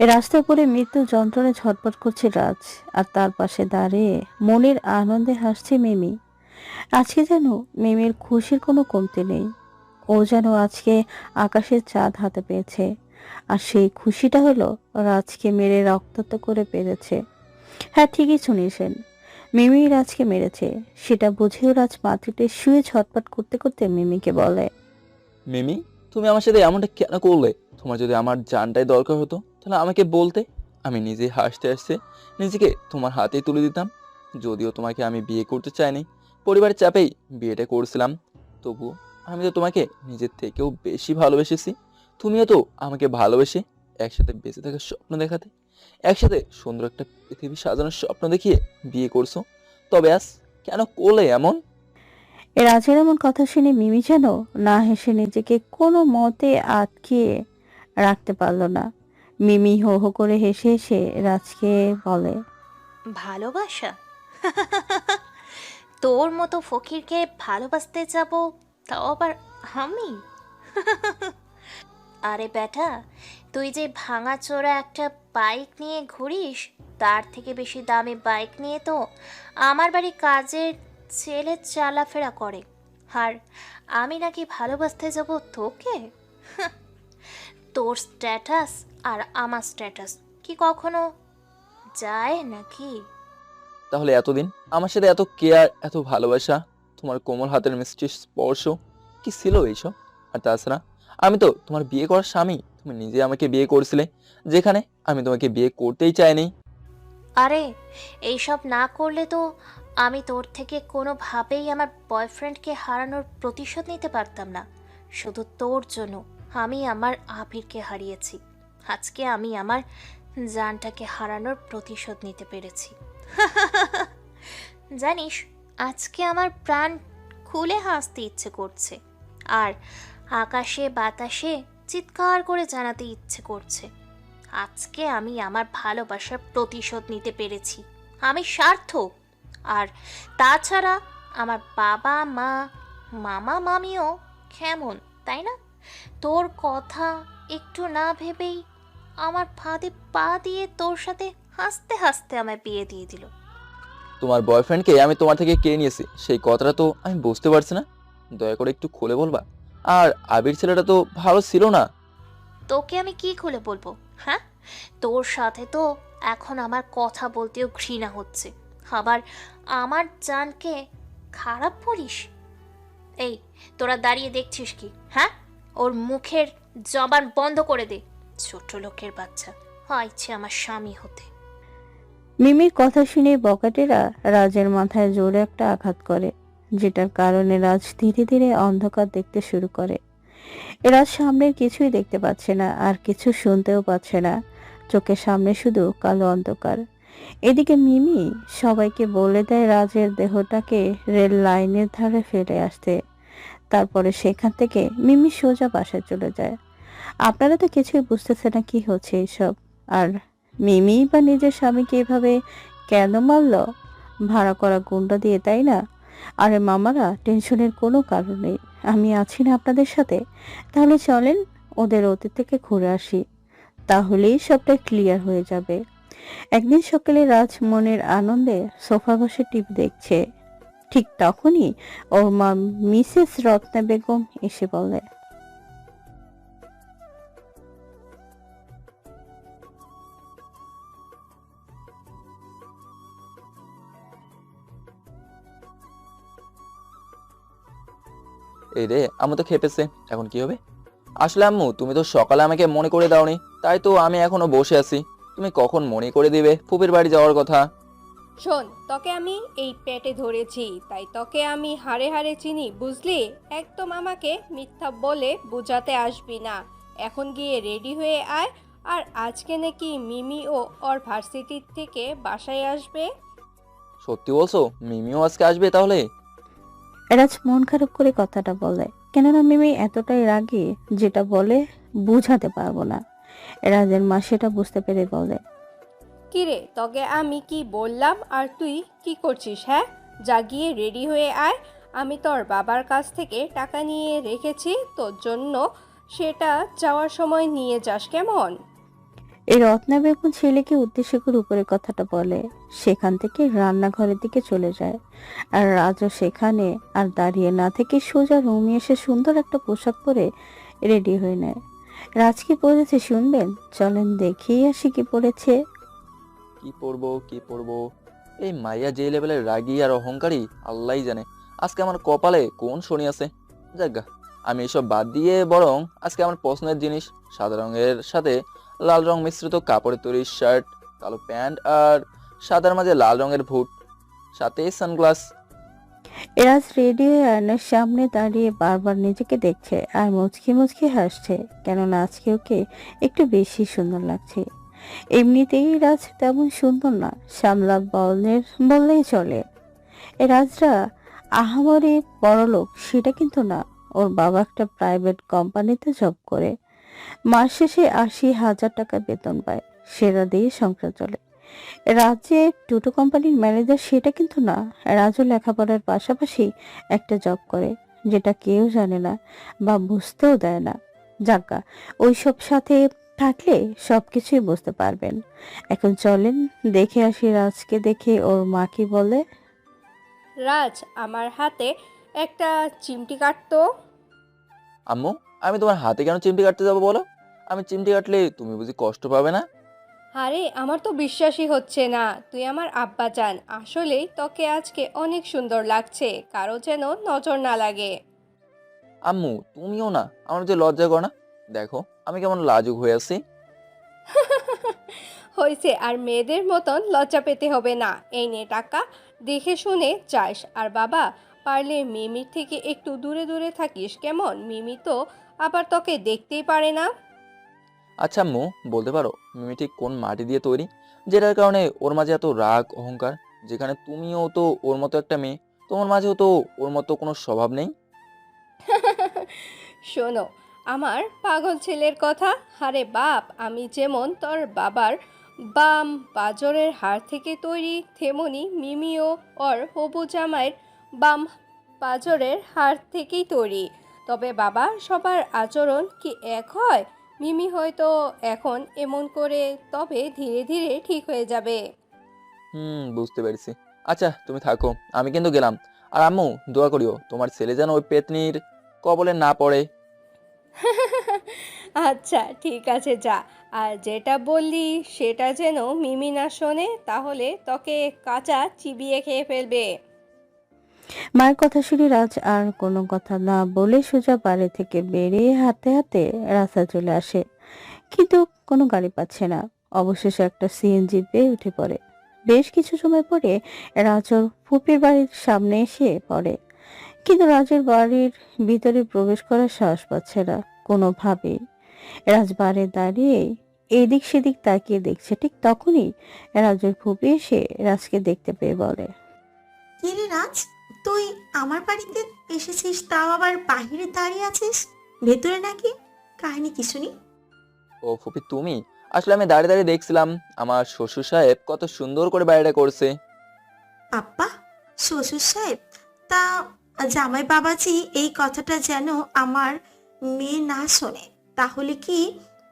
এ রাস্তায় পড়ে মৃত্যু যন্ত্রণায় ছটফট করছে রাজ। আর তার পাশে দাঁড়িয়ে মনের আনন্দে হাসছে মিমি। আজকে যেন মিমির খুশির কোনো কমতি নেই। ও যেন আজকে আকাশের চাঁদ হাতে পেয়েছে। আর সেই খুশিটা হলো রাজকে মেরে রক্তাক্ত করে পেরেছে। হ্যাঁ, ঠিকই শুনেছেন, মিমি রাজকে মেরেছে। সেটা বুঝেও রাজ মাটিতে শুয়ে ছটফট করতে করতে মিমিকে বলে, মিমি, তুমি আমার সাথে এমনটা কেন করলে? তোমার যদি আমার জানটাই দরকার হতো তাহলে আমাকে বলতে। আমি নিজে হাসতে হাসতে নিজেকে তোমার হাতেই তুলে দিতাম। যদিও তোমাকে আমি বিয়ে করতে চাইনি, পরিবারের চাপেই বিয়েটা করছিলাম, তবু আমি তো তোমাকে নিজের থেকেও বেশি ভালোবেসেছি। তুমিও তো আমাকে ভালোবেসে একসাথে বেঁচে থাকার স্বপ্ন দেখাতে, একসাথে সুন্দর একটা পৃথিবী সাজানোর স্বপ্ন দেখিয়ে বিয়ে করছো। তবে আজ কেন করলে এমন? এ রাজের এমন কথা শুনে মিমি যেন না হেসে নিজেকে কোনো মতে আটকে রাখতে পারলো না। মিমি হো হো করে হেসে হেসে রাজকে বলে, ভালোবাসা? তোর মতো ফকিরকে ভালোবাসতে যাব, তাও আবার আমি? আরে বেটা, তুই যে ভাঙাচোরা একটা বাইক নিয়ে ঘুরিস, তার থেকে বেশি দামি বাইক নিয়ে তো আমার বাড়ি কাজের ছেলে চলাফেরা করে। আর আমি নাকি ভালোবাসতে যাব তোকে? তোর স্ট্যাটাস আর আমার স্ট্যাটাস কি কখনো যায় নাকি? তাহলে এতদিন আমার সাথে এত কেয়ার, এত ভালোবাসা, তোমার কোমল হাতের মিষ্টি স্পর্শ কি ছিল এইসব? আর তাছাড়া আমি তো তোমার বিয়ে করার স্বামী। তুমি নিজে আমাকে বিয়ে করেছিলে, যেখানে আমি তোমাকে বিয়ে করতেই চাইনি। আরে, এইসব না করলে তো আমি তোর থেকে কোনোভাবেই আমার বয়ফ্রেন্ডকে হারানোর প্রতিশোধ নিতে পারতাম না। শুধু তোর জন্য আমি আমার আবিরকে হারিয়েছি। আজকে আমি আমার জানটাকে হারানোর প্রতিশোধ নিতে পেরেছি। জানিস, আজকে আমার প্রাণ খুলে হাসতে ইচ্ছে করছে, আর আকাশে বাতাসে চিৎকার করে জানাতে ইচ্ছে করছে, আজকে আমি আমার ভালোবাসার প্রতিশোধ নিতে পেরেছি। আমি সার্থক। আর তাছাড়া আমার বাবা মা, মামা মামিও কেমন, তাই না? তোর কথা একটু না ভেবেই আমার ফাঁদে পা দিয়ে তোর সাথে হাসতে হাসতে আমায় বিয়ে দিয়ে দিল। তোমার বয়ফ্রেন্ডকে আমি তোমার থেকে কে নিয়েছি সেই কথাটা তো আমি বুঝতে পারছি না। দয়া করে একটু খুলে বলবা। আর আবির ছেলেটা তো ভালো ছিল না। তোকে আমি কি খুলে বলবো? হ্যাঁ, তোর সাথে তো এখন আমার কথা বলতেও ঘৃণা হচ্ছে, আবার আমার জানকে খারাপ বলিস? এই, তোরা দাঁড়িয়ে দেখছিস কি? হ্যাঁ, ওর মুখের জবান বন্ধ করে দে। ছোট লোকের বাচ্চা, হয় ইচ্ছে আমার স্বামী হতে। মিমির কথা শুনে বকাটেরা রাজের মাথায় জোরে একটা আঘাত করে, যেটার কারণে রাজ ধীরে ধীরে অন্ধকার দেখতে শুরু করে। এরা সামনের কিছুই দেখতে পাচ্ছে না, আর কিছু শুনতেও পাচ্ছে না। চোখের সামনে শুধু কালো অন্ধকার। এদিকে মিমি সবাইকে বলে দেয় রাজের দেহটাকে রেল লাইনের ধারে ফেলে আসতে। তারপরে সেখান থেকে মিমি সোজা বাসায় চলে যায়। আপনারা তো কিছুই বুঝতেছে না কি হচ্ছে এইসব। আর মিমি বা নিজের স্বামীকে এভাবে কেন মারলো? ভাড়া করা গুন্ডা দিয়ে, তাই না? আরে মামারা, টেনশনের কোনো কারণ নেই। আমি আছি না আপনাদের সাথে? তাহলে চলেন ওদের অতীত থেকে ঘুরে আসি, তাহলেই সবটা ক্লিয়ার হয়ে যাবে। একদিন সকালে রাজ মনের আনন্দে সোফা বসে টিভি দেখছে। ঠিক তখনই ওর মা মিসেস রত্না বেগম এসে বলে, এই রে, আমি তো খেপেছে, এখন কি হবে? আসলে আম্মু, তুমি তো সকালে আমাকে মনে করে দাওনি, তাই তো আমি এখনো বসে আছি। তুমি কখন মনে করে দিবে ফুপির বাড়ি যাওয়ার কথা? শোন, তোকে আমি এই পেটে ধরেছি, তাই তোকে আমি হাড়ে হাড়ে চিনি, বুঝলি? একদম আমাকে মিথ্যা বলে বোঝাতে আসবি না। এখন গিয়ে রেডি হয়ে আয়। আর আজকে নাকি মিমি ও ওর ভার্সিটির থেকে বাসায় আসবে। সত্যি বলছো? মিমিও আজকে আসবে তাহলে? রাজ মন খারাপ করে কথাটা বলে। কেননা মিমি এতটাই রাগী, যেটা বলে বুঝাতে পারবো না। রাজের মা সেটা বুঝতে পেরে বলে, কিরে, তোকে আমি কি বললাম আর তুই কি করছিস? হ্যাঁ, যা গিয়ে রেডি হয়ে আয়। আমি তোর বাবার কাছ থেকে টাকা নিয়ে রেখেছি তোর জন্য, সেটা যাওয়ার সময় নিয়ে যাস, কেমন? এই রত্না বেগম ছেলেকে উদ্দেশ্য করে উপরে কথাটা বলে, সেখান থেকে রান্নাঘরের দিকে চলে যায়। আর রাজও সেখানে আর দাঁড়িয়ে না থেকে সোজা রুমে এসে সুন্দর একটা পোশাক পরে রেডি হয়ে নেয়। রাজ কি পরেছে শুনবেন? চলেন দেখেই আসি কি পরেছে। কি পরবো কি পরবো, এই মাইয়া যে লেভেলের রাগী আর অহংকারী আল্লাহই জানে আজকে আমার কপালে কোন শনি আছে। যাজ্ঞা, আমি এসব বাদ দিয়ে বরং আজকে আমার পছন্দের জিনিস সাদা রঙের সাথে লাল রং মিশ্রিত কাপড়ের তৈরি শার্ট, কালো প্যান্ট আর সাদার মাঝে লাল রঙের ভুট, সাথে সানগ্লাস। রাজ রেডি হয়ে আয়নার সামনে দাঁড়িয়ে বারবার নিজেকে দেখছে আর মুচকি মুচকি হাসছে, কেননা আজকে ওকে একটু বেশি সুন্দর লাগছে। এমনিতেই রাজ তেমন সুন্দর না, শ্যামলা বর্ণের বললেই চলে। এ রাজরা আহামরি বড়লোক সেটা কিন্তু না। ওর বাবা একটা প্রাইভেট কোম্পানিতে জব করে, মাস শেষে 80,000 টাকা বেতন পায়, সেটা দিয়ে সংসার চলে। রাজ্যে টোটো কোম্পানির ম্যানেজার সেটা কিন্তু না। রাজু লেখাপড়ার পাশাপাশি একটা জব করে, যেটা কেউ জানে না বা বুঝতেও দেয় না। যাজ্ঞা, ওইসব সাথে থাকলে সবকিছুই বুঝতে পারবেন। এখন চলেন দেখে আসি রাজকে। দেখে ওর মা কি বলে। রাজ, আমার হাতে একটা চিমটি কাটতো। আম্মু, আমি তোমার হাতে কেন চিমটি কাটতে যাবো বলো? আমি চিমটি কাটলে তুমি বুঝি কষ্ট পাবে না? আরে আমার তো বিশ্বাসই হচ্ছে না, তুই আমার আব্বা জান। আসলেই তোকে আজকে অনেক সুন্দর লাগছে, কারো যেন নজর না লাগে। আম্মু তুমিও না, আমার যে লজ্জা করো না? দেখো আমি কেমন লাজুক হয়ে আছি। হয়েছে, আর মেয়েদের মতন লজ্জা পেতে হবে না। এই নে টাকা, দেখে শুনে যাস। আর বাবা, পারলে মিমির থেকে একটু দূরে দূরে থাকিস কেমন? মিমি তো আবার তোকে দেখতেই পারে না। আচ্ছা আম্মু, বলতে পারো মিমি ঠিক কোন মাটি দিয়ে তৈরি, যেটার কারণে ওর মাঝে এত রাগ অহংকার? যেখানে তুমিও তো ওর মতো একটা মেয়ে, তোমার মাঝেও তো ওর মতো কোনো স্বভাব নেই। শোনো আমার পাগল ছেলের কথা। আরে বাপ, আমি যেমন তোর বাবার বাম পাঁজরের হাড় থেকে তৈরি, তেমনি মিমিও ওর হবু জামাইয়ের বাম পাঁজরের হাড় থেকেই তৈরি। তবে বাবা, সবার আচরণ কি এক হয়? মিমি হয়তো এখন এমন করে, তবে ধীরে ধীরে ঠিক হয়ে যাবে। বুঝতে পেরেছি। আচ্ছা তুমি থাকো, আমি কিন্তু গেলাম। আর আম্মু দোয়া করিও তোমার ছেলে যেন ওই পেতনির কবলে না পড়ে। আচ্ছা ঠিক আছে, যা। আর যেটা বললি সেটা যেন মিমি না শোনে, তাহলে তোকে কাঁচা চিবিয়ে খেয়ে ফেলবে। মায়ের কথা শুনে রাজ আর কোনো কথা না বলে সোজা বাড়ি থেকে বেরিয়ে হাঁটতে হাঁটতে রাস্তায় চলে আসে, কিন্তু কোনো গাড়ি পাচ্ছে না। অবশেষে একটা সিএনজি পেয়ে উঠে পড়ে। বেশ কিছু সময় পরে রাজ ওর ফুপির বাড়ির সামনে এসে পড়ে, কিন্তু রাজের বাড়ির ভিতরে প্রবেশ করার সাহস পাচ্ছে না কোনোভাবেই। রাজ বারে দাঁড়িয়ে এদিক সেদিক তাকিয়ে দেখছে, ঠিক তখনই রাজের ফুপি এসে রাজকে দেখতে পেয়ে বলে, কি রে রাজ, তুই আমার বাড়িতে এসেছিস, তাও আবার বাহিরে দাঁড়িয়ে আছিস? ভেতরে নাকি? কাহিনী কি শুনি। ও ফুপি তুমি? আসলে আমি দাঁড়িয়ে দাঁড়িয়ে দেখছিলাম আমার শ্বশুর সাহেব কত সুন্দর করে বাড়িটা করছে। আব্বা, শ্বশুর সাহেব? তা জামাই বাবাজি এই কথাটা যেন আমার মেয়ে না শোনে, তাহলে কি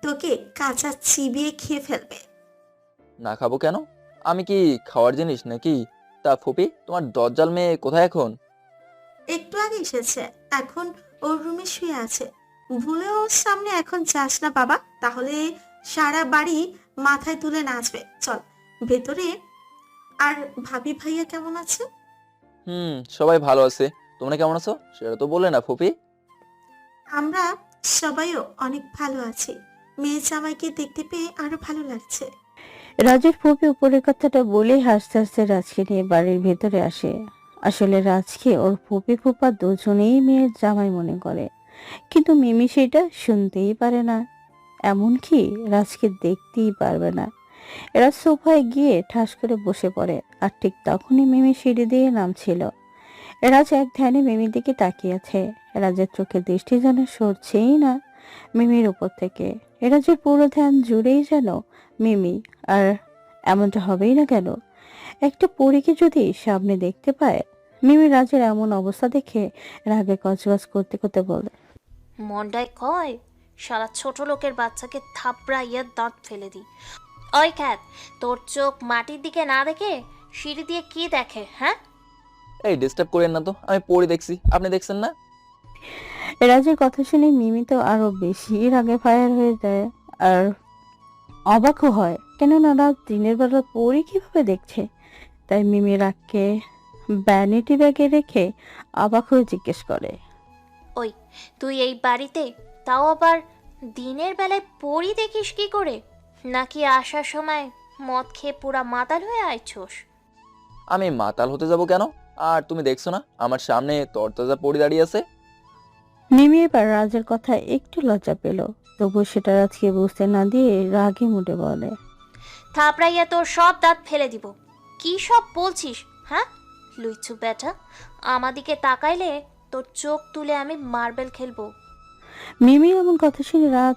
তোকে কাঁচা চিবিয়ে খেয়ে ফেলবে। না খাবো কেন? আমি কি খাওয়ার জিনিস নাকি? তা ফুপি তোমার দজ্জাল মেয়ে কোথায় এখন? একটু আগে এসেছে, এখন ওর রুমে শুয়ে আছে। ভুলে ওর সামনে এখন যাস না বাবা, তাহলে সারা বাড়ি মাথায় তুলে নাচবে। চল ভেতরে। আর ভাবি ভাইয়া কেমন আছে? সবাই ভালো আছে। তোমরা কেমন আছো সেটা তো বললে না ফুপি। আমরা সবাইও অনেক ভালো আছি। মেয়ে জামাইকে দেখতে পেয়ে আরো ভালো লাগছে। রাজের ফুপি উপরের কথাটা বলে হাসতে হাসতে রাজকে নিয়ে বাড়ির ভেতরে আসে। আসলে রাজকে ওর ফুপি ফুপা দুজনেই মেয়ের জামাই মনে করে, কিন্তু মিমি সেটা শুনতেই পারে না, এমনকি রাজকে দেখতেই পারবে না। এরা সোফায় গিয়ে ঠাস করে বসে পড়ে, আর ঠিক তখনই মিমি সিঁড়ি দিয়ে নামছিল। রাজ এক ধ্যানে মিমির দিকে তাকিয়ে আছে। রাজের চোখের দৃষ্টি যেন সরছেই না মিমির উপর থেকে। রাজের পুরো ধ্যান জুড়েই যেন মিমি। আর এমনটা হবেই না কেন? একটা পরীকে যদি সামনে দেখতে পায়। মিমি রাজের এমন অবস্থা দেখে রাগে কচকচ করতে করতে বলে, মন্ডায় কয় শালা ছোট লোকের বাচ্চাকে থাপড়াইয়া দাঁত ফেলে দিই। ওই খ্যাত, তোর চোখ মাটির দিকে না দেখে সিঁড়ি দিয়ে কি দেখে, হ্যাঁ? এই ডিস্টার্ব করেন না তো, আমি পড়ে দেখছি, আপনি দেখছেন না? রাজের কথা শুনে মিমি তো আরো বেশি রাগে ফায়ার হয়ে যায় আর অবাকও হয়, কেননা রাত দিনের বেলা পরি কিভাবে দেখছে। তাই মিমি রাগকে ভ্যানিটি ব্যাগে রেখে অবাক হয়ে জিজ্ঞেস করে, ওই, তুই এই বাড়িতে, তাও আবার দিনের বেলায় পড়ি দেখিস কি করে? নাকি আসার সময় মদ খেয়ে পুরা মাতাল হয়ে আইছোস? আমি মাতাল হতে যাব কেন? আর তুমি দেখছো না আমার সামনে তরতাজা পড়ে দাঁড়িয়ে আছে? মিমি এবার রাজের কথা একটু লজ্জা পেল, তবু সেটা রাজকে বুঝতে না দিয়ে রাগে মুডে বলে, থাপড়াইয়া তোর সব দাঁত ফেলে দিব। কি সব বলছিস, হ্যাঁ? লুইচু বেটা, আমাদিকে তাকাইলে তোর চোখ তুলে আমি মার্বেল খেলবো। মিমির এমন কথা শুনে রাজ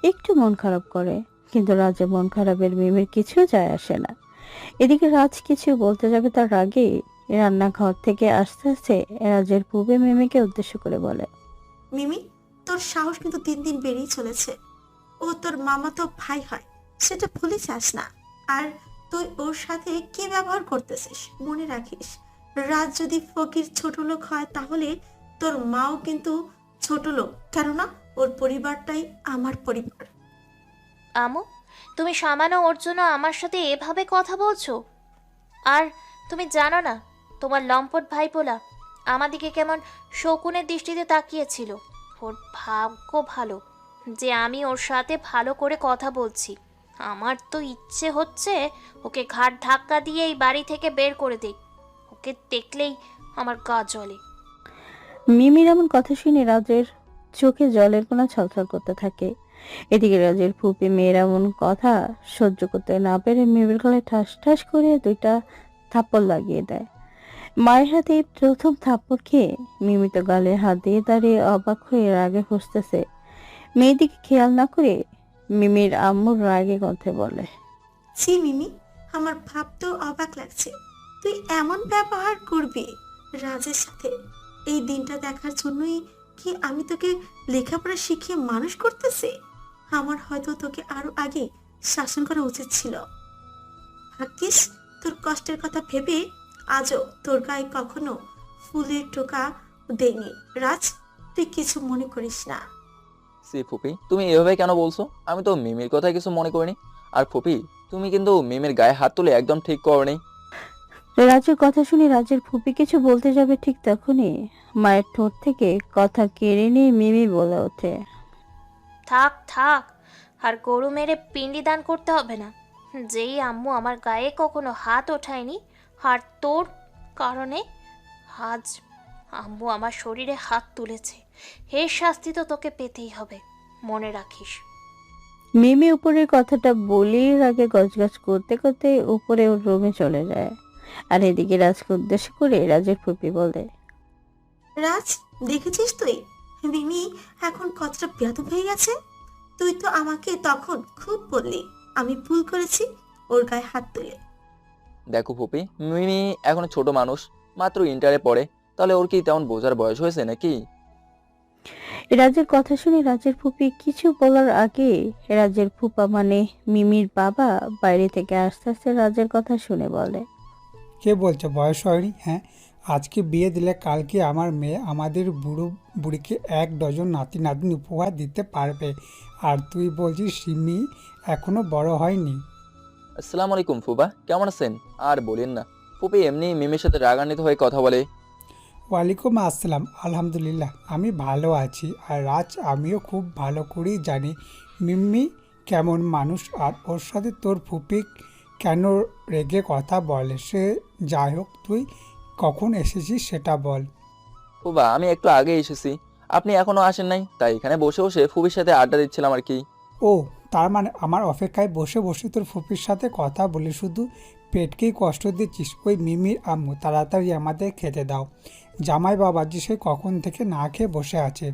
একটু মন খারাপ করে, কিন্তু রাজের মন খারাপের মিমির কিছু যায় আসে না। এদিকে রাজ কিছু বলতে যাবে তার আগে রান্নাঘর থেকে আস্তে আস্তে রাজের পূবে মিমিকে উদ্দেশ্য করে বলে, মিমি, তোর সাহস কিন্তু দিন দিন বেড়েই চলেছে। ও তোর মামাতো ভাই হয়, সেটা ভুলে যাস না। আর তুই ওর সাথে কি ব্যবহার করতেছিস মনে রাখিস। রাজ যদি ফকির ছোট লোক হয় তাহলে তোর মাও কিন্তু ছোট লোক, কেননা ওর পরিবারটাই আমার পরিবার। আমু, তুমি সামান্য ওর জন্য আমার সাথে এভাবে কথা বলছো? আর তুমি জানো না তোমার লম্পট ভাইপোলা আমাদিকে কেমন শকুনের দৃষ্টিতে তাকিয়েছিল। ওর ভাগ্য ভালো যে আমি ওর সাথে ভালো করে কথা বলছি। আমার তো ইচ্ছে হচ্ছে ওকে ঘাট ধাক্কা দিয়ে এই বাড়ি থেকে বের করে দিই। ওকে দেখলেই আমার গা জ্বলে। মিমির এমন কথা শুনে রাজের চোখে জলের কোনা ছলছল করতে থাকে। এদিকে রাজের ফুপি মেয়ের এমন কথা সহ্য করতে না পেরে মিমির গলায় ঠাস ঠাস করে দুইটা থাপ্পড় লাগিয়ে দেয়। মায়ের হাতে এই প্রথম থাপ্পড় খেয়ে মিমি তো গালে হাত দিয়ে দাঁড়িয়ে অবাক হয়ে রাগে ফুঁসতেছে। মেয়েদিকে খেয়াল না করে মিমির আম্মুর রাগে কথা বলে, ছি মিমি, আমার ভাবতেও অবাক লাগছে তুই এমন ব্যবহার করবি রাজের সাথে। এই দিনটা দেখার জন্যই কি আমি তোকে লেখাপড়া শিখিয়ে মানুষ করতেছি? আমার হয়তো তোকে আরো আগে শাসন করা উচিত ছিল। ভাগ্যিস তোর কষ্টের কথা ভেবে আজও তোর গায়ে কখনো ফুলের টোকা দেয়নি। রাজ, তুই কিছু মনে করিস না। সি ফুপি, তুমি এভাবে কেন বলছো? আমি তো মিমির কথা কিছু মনে করিনি। আর ফুপি, তুমি কিন্তু মিমির গায়ে হাত তুলে একদম ঠিক করনি। রাজের কথা শুনে রাজের ফুপি কিছু বলতে যাবে, ঠিক তখনই মায়ের ঠোঁট থেকে কথা কেড়ে নিয়ে মিমি বলে ওঠে, থাক থাক, আর গরু মেরে পিণ্ডি দান করতে হবে না। যেই আম্মু আমার গায়ে কখনো হাত ওঠায়নি, আর তোর কারণে আজ আম্মু আমার শরীরে হাত তুলেছে, এর শাস্তি তো তোকে পেতেই হবে, মনে রাখিস। মিমি উপরের কথাটা বলেই আগে গজগজ করতে করতে উপরে ওর রুমে চলে যায়। আর এদিকে রাজকে উদ্দেশ্য করে রাজের ফুপি বলে, রাজ, দেখেছিস তুই মিমি এখন কতটা বেয়াদব হয়ে গেছে? তুই তো আমাকে তখন খুব বললি আমি ভুল করেছি ওর গায়ে হাত তুলে। দেখো ফুপি, মিমি এখনো ছোট মানুষ, মাত্র ইন্টারে পড়ে, তাহলে ওর কি তেমন বোঝার বয়স হয়েছে নাকি? রাজের কথা শুনে রাজের ফুপি কিছু বলার আগে রাজের ফুপা মানে মিমির বাবা বাইরে থেকে আস্তে আস্তে রাজের কথা শুনে বলে, কে বলছে বয়স হয়নি? হ্যাঁ, আজকে বিয়ে দিলে কালকে আমার মেয়ে আমাদের বুড়ো বুড়িকে 1 ডজন নাতি নাতনি উপহার দিতে পারবে, আর তুই বলছিস সিমি এখনো বড় হয়নি? আসসালামু আলাইকুম ফুবা, কেমন আছেন? আর বলেন না, ফুপি এমনি মিমির সাথে রাগান্বিত হয়ে কথা বলে। ওয়ালাইকুম আসসালাম, আলহামদুলিল্লাহ আমি ভালো আছি। আর রাজ, আমিও খুব ভালো করেই জানি মিম্মি কেমন মানুষ, আর ওর সাথে তোর ফুপি কেন রেগে কথা বলে। সে যাই হোক, তুই কখন এসেছিস সেটা বল। ফুবা, আমি একটু আগে এসেছি, আপনি এখনো আসেন নাই, তাই এখানে বসে বসে ফুপির সাথে আড্ডা দিচ্ছিলাম আর কি। ও, তার মানে আমার অপেক্ষায় বসে বসে তোর ফুপির সাথে কথা বলে শুধু পেটকেই কষ্ট দিচ্ছিস? ওই মিমির আম্মু, তাড়াতাড়ি আমাদের খেতে দাও, জামাই বাবাজি সে কখন থেকে না খেয়ে বসে আছে।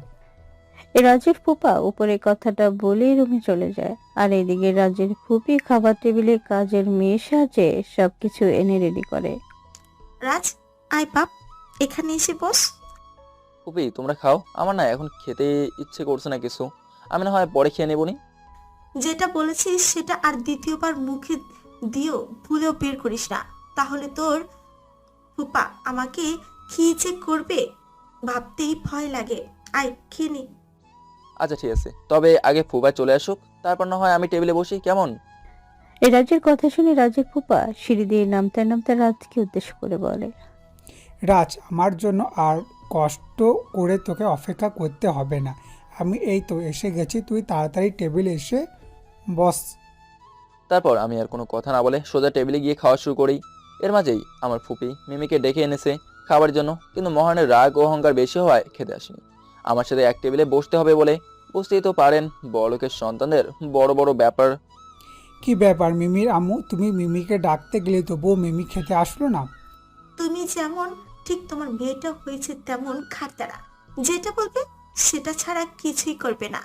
রাজের ফুপা উপরে কথাটা বলে রুমে চলে যায়। আর এদিকে রাজের ফুপি খাবার টেবিলে কাজের মেয়ের সাহায্যে সবকিছু এনে রেডি করে। রাজ, আয় বাপ, এখানে এসে বস। ফুপি তোমরা খাও, আমার না এখন খেতে ইচ্ছে করছে না কিছু। আমি না হয় পরে খেয়ে নেবনি। যেটা বলেছিস সেটা আর দ্বিতীয়বার মুখে দিও ভুলেও বের করিস না, তাহলে তোর ফুপা আমাকে কি যে করবে ভাবতেই ভয় লাগে। আয় খেয়ে নে। আচ্ছা ঠিক আছে, তবে আগে ফুবা চলে আসুক, তারপর না হয় আমি টেবিলে বসি, কেমন? এই রাজের কথা শুনে রাজের ফুপা সিঁড়ি দিয়ে নামতে নামতে রাজকে উদ্দেশ্য করে বলে, রাজ, আমার জন্য আর কষ্ট করে তোকে অপেক্ষা করতে হবে না। আমি এই তো এসে গেছি, তুই তাড়াতাড়ি টেবিলে এসে বস। তারপর আমি আর কোনো কথা না বলে সোজা টেবিলে গিয়ে খাওয়া শুরু করি। এর মাঝেই আমার ফুপি মিমিকে ডেকে এনেছে খাবার জন্য, কিন্তু মহানের রাগ ও অহংকার বেশি হওয়ায় খেতে আসেনি। আমার সাথে এক টেবিলে বসতে হবে বলে। বুঝতেই তো পারেন বড়লোকের সন্তানদের বড় বড় ব্যাপার। কি ব্যাপার মিমির আম্মু, তুমি মিমিকে ডাকতে গেলে তবুও মিমি খেতে আসলো না? তুমি যেমন ঠিক তোমার মেয়েটা হয়েছে তেমন খাটতারা, যেটা বলবে সেটা ছাড়া কিছুই করবে না।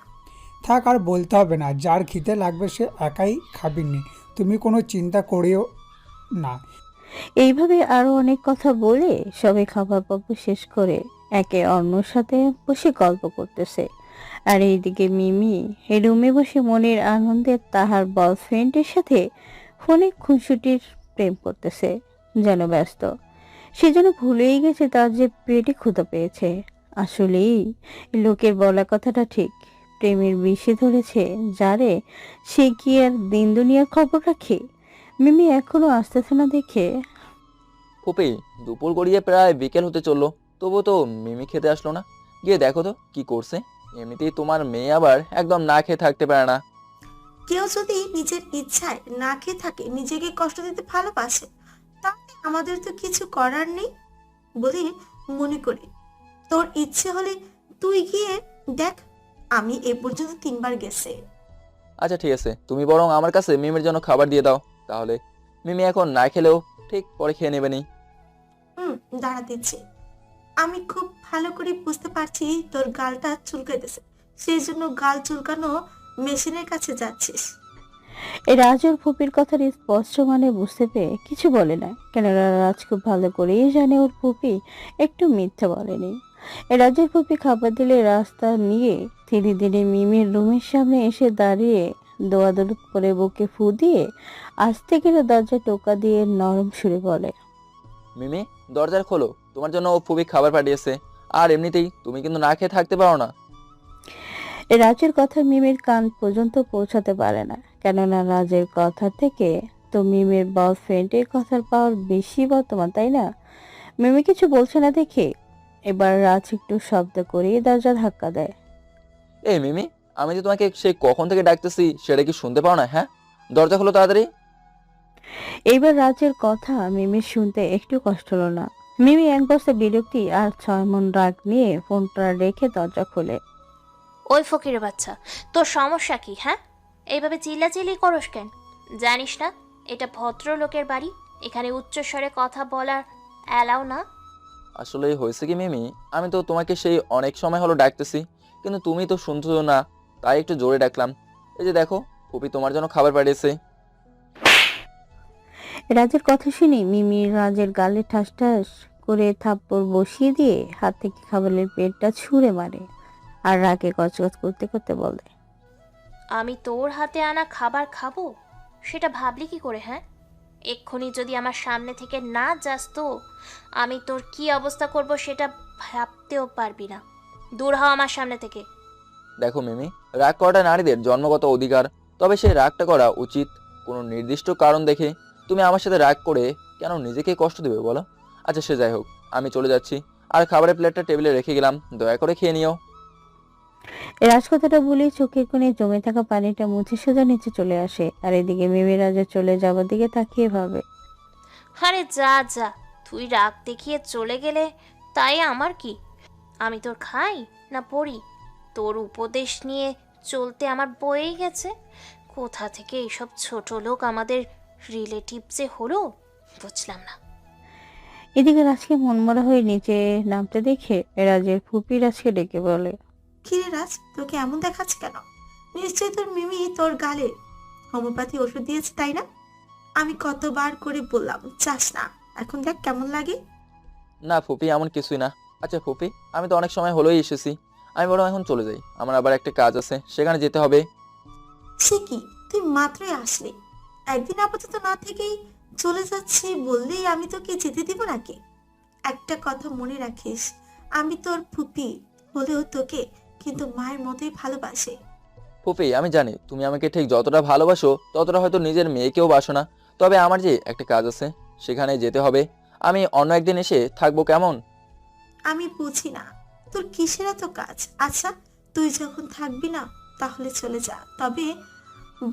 থাক, আর বলতে হবে না, যার খিদে লাগবে সে একাই খাবিনি, তুমি কোনো চিন্তা করিও না। এইভাবে আরো অনেক কথা বলে সবাই খাবার পর্ব শেষ করে একে অন্যর সাথে বসে গল্প করতেছে। আর এইদিকে মিমি এই রুমে বসে মনের আনন্দে তাহার বয়ফ্রেন্ডের সাথে ফোনে খুনসুটির প্রেম করতেছে, যেন ব্যস্ত। সে যেন ভুলেই গেছে তার যে পেটে ক্ষুধা পেয়েছে। আসলেই লোকের বলা কথাটা ঠিক, প্রেমের বিষে ধরেছে যারে সে কি আর দিন দুনিয়ার খবর রাখে। মিমি এখনো আসতেছে না দেখে ফুপি, দুপুর গড়িয়ে প্রায় বিকেল হতে চললো, তবুও তো মিমি খেতে আসলো না। গিয়ে দেখো তো কি করছে। এমনিতেই তোমার মেয়ে আবার একদম না খেয়ে থাকতে পারে না। কেউ যদি নিজের ইচ্ছায় না খেয়ে থাকে, নিজেকে কষ্ট দিতে ভালোবাসে, তাহলে আমাদের তো কিছু করার নেই বলে মনে করি। তোর ইচ্ছে হলে তুই গিয়ে দেখ, আমি এ পর্যন্ত 3বার গেছে। আচ্ছা ঠিক আছে, তুমি বরং আমার কাছে মিমির জন্য খাবার দিয়ে দাও, তাহলে মিমি এখন না খেলেও ঠিক পরে খেয়ে নেবে নি। দাঁড়া দিচ্ছি। আমি খুব ভালো করে বুঝতে পারছি তোর গালটা চুলকাইতেছে, সেই জন্য গাল চুলকানো মেশিনের কাছে যাচ্ছিস। এই রাজুর ফুপির কথার স্পষ্ট মানে বুঝতে পেরে কিছু বলে না, কেননা রাজ খুব ভালো করেই জানে ওর ফুপি একটু মিথ্যে বলেনি। এই রাজের ফুপি খাবার দিলে রাস্তা নিয়ে ধীরে ধীরে মিমির রুমের সামনে এসে দাঁড়িয়ে দোয়াদরুদ করে বুকে ফু দিয়ে আস্তে করে দরজা টোকা দিয়ে নরম সুরে বলে, মিমি, দরজার খোলো, তোমার জন্য ও ফুবি খাবার পাঠিয়েছে। আর এমনিতেই তুমি কিন্তু না খেয়ে থাকতে পারো না। এই রাজের কথা মিমির কান পর্যন্ত পৌঁছাতে পারে না, কেননা রাজের কথা থেকে তো মিমির বয়ফ্রেন্ডের কথার পাওয়ার বেশি বর্তমান, তাই না? মিমি কিছু বলছে না দেখে এবার রাজ একটু শব্দ করে দরজা ধাক্কা দেয়। এই মিমি, আমি যে তোমাকে সেই কখন থেকে ডাকতেছি সেটা কি শুনতে পাও না? হ্যাঁ, দরজা খোলো তাড়াতাড়ি। এইবার রাজের কথা মিমির শুনতে একটু কষ্ট হলো না। মিমি এক বস্তা বিরক্তি আর 6 মন রাগ নিয়ে ফোনটা রেখে দরজা খোলে। ওই ফকিরের বাচ্চা, তোর সমস্যা কি? হ্যাঁ, এইভাবে চিল্লাচিল্লি করস কেন? জানিস না এটা ভদ্রলোকের বাড়ি, এখানে উচ্চস্বরে কথা বলার অ্যালাউ না। আসলে হয়েছে কি মিমি, আমি তো তোমাকে সেই অনেক সময় হলো ডাকতেছি, কিন্তু তুমি তো শুনছো না, তাই একটু জোরে ডাকলাম। এই যে দেখো, ফুপি তোমার জন্য খাবার পাঠিয়েছে। রাজের কথা শুনে মিমি রাজের গালে ঠাস ঠাস করে থাপ্পড় বসিয়ে দিয়ে হাত থেকে খাবারের পেটটা ছুঁড়ে মারে আর রাগে গজগজ করতে করতে বলে, আমি তোর হাতে আনা খাবার খাবো সেটা ভাবলি কি করে? হ্যাঁ, এক্ষুনি যদি আমার সামনে থেকে না যাস তো আমি তোর কি অবস্থা করব সেটা ভাবতেও পারবি না। দূর হ আমার সামনে থেকে। দেখো মিমি, রাগ করাটা নারীদের জন্মগত অধিকার, তবে সেই রাগটা করা উচিত কোনো নির্দিষ্ট কারণ দেখে। তুমি আমার সাথে রাগ করে কেন নিজেকে কষ্ট দেবে বলো? আচ্ছা সে যাই হোক, আমি চলে যাচ্ছি, আর খাবারের প্লেটটা টেবিলে রেখে গেলাম, দয়া করে খেয়ে নিও। এই রাজকথাটা বলে চোখের কোণে জমে থাকা পানিটা মুছে সোজা নিচে চলে আসে। আর এদিকে মিমি রাজা চলে যাবার দিকে তাকিয়ে ভাবে, আরে যা যা, তুই রাগ দেখিয়ে চলে গেলে তাই আমার কি? আমি তোর খাই না পড়ি? তোর উপদেশ নিয়ে চলতে আমার বয়েই গেছে। কোথা থেকে এইসব ছোট লোক আমাদের রিলেটিভ যে হলো বুঝলাম না। এদিকে রাজকে মনমরা হয়ে নিচে নামতে দেখে রাজের ফুপি রাজকে ডেকে বলে, কিরে রাজ, তোকে এমন দেখাচ্ছে কেন? নিশ্চয়ই তোর মিমি তোর গালে হোমিওপ্যাথি ওষুধ দিয়েছে, তাই না? আমি কতবার করে বললাম চাস না, এখন দেখ কেমন লাগে। না ফুপি, এমন কিছুই না। আচ্ছা ফুপি, আমি তো অনেক সময় হলোই এসেছি, আমি বরং এখন চলে যাই, আমার আবার একটা কাজ আছে, সেখানে যেতে হবে। সে কি, তুই মাত্রই আসলি, একদিন আপাতত না থেকেই চলে যাচ্ছি বললেই আমি তোকে যেতে দিব নাকি? একটা কথা মনে রাখিস, আমি তোর ফুপি হলেও তোকে কিন্তু মায়ের মতোই ভালোবাসি। ফুপি, আমি জানি তুমি আমাকে ঠিক যতটা ভালোবাসো ততটা হয়তো নিজের মেয়েকেও বাসো না। তবে আমার যে একটা কাজ আছে, সেখানে যেতে হবে। আমি অন্য একদিন এসে থাকবো, কেমন? আমি বুঝি না তোর কিসের এত কাজ। আচ্ছা, তুই যখন থাকবি না তাহলে চলে যা, তবে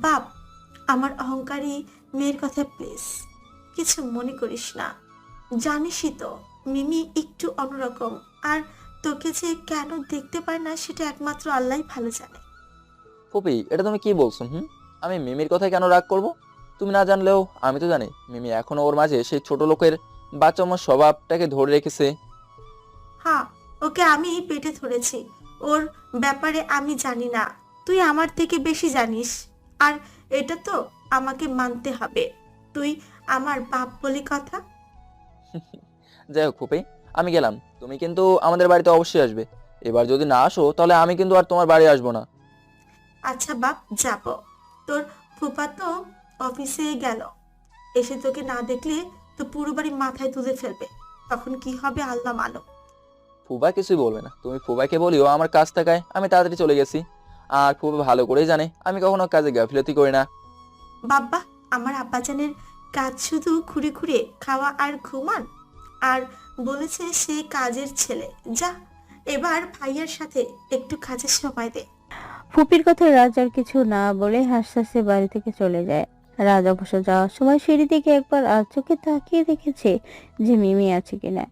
বাপ, আমার অহংকারী মেয়ের কথা প্লিজ কিছু মনে করিস না। জানিসই তো মিমি একটু অন্যরকম, আর তোকে যে কেন দেখতে পায় না সেটা একমাত্র আল্লাহই ভালো জানে। ফুপি, এটা তুমি কি বলছো? আমি মিমির কথায় কেন রাগ করব? তুমি না জানলেও আমি তো জানি মিমি এখনো ওর মাঝে সেই ছোট লোকের বাচ্চামো স্বভাবটাকে ধরে রেখেছে। হ্যাঁ, ওকে আমি পেটে ধরেছি, ওর ব্যাপারে আমি জানি না, তুই আমার থেকে বেশি জানিস। আর এটা তো আমাকে মানতে হবে, তুই আমার বাপ বলে কথা। যাই হোক ফুপি, আমি গেলাম। তুমি কিন্তু আমাদের বাড়িতে অবশ্যই আসবে। এবার যদি না আসো তাহলে আমি কিন্তু আর তোমার বাড়ি আসবো না। আচ্ছা বাপ, যাব। তোর ফুপা তো অফিসে গেল, এসে তোকে না দেখলে তো পুরো বাড়ি মাথায় তুলে ফেলবে, তখন কি হবে আল্লাহ মালো। ফুবা কিছুই বলবে না, তুমি ফুবাকে বলিও আমার কাজ থাকায় আমি তাড়াতাড়ি চলে গেছি। আর ফুবা ভালো করেই জানে আমি কখনো কাজে গাফিলতি করি না। বাবা, আমার আব্বাজানের কাজ শুধু ঘুরে ঘুরে খাওয়া আর ঘুমান, আর বলেছে সে কাজের ছেলে। যা, এবার ভাইয়ার সাথে একটু কাজের সময় দে। ফুপির কথায় রাজ আর কিছু না বলে হাসতে হাসতে বাড়ি থেকে চলে যায়। রাজ অবশ্য যাওয়ার সময় সিঁড়ি দিকে একবার আর চোখে তাকিয়ে দেখেছে যে মিমি আছে কিনা।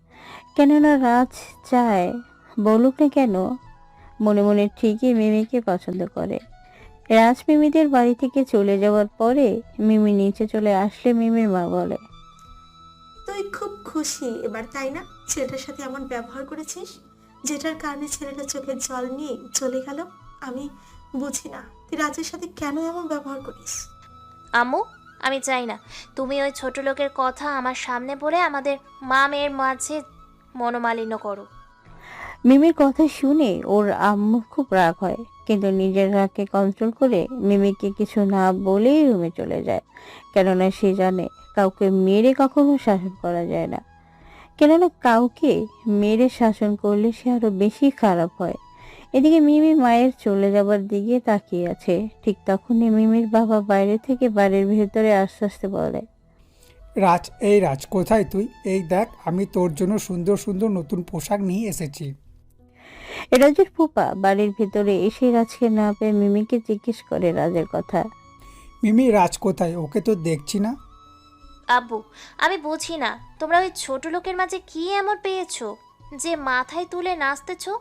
কেননা রাজ চায়, বলুক না কেন, মনে মনে ঠিকই মিমিকে পছন্দ করে। রাজ মিমিদের বাড়ি থেকে চলে যাওয়ার পরে মিমি নিচে চলে আসলে মিমির মা বলে, তুই খুব খুশি এবার, তাই না? ছেলেটার সাথে এমন ব্যবহার করেছিস যেটার কারণে ছেলেটা চোখের জল নিয়ে চলে গেল। আমি বুঝি না তুই রাজের সাথে কেন এমন ব্যবহার করিস। আম্মু, আমি চাই না তুমি ওই ছোট লোকের কথা আমার সামনে বলে আমাদের মা মেয়ের মাঝে মনোমালিন্য করো। মিমির কথা শুনে ওর আম্মু খুব রাগ হয়, কিন্তু নিজের রাগকে কন্ট্রোল করে মিমিকে কিছু না বলেই রুমে চলে যায়। কেননা সে জানে কাউকে মেরে কখনো শাসন করা যায় না, কেননা কাউকে মেরে শাসন করলে সে আরো বেশি খারাপ হয়। এদিকে মিমি মায়ের চলে যাবার দিকে তাকিয়ে আছে। ঠিক তখনই মিমির বাবা বাইরে থেকে বাড়ির ভেতরে আস্তে আস্তে বলে, রাজ, এই রাজ, কোথায় তুই? এই দেখ, আমি তোর জন্য সুন্দর সুন্দর নতুন পোশাক নিয়ে এসেছি। রাজের ফুপা বাড়ির ভেতরে এসে রাজকে না পেয়ে মিমিকে জিজ্ঞেস করে রাজের কথা। মিমি, রাজ কোথায়? ওকে তো দেখছি না। আব্বু, আমি বুঝি না তোমরা ওই ছোট লোকের মাঝে কি এমন পেয়েছো যে মাথায় তুলে নাচতেছো।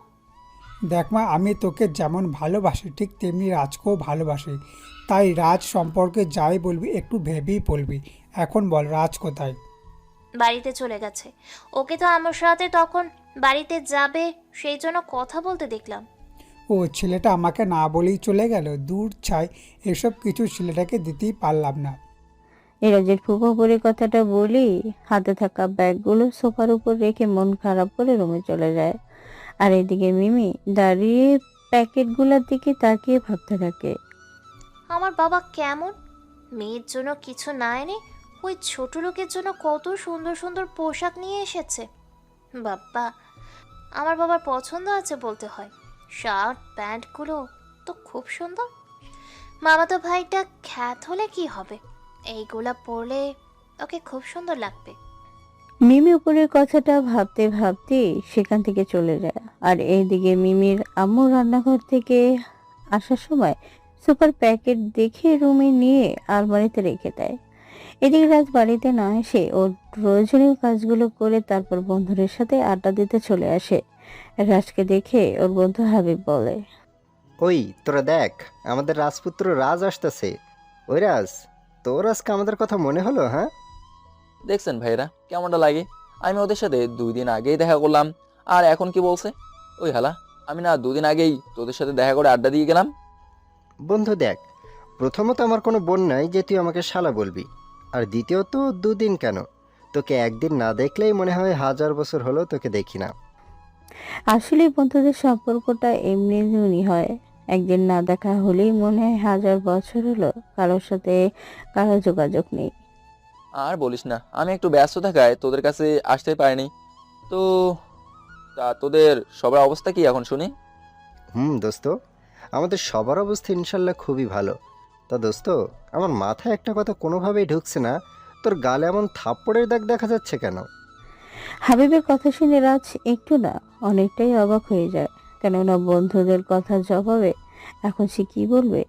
দেখ মা, আমি তোকে যেমন ভালোবাসি ঠিক তেমনি রাজকেও ভালোবাসি, তাই রাজ সম্পর্কে যাই বলবি একটু ভেবেই বলবি। এখন বল, রাজ কোথায়? বাড়িতে চলে গেছে। ওকে তো আমার সাথে তখন বাড়িতে যাবে সেই জন্য কথা বলতে দেখলাম। ও, ছেলেটা আমাকে না বলেই চলে গেল? দূর ছাই, এসব কিছু ছেলেটাকে দিতেই পারলাম না। রাজের ফুপা পরে কথাটা বলি হাতে থাকা ব্যাগগুলো সোফার উপর রেখে মন খারাপ করে রুমে চলে যায়। আর এদিকে মিমি দাঁড়িয়ে প্যাকেটগুলোর দিকে তাকিয়ে ভাবতে থাকে, আমার বাবা কেমন মেয়ের জন্য কিছু না এনে ওই ছোট লোকের জন্য কত সুন্দর সুন্দর পোশাক নিয়ে এসেছে। বাবা, আমার বাবার পছন্দ আছে বলতে হয়। শার্ট প্যান্টগুলো তো খুব সুন্দর। মামাতো ভাইটা খ্যাত হলে কি হবে, এইগুলা পরলে ওকে খুব সুন্দর লাগবে। মিমি উপরের কথাটা ভাবতে ভাবতে সেখান থেকে চলে যায়। আর এইদিকে মিমির আম্মু রান্নাঘর থেকে আসার সময় সুপার প্যাকেট দেখে রুমে নিয়ে আলমারিতে রেখে দেয়। এদিকে রাজ বাড়িতে না এসে ওর প্রয়োজনীয় কাজগুলো করে তারপর বন্ধুদের সাথে আড্ডা দিতে চলে আসে। রাজকে দেখে ওর বন্ধু হাবিব বলে, ওই তোরা দেখ, আমাদের রাজপুত্র রাজ আসতেছে। ওই রাজ, তোর আজকে আমাদের কথা মনে হলো? হ্যাঁ, দেখছেন ভাইরা কেমনটা লাগে? আমি ওদের সাথে 2 দিন আগেই দেখা করলাম, আর এখন কি বলছে? ওই হালা, আমি না 2 দিন আগেই তোদের সাথে দেখা করে আড্ডা দিয়ে গেলাম। বন্ধু দেখ, প্রথমত আমার কোনো বোন নাই যে তুই আমাকে শালা বলবি, আর দ্বিতীয়ত 2 দিন কেন, তোকে একদিন না দেখলেই মনে হয় 1000 বছর হলো তোকে দেখি না। আসলে বন্ধুদের সম্পর্কটা এমনি হয়, একদিন না দেখা হলেই মনে হয় হাজার বছর হলো কারোর সাথে কারো যোগাযোগ নেই। আর বলিস না, আমি একটু ব্যস্ত থাকায় তোদের কাছে আসতে পারিনি। তো তা তোদের সবার অবস্থা কি এখন শুনি? দোস্ত, আমাদের সবার অবস্থা ইনশাল্লাহ খুবই ভালো। তা দোস্ত, আমার মাথায় একটা কথা কোনোভাবেই ঢুকছে না, তোর গালে এমন থাপ্পড়ের দাগ দেখা যাচ্ছে কেন? হাবিবের কথা শুনে রাজ একটু না অনেকটাই অবাক হয়ে যায়, কেননা বন্ধুদের কথা জবাবে এখন সে কি বলবে।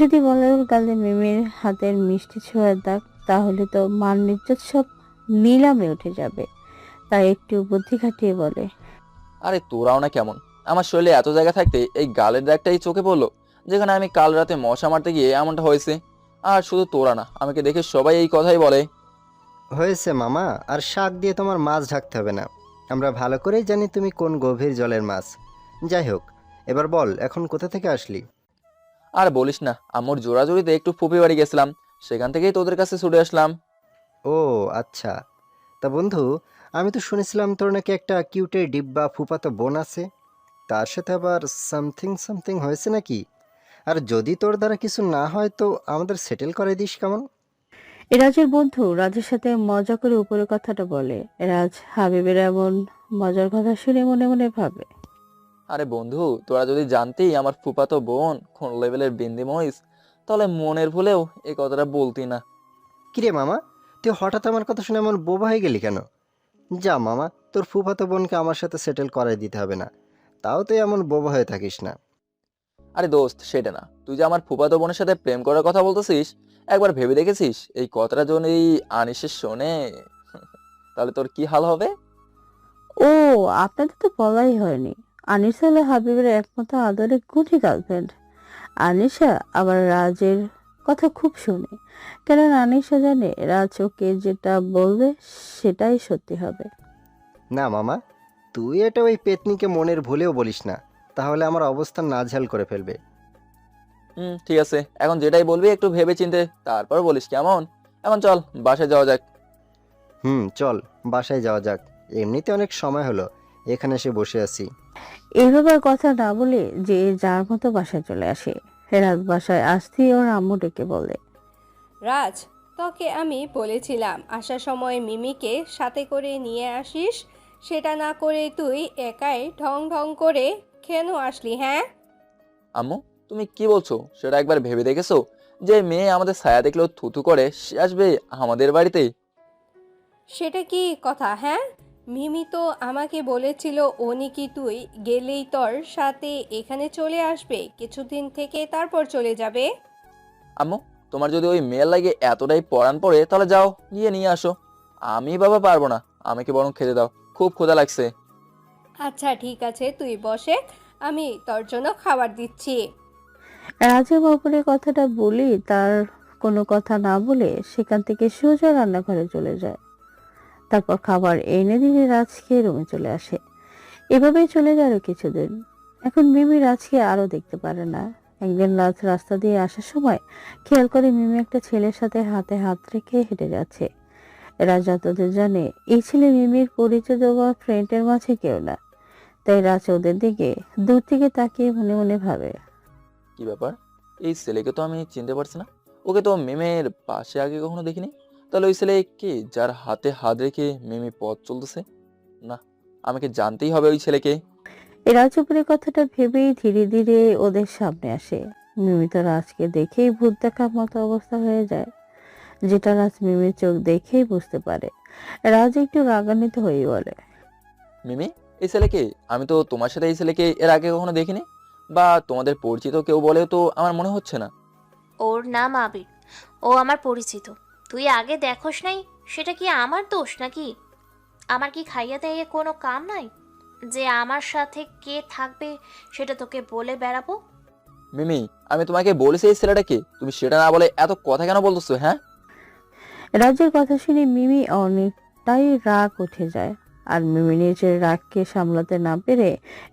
যদি বলে ওর গালে মিমির হাতের মিষ্টি ছোঁয়ার দাগ, তাহলে তো মান ইজ্জত সব নিলামে উঠে যাবে। তাই একটু বুদ্ধি খাটিয়ে বলে, আরে তোরাও না কেমন, আমার শরীরে এত জায়গা থাকতে এই গালের দাগটাই চোখে পড়লো, যেখানে আমি কাল রাতে মশা মারতে গিয়ে এমনটা হয়েছে। আর শুধু তোরা না, আমাকে দেখে সবাই এই কথাই বলে। হয়েছে মামা, আর শাক দিয়ে তোমার মাছ ঢাকতে হবে না। আমরা ভালো করেই জানি তুমি কোন গভীর জলের মাছ। যাই হোক, এবার বল, এখন কোথা থেকে আসলি? আর বলিস না, আম্মুর জোড়াজুড়িতে একটু ফুপি বাড়ি গেছিলাম, সেখান থেকেই তোদের কাছে ছুটে আসলাম। ও আচ্ছা। তা বন্ধু, আমি তো শুনেছিলাম তোর নাকি একটা কিউটের ডিব্বা ফুফাতো বোন আছে। তার সাথে আবার সামথিং সামথিং হয়েছে নাকি? আর যদি তোর দ্বারা কিছু না হয় তো আমাদের সেটেল করে দিস কেমন? রাজের বন্ধু রাজের সাথে মজা করে উপরে কথাটা বলে। রাজ হাবিবের এমন মজার কথা শুনে মনে মনে ভাবে, আরে বন্ধু, তোরা যদি জানতি আমার ফুপাতো বোন কোন লেভেলের বিন্দি মহিষ, তাহলে মনের ভুলেও এই কথাটা বলতি না। কিরে মামা, তুই হঠাৎ আমার কথা শুনে এমন বোবা হয়ে গেলি কেন? যা মামা, তোর ফুফাতো বোনকে আমার সাথে সেটেল করাই দিতে হবে না। তাও তুই এমন বোবা হয়ে থাকিস না। আরে দোস্ত, সেটা না, তুই যে আমার ফুপাতো বোনের সাথে প্রেম করার কথা বলতেছিস, একবার ভেবে দেখেছিস এই কথাটা যখন এই আনিসে শোনে তাহলে তোর কি হাল হবে? ও আপনাদের তো বলাই হয়নি, আনিসা হলো হাবিবের একমাত্র আদরের গুটি গার্লফ্রেন্ড। আনিশা আবার রাজের কথা খুব শুনে, কেননা আনিশা জানে রাজ ওকে যেটা বলবে সেটাই সত্যি হবে। না মামা, তুই এটা ওই পেতনিকে মনের ভুলেও বলিস না, তাহলে আমার অবস্থান নাজেহাল করে ফেলবে। ঠিক আছে, এখন যেটাই বলবি একটু ভেবে চিন্তে তারপর বলিস, কেমন? এখন চল বাসায় যাওয়া যাক। চল বাসায় যাওয়া যাক। এমনিতে অনেক সময় হলো এখানে এসে বসে আছি। এইভাবে আর কথা না বলে যে যার মতো বাসায় চলে আসে। রাজ বাসায় আসতেই ওর আম্মু ডেকে বলে, রাজ, তোকে আমি বলেছিলাম আসার সময় মিমিকে সাথে করে নিয়ে আসিস, সেটা না করে তুই একাই ঢং ঢং করে কেন আসলি? হ্যাঁ, আম্মু, তুমি কি বলছো সেটা একবার ভেবে দেখেছো? যে মেয়ে আমাদের ছায়া দেখলেও থুতু করে, সে আসবে আমাদের বাড়িতে? সেটা কি কথা? হ্যাঁ, মিমি তো আমাকে বলেছিল ও নাকি তুই গেলেই তোর সাথে এখানে চলে আসবে, কিছুদিন থেকে তারপর চলে যাবে। আম্মু, তোমার যদি ওই মেয়ের লাগে এতটাই পরাণ পড়ে, তাহলে যাও গিয়ে নিয়ে আসো। আমি বাবা পারবো না, আমাকে বরং খেতে দাও, খুব ক্ষুধা লাগছে। আচ্ছা ঠিক আছে, তুই বসে, আমি তোর জন্য খাবার দিচ্ছি। রাজের বাবুরের কথাটা বলি তার কোনো কথা না বলে সেখান থেকে সোজা রান্নাঘরে চলে যায়। তারপর খাবার এনে দিলে রাজ খেয়ে রুমে চলে আসে। এভাবেই চলে গেল কিছুদিন। এখন মিমি রাজকে আরো দেখতে পারে না। একদিন রাজ রাস্তা দিয়ে আসার সময় খেয়াল করে মিমি একটা ছেলের সাথে হাতে হাত রেখে হেঁটে যাচ্ছে। রাজ যতদূর জানে এই ছেলে মিমির পরিচিত বা ফ্রেন্ডের মাঝে কেউ না। তাই রাজ ওদের দিকে দূর থেকে তাকিয়ে মনে মনে ভাবে, কি ব্যাপার, এই ছেলেকে তো আমি চিনতে পারছি না। ওকে তো মেমের পাশে আগে কখনো দেখিনি। তাহলে ওই ছেলে কে যার হাতে হাত রেখে মেমে পথ চলতেছে? না, আমাকে জানতেই হবে ওই ছেলেকে। এই রাজ উপরের কথাটা ভেবেই ধীরে ধীরে ওদের সামনে আসে। মিমি তো রাজকে দেখেই ভূত দেখার মতো অবস্থা হয়ে যায়, যেটা রাজ মিমির চোখ দেখেই বুঝতে পারে। রাজ একটু রাগান্বিত হয়ে বলে, মিমি, এই ছেলেকে আমি তো তোমার সাথে এই ছেলেকে এর আগে কখনো দেখিনি, বা তোমাদের পরিচিত কেউ বলেও তো আমার মনে হচ্ছে না। ওর নাম আবির, ও আমার পরিচিত। তুই আগে দেখোস নাই, সেটা কি আমার দোষ নাকি? আমার কি খাইয়া দাইয়ে কোনো কাম নাই যে আমার সাথে কে থাকবে সেটা তোকে বলে বেড়াবো? মিমি, আমি তোমাকে বলেছি এই ছেলেটাকে, তুমি সেটা না বলে এত কথা কেন বলতেছো? হ্যাঁ, রাজের কথা শুনে মিমি অনেকটাই রাগ উঠে যায়। আর মিমি নিজের রাগকে সামলাতে না পেরে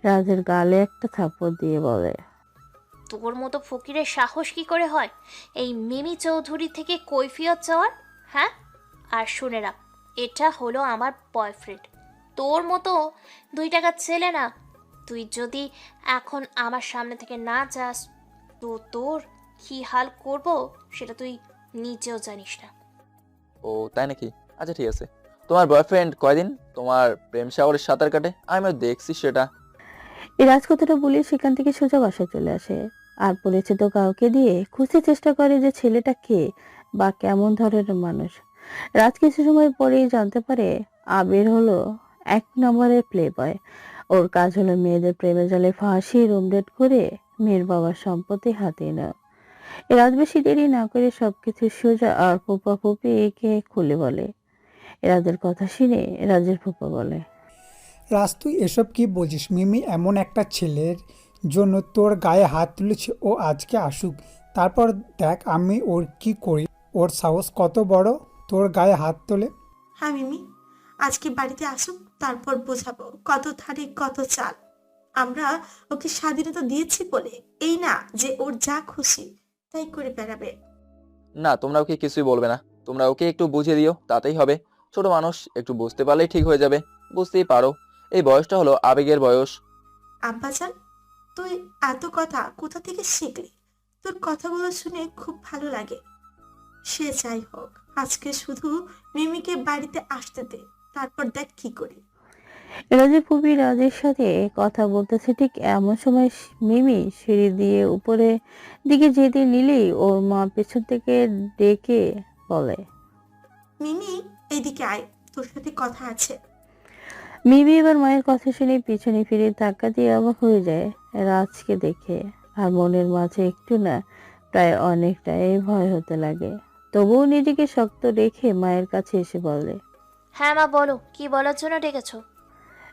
রাজের গালে একটা থাপ্পড় দিয়ে বলে, তোর মতো ফকিরের সাহস কি করে হয় এই মিমি চৌধুরী থেকে কৈফিয়ত চাওয়ার? হ্যাঁ, আর শুনে রাখ, এটা হলো আমার বয়ফ্রেন্ড, তোর মতো 2 টাকার ছেলে না। তুই যদি এখন আমার সামনে থেকে না যাস তো তোর কি হাল করব সেটা তুই নিজেও জানিস না। ও তাই নাকি? আচ্ছা ঠিক আছে। তোমার বয়ফ্রেন্ড কয়দিন তোমার প্রেম সাগরে সাঁতার কাটে? আমিও দেখছি সেটা। এই রাজ কথাটা বলে সেখান থেকে সোজা বাসায় চলে আসে আর পরিচিত কাউকে দিয়ে খুঁজতে চেষ্টা করে যে ছেলেটা কে বা কেমন ধরনের মানুষ। রাত কিছু সময় পরেই জানতে পারে আবির হলো 1 নম্বরের প্লে বয়। ওর কাজ হলো মেয়েদের প্রেমে জালে ফাঁসি রুম ডেট করে মেয়ের বাবার সম্পত্তি হাতিয়ে নেওয়া। এ রাত বেশি দেরি না করে সবকিছু সোজা আর ফুপা ফুপিকে খুলে বলে। রাজের কথা শুনে রাজের ফুপা বলে, রাজ তুই এসব কি বলছিস? মিমি এমন একটা ছেলের জন্য তোর গায়ে হাত তুলেছে, ও আজকে আসুক, তারপর দেখ আমি ওর কি করি। ওর সাহস কত বড় তোর গায়ে হাত তোলে। হ্যাঁ মিমি, আজকে বাড়িতে আসুক, তারপর বোঝাবো কত ধারে কত চাল। আমরা ওকে স্বাধীনতা দিয়েছি বলে এই না যে ওর যা খুশি তাই করে বেড়াবে। না, তোমরা ওকে কিছুই বলবে না। তোমরা ওকে একটু বুঝিয়ে দিও, তাতেই হবে। ছোট মানুষ, একটু বুঝতে পারলেই ঠিক হয়ে যাবে। বুঝতেই পারো, এই বয়সটা হলো আবেগের বয়স। আব্বাজান, তুই এত কথা কোথা থেকে শিখলি? তোর কথাগুলো শুনে খুব ভালো লাগে। সে যাই হোক, আজকে শুধু মিমিকে বাড়িতে আসতে দে, তারপর দেখ কি করি। রাজের ফুপি রাজের সাথে কথা বলতেছে ঠিক এমন সময় মিমি সিঁড়ি দিয়ে উপরে দিকে যেতে নিলেই ওর মা পেছন থেকে ডেকে বলে। মিমি, এইদিকে আয়, তোর সাথে কথা আছে। মিমি এবার মায়ের কথা শুনে পিছনে ফিরে ধাক্কা দিয়ে অবাক হয়ে যায় রাজকে দেখে। আর মনের মাঝে একটু না, প্রায় অনেকটাই ভয় হতে লাগে। তবুও নিজেকে শক্ত রেখে মায়ের কাছে এসে বলে। হ্যাঁ মা, বলো, কি বলার জন্য ডেকেছো?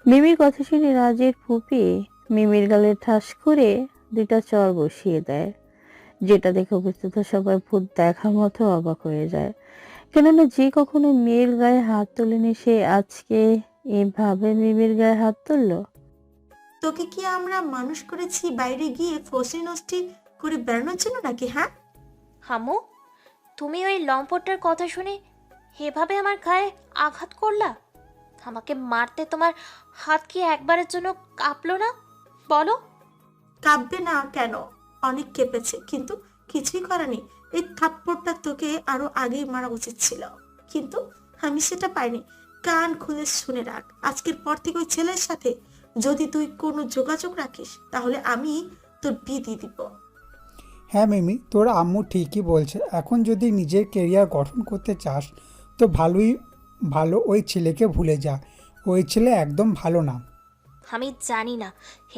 মিমির কথা শুনে রাজের ফুপি মিমির গালে ঠাস করে 2টা চড় বসিয়ে দেয়, যেটা দেখে উপস্থিত সবাই ভূত দেখার মতো অবাক হয়ে যায়। কেননা যে কখনো মেয়ের গায়ে হাত তোলেনি, সে আজকে এভাবে মিমির গায়ে হাত তুললো। তোকে কি আমরা মানুষ করেছি বাইরে গিয়ে ফসি নষ্টি করে বেড়ানোর জন্য নাকি? হ্যাঁ, হামু, তুমি ওই লম্পটটার কথা শুনে এভাবে আমার গায়ে আঘাত করলা? আমাকে মারতে তোমার হাত কি একবারের জন্য কাঁপলো না? বলো। কাঁপবে না কেন? অনেক কেঁপেছে, কিন্তু কিছুই করানি। এই থাপ্পড়টা তোকে আরো আগেই মারা উচিত ছিল, কিন্তু আমি সেটা পাইনি। কান খুলে শুনে রাখ, আজকের পর থেকে ওই ছেলের সাথে যদি তুই কোনো যোগাযোগ রাখিস তাহলে আমি তোর বিয়ে দিয়ে দিব। হ্যাঁ মিমি, তোর আম্মু ঠিকই বলছে। এখন যদি নিজের কেরিয়ার গঠন করতে চাস তো ভালো ওই ছেলেকে ভুলে যা। ওই ছেলে একদম ভালো না। আমি জানি না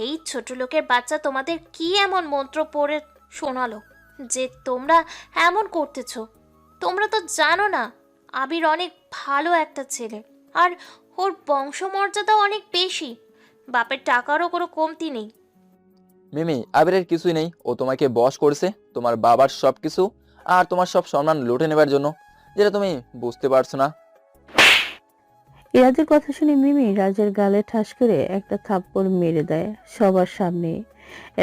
এই ছোট লোকের বাচ্চা তোমাদের কি এমন মন্ত্র পড়ে শোনালো যে তোমরা এমন করতেছো। তোমরা তো জানো না আবির অনেক ভালো একটা ছেলে, আর ওর বংশমর্যাদাও অনেক বেশি। বাপের টাকারও কোনো কমতি নেই। মিমি, আবিরের কিছুই নেই। ও তোমাকে বশ করেছে তোমার বাবার সবকিছু আর তোমার সব সম্মান লুটে নেবার জন্য, যেটা তুমি বুঝতে পারছো না। রাজের কথা শুনে মিমি রাজের গালে ঠাস করে একটা থাপ্পড় মেরে দেয় সবার সামনে।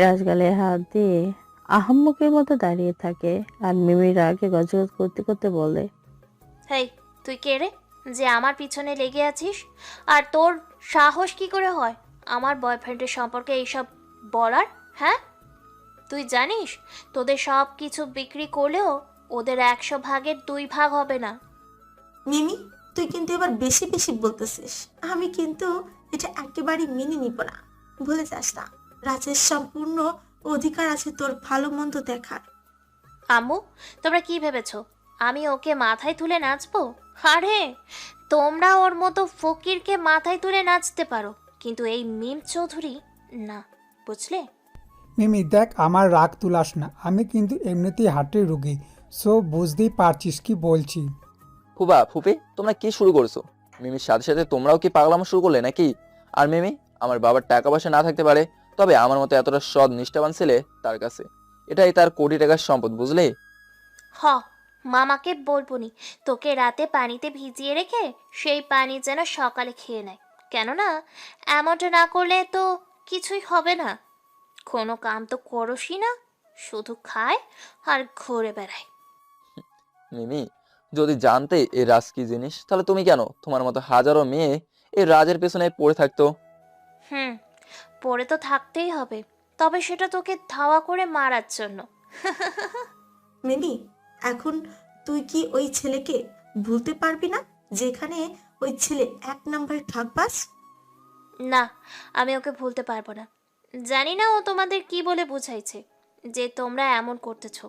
রাজ গালে হাত দিয়ে আহাম্মকের মতো দাঁড়িয়ে থাকে আর মিমির রাগে গজগজ করতে করতে বলে। হেই, তুই কে রে যে আমার পিছনে লেগে আছিস? আর তোর সাহস কি করে হয় আমার বয়ফ্রেন্ডের সম্পর্কে এইসব বলার? হ্যাঁ, তুই জানিস তোদের সব কিছু বিক্রি করলেও ওদের 100 ভাগের 2 ভাগ হবে না। মিমি, তুই কিন্তু এবার বেশি বেশি বলতেছিস। আমি কিন্তু এটা একেবারেই মেনে নিব না। ভুলে যাস না, রাজের সম্পূর্ণ অধিকার আছে তোর ভালো মন্দ দেখার। আম্মু, তোমরা কি ভেবেছো আমি ওকে মাথায় তুলে নাচবো? আরে, তোমরা ওর মতো ফকিরকে মাথায় তুলে নাচতে পারো, কিন্তু এই মিম চৌধুরী না, বুঝলে? মিমি দেখ, আমার রাগ তুলাস না। আমি কিন্তু এমনিতেই হার্টের রুগী, সো বুঝতেই পারছিস কি বলছি। ফুবা ফুপি, তোমরা কি শুরু করেছো? মিমির সাথে সাথে তোমরাও কি পাগলামো শুরু করলে নাকি? আর মিমি, আমার বাবার টাকা পয়সা না থাকতে পারে, তবে আমার মতো এতটা সৎ নিষ্ঠাবান ছেলে তার কাছে, এটাই তার কোটি টাকার সম্পদ, বুঝলে? হ, মামাকে বলবনি তোকে রাতে পানিতে ভিজিয়ে রেখে সেই পানি যেন সকালে খেয়ে নেয়। কেননা এমনটা না করলে তো কিছুই হবে না। কোনো কাম তো করসই না, শুধু খায় আর ঘুরে বেড়ায়। মিমি, যদি জানতে এই রাজ কি জিনিস, তাহলে তুমি কেন তোমার মতো হাজারো মেয়ে এই রাজের পেছনে পড়ে থাকতো। হুম, পড়ে তো থাকতেই হবে, তবে সেটা তোকে ধাওয়া করে মারার জন্য। মিমি, এখন তুই কি ওই ছেলেকে ভুলতে পারবি না, যেখানে ওই ছেলে 1 নম্বরে ঠকবাজ? না, আমি ওকে ভুলতে পারবো না। জানি না ও তোমাদের কি বলে বুঝাইছে যে তোমরা এমন করতেছো।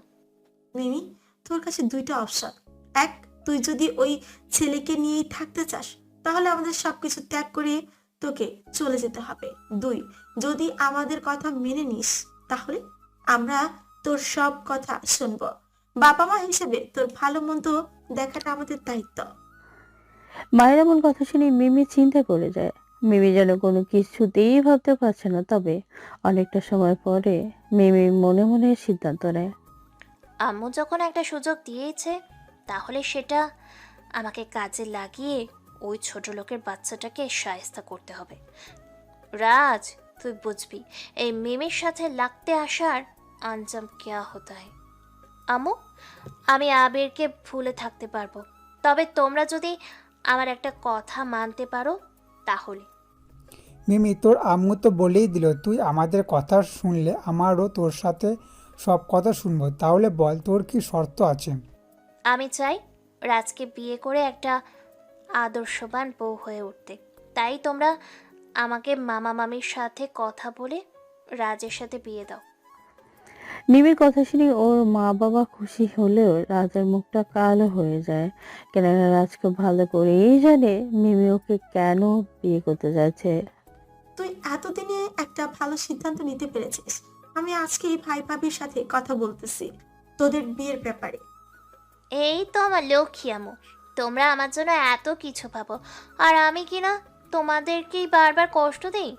মিমি, তোর কাছে 2টা অপশন। এক, তুই যদি ওই ছেলেকে নিয়েই থাকতে চাস, তাহলে আমাদের সবকিছু ত্যাগ করে তোকে চলে যেতে হবে। 2, যদি আমাদের কথা মেনে নিস, তাহলে আমরা তোর সব কথা শুনবো। বাবা মা হিসেবে তোর ভালো মন্দ দেখাটা আমাদের দায়িত্ব। মায়ের এমন কথা শুনে মিমি চিন্তা করে যায়। মিমি যেন কোনো কিছুতেই ভাবতে পারছে না, তবে অনেকটা সময় পরে মিমি মনে মনে সিদ্ধান্ত নেয়। আম্মু যখন একটা সুযোগ দিয়েছে, তাহলে সেটা আমাকে কাজে লাগিয়ে ওই ছোট লোকের বাচ্চাটাকে শায়েস্তা করতে হবে। রাজ, তুই বুঝবি এই মিমির সাথে লাগতে আসার আঞ্জাম কেয়া হতা হয়। আম্মু, আমি আবিরকে ভুলে থাকতে পারবো, তবে তোমরা যদি আমার একটা কথা মানতে পারো তাহলে। মিমি, তোর আম্মু তো বলেই দিল তুই আমাদের কথা শুনলে আমারও তোর সাথে সব কথা শুনবো। তাহলে বল তোর কি শর্ত আছে? আমি চাই রাজকে বিয়ে করে একটা আদর্শবান বউ হয়ে উঠতে। তাই তোমরা আমাকে মামা মামির সাথে কথা বলে রাজের সাথে বিয়ে দাও। মিমির কথা শুনে ওর মা বাবা খুশি হলেও রাজের মুখটা কালো হয়ে যায়। কেননা রাজকে ভালো করেই জানে মিমি ওকে কেন বিয়ে করতে যাচ্ছে। তুই এতদিনে একটা ভালো সিদ্ধান্ত নিতে পেরেছিস। আমি আজকেই ভাই ভাবির সাথে কথা বলতেছি তোদের বিয়ের ব্যাপারে। এই তো আমার লক্ষ্মী আম্মু, তোমরা আমার জন্য এত কিছু ভাবো, আর আমি কি না তোমাদেরকেই বারবার কষ্ট দেই।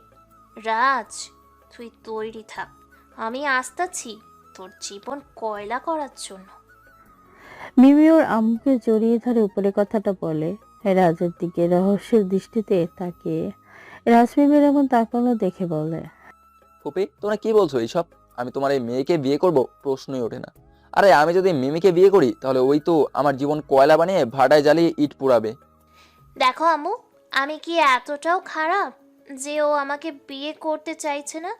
রাজ, তুই তৈরি থাক, আমি আসতেছি তোর জীবন কয়লা করার জন্য। মিমি ওর আম্মুকে জড়িয়ে ধরে উপরে কথাটা বলে। রাজের দিকে রহস্যের দৃষ্টিতে তাকিয়ে রাজ মিমির এমন তাকানো দেখে বলে, ফুপি, তোমরা কি বলছো এইসব? আমি তোমার এই মেয়েকে বিয়ে করব, প্রশ্নই ওঠে না। আরে আমি যদি মিমিকে বিয়ে করি, তাহলে ওই তো আমার জীবন কয়লা বানিয়ে ভাটায় জ্বালিয়ে ইট পোড়াবে। দেখো আম্মু, আমি কি এতটাও খারাপ যে ও আমাকে বিয়ে করতে চাইছে না?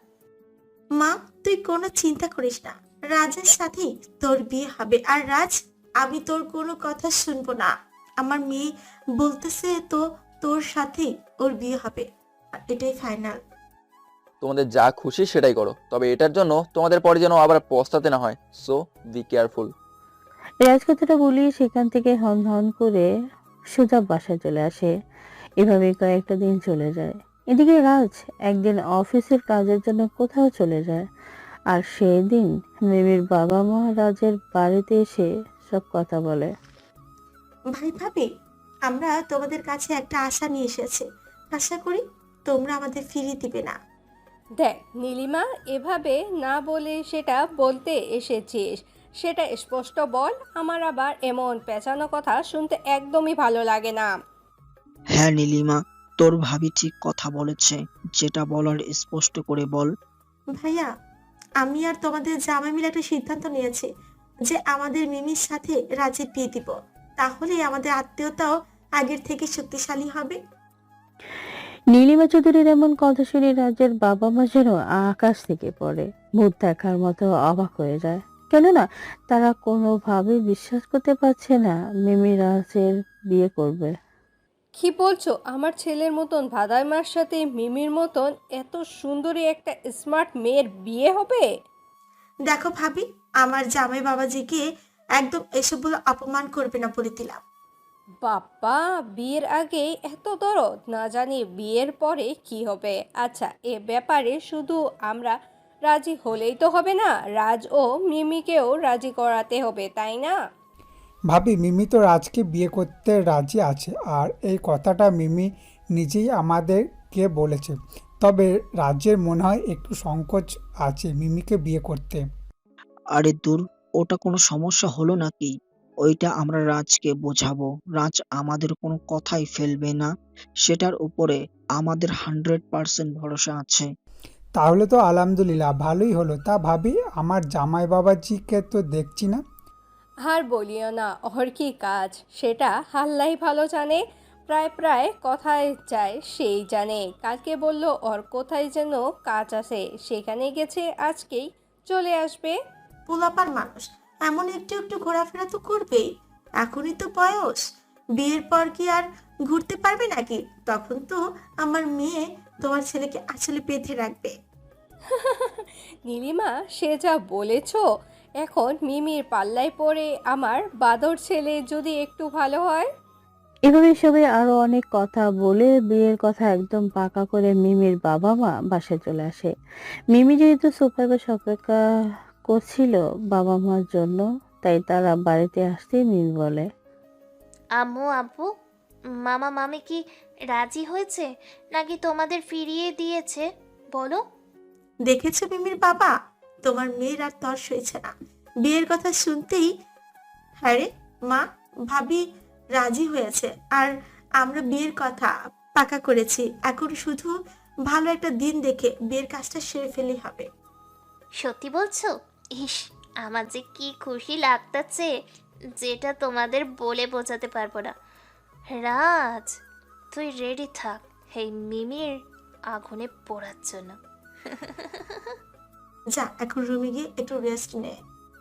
মা, তুই কোনো চিন্তা করিস না, রাজের সাথেই তোর বিয়ে হবে। আর রাজ, আমি তোর কোনো কথা শুনবো না। আমার মেয়ে বলতেছে তো তোর সাথেই ওর বিয়ে হবে, আর এটাই ফাইনাল। তোমাদের যা খুশি সেটাই করো, তবে এটার জন্য তোমাদের পরে যেন আবার পস্তাতে না হয়। So be careful. রাজ কথাটা বলিয়ে সেখান থেকে হন হন করে সোজা বাসায় চলে আসে। এভাবে কয়েকটা দিন চলে যায়। এদিকে রাজ একদিন অফিসের কাজের জন্য কোথাও চলে যায়। আর সেই দিন মিমির বাবা মা রাজের বাড়িতে এসে সব কথা বলে। ভাই ভাবি, আমরা তোমাদের কাছে একটা আশা নিয়ে এসেছি। আশা করি তোমরা আমাদের ফিরিয়ে দিবে না। দেখ নীলিমা, এভাবে না বলে সেটা বলতে এসেছিস সেটা স্পষ্ট বল। আমার আবার এমন পেঁচানো কথা শুনতে একদমই ভালো লাগে না। হ্যাঁ নীলিমা, তোর ভাবি ঠিক কথা বলেছে, যেটা বলার স্পষ্ট করে বল। ভাইয়া, আমি আর তোমাদের জামাই মিলে একটা সিদ্ধান্ত নিয়েছি যে আমাদের মিমির সাথে রাজের বিয়ে দিব। তাহলে আমাদের আত্মীয়তাও আগের থেকে শক্তিশালী হবে। নীলিমা চৌধুরীর এমন কথা শুনে রাজের বাবা মা যেন আকাশ থেকে পড়ে ভূত দেখার মতো অবাক হয়ে যায়। কেননা তারা কোনোভাবে বিশ্বাস করতে পারছে না মিমি রাজের বিয়ে করবে। কি বলছো? আমার ছেলের মতন ভাদাইমার সাথে মিমির মতন এত সুন্দরী একটা স্মার্ট মেয়ের বিয়ে হবে? দেখো ভাবি, আমার জামাই বাবাজিকে একদম এসব বলে অপমান করবে না বলে দিলাম। বাবা, বিয়ের আগে এত দরদ, না জানি বিয়ের পরে কি হবে। আচ্ছা, এ ব্যাপারে শুধু আমরা রাজি হলেই তো হবে না, রাজ ও মিমিকেও রাজি করাতে হবে, তাই না? ভাবি, মিমি তো রাজকে বিয়ে করতে রাজি আছে, আর এই কথাটা মিমি নিজেই আমাদেরকে বলেছে। তবে রাজের মনে হয় একটু সংকোচ আছে মিমিকে বিয়ে করতে। আরে দূর, ওটা কোনো সমস্যা হলো নাকি? ওইটা আমরা রাজকে বোঝাবো। রাজ আমাদের কোনো কথাই ফেলবে না, সেটার উপরে আমাদের 100% ভরসা আছে। তাহলে তো আলহামদুলিল্লাহ, ভালোই হলো। তা ভাবি, আমার জামাই বাবাজিকে তো দেখছি না। আর বলিও না, ওর কি কাজ সেটা আল্লাহই ভালো জানে। প্রায় প্রায় কোথায় যায় সেই জানে। কালকে বলল ওর কোথায় যেন কাজ আছে, সেখানে গেছে, আজকেই চলে আসবে। পোলাপার মানুষ, এমন একটু একটু ঘোরাফেরা তো করবেই। এখনই তো বয়স, বিয়ের পর কি আর ঘুরতে পারবে নাকি? তখন তো আমার মেয়ে তোমার ছেলেকে আসলে বেঁধে রাখবে। নীলিমা, সে যা বলেছ, এখন মিমির পাল্লায় পড়ে আমার বাদর ছেলে যদি একটু ভালো হয়। এভাবে সবাই আরো অনেক কথা বলে বিয়ের কথা একদম পাকা করে মিমির বাবা মা বাসায় চলে আসে। মিমি যেহেতু সোফায় বসে অপেক্ষা করছিল বাবা মার জন্য, তাই তারা বাড়িতে আসতেই মিমি বলে, আম্মু আব্বু, মামা মামি কি রাজি হয়েছে নাকি তোমাদের ফিরিয়ে দিয়েছে? বলো। দেখেছো মিমির বাবা, তোমার মেয়ের আর তর সইছে না বিয়ের কথা শুনতেই। হ্যাঁ রে মা, ভাবি রাজি হয়েছে আর আমরা বিয়ের কথা পাকা করেছি। এখন শুধু ভালো একটা দিন দেখে বিয়ের কাজটা সেরে ফেলেই হবে। সত্যি বলছো? ইস, আমার যে কি খুশি লাগতাছে, যেটা তোমাদের বলে বোঝাতে পারবো না। রাজ, তুই রেডি থাক এই মিমির আগুনে পোড়ার জন্য। যা এখন রুমে গিয়ে একটু রেস্ট নে।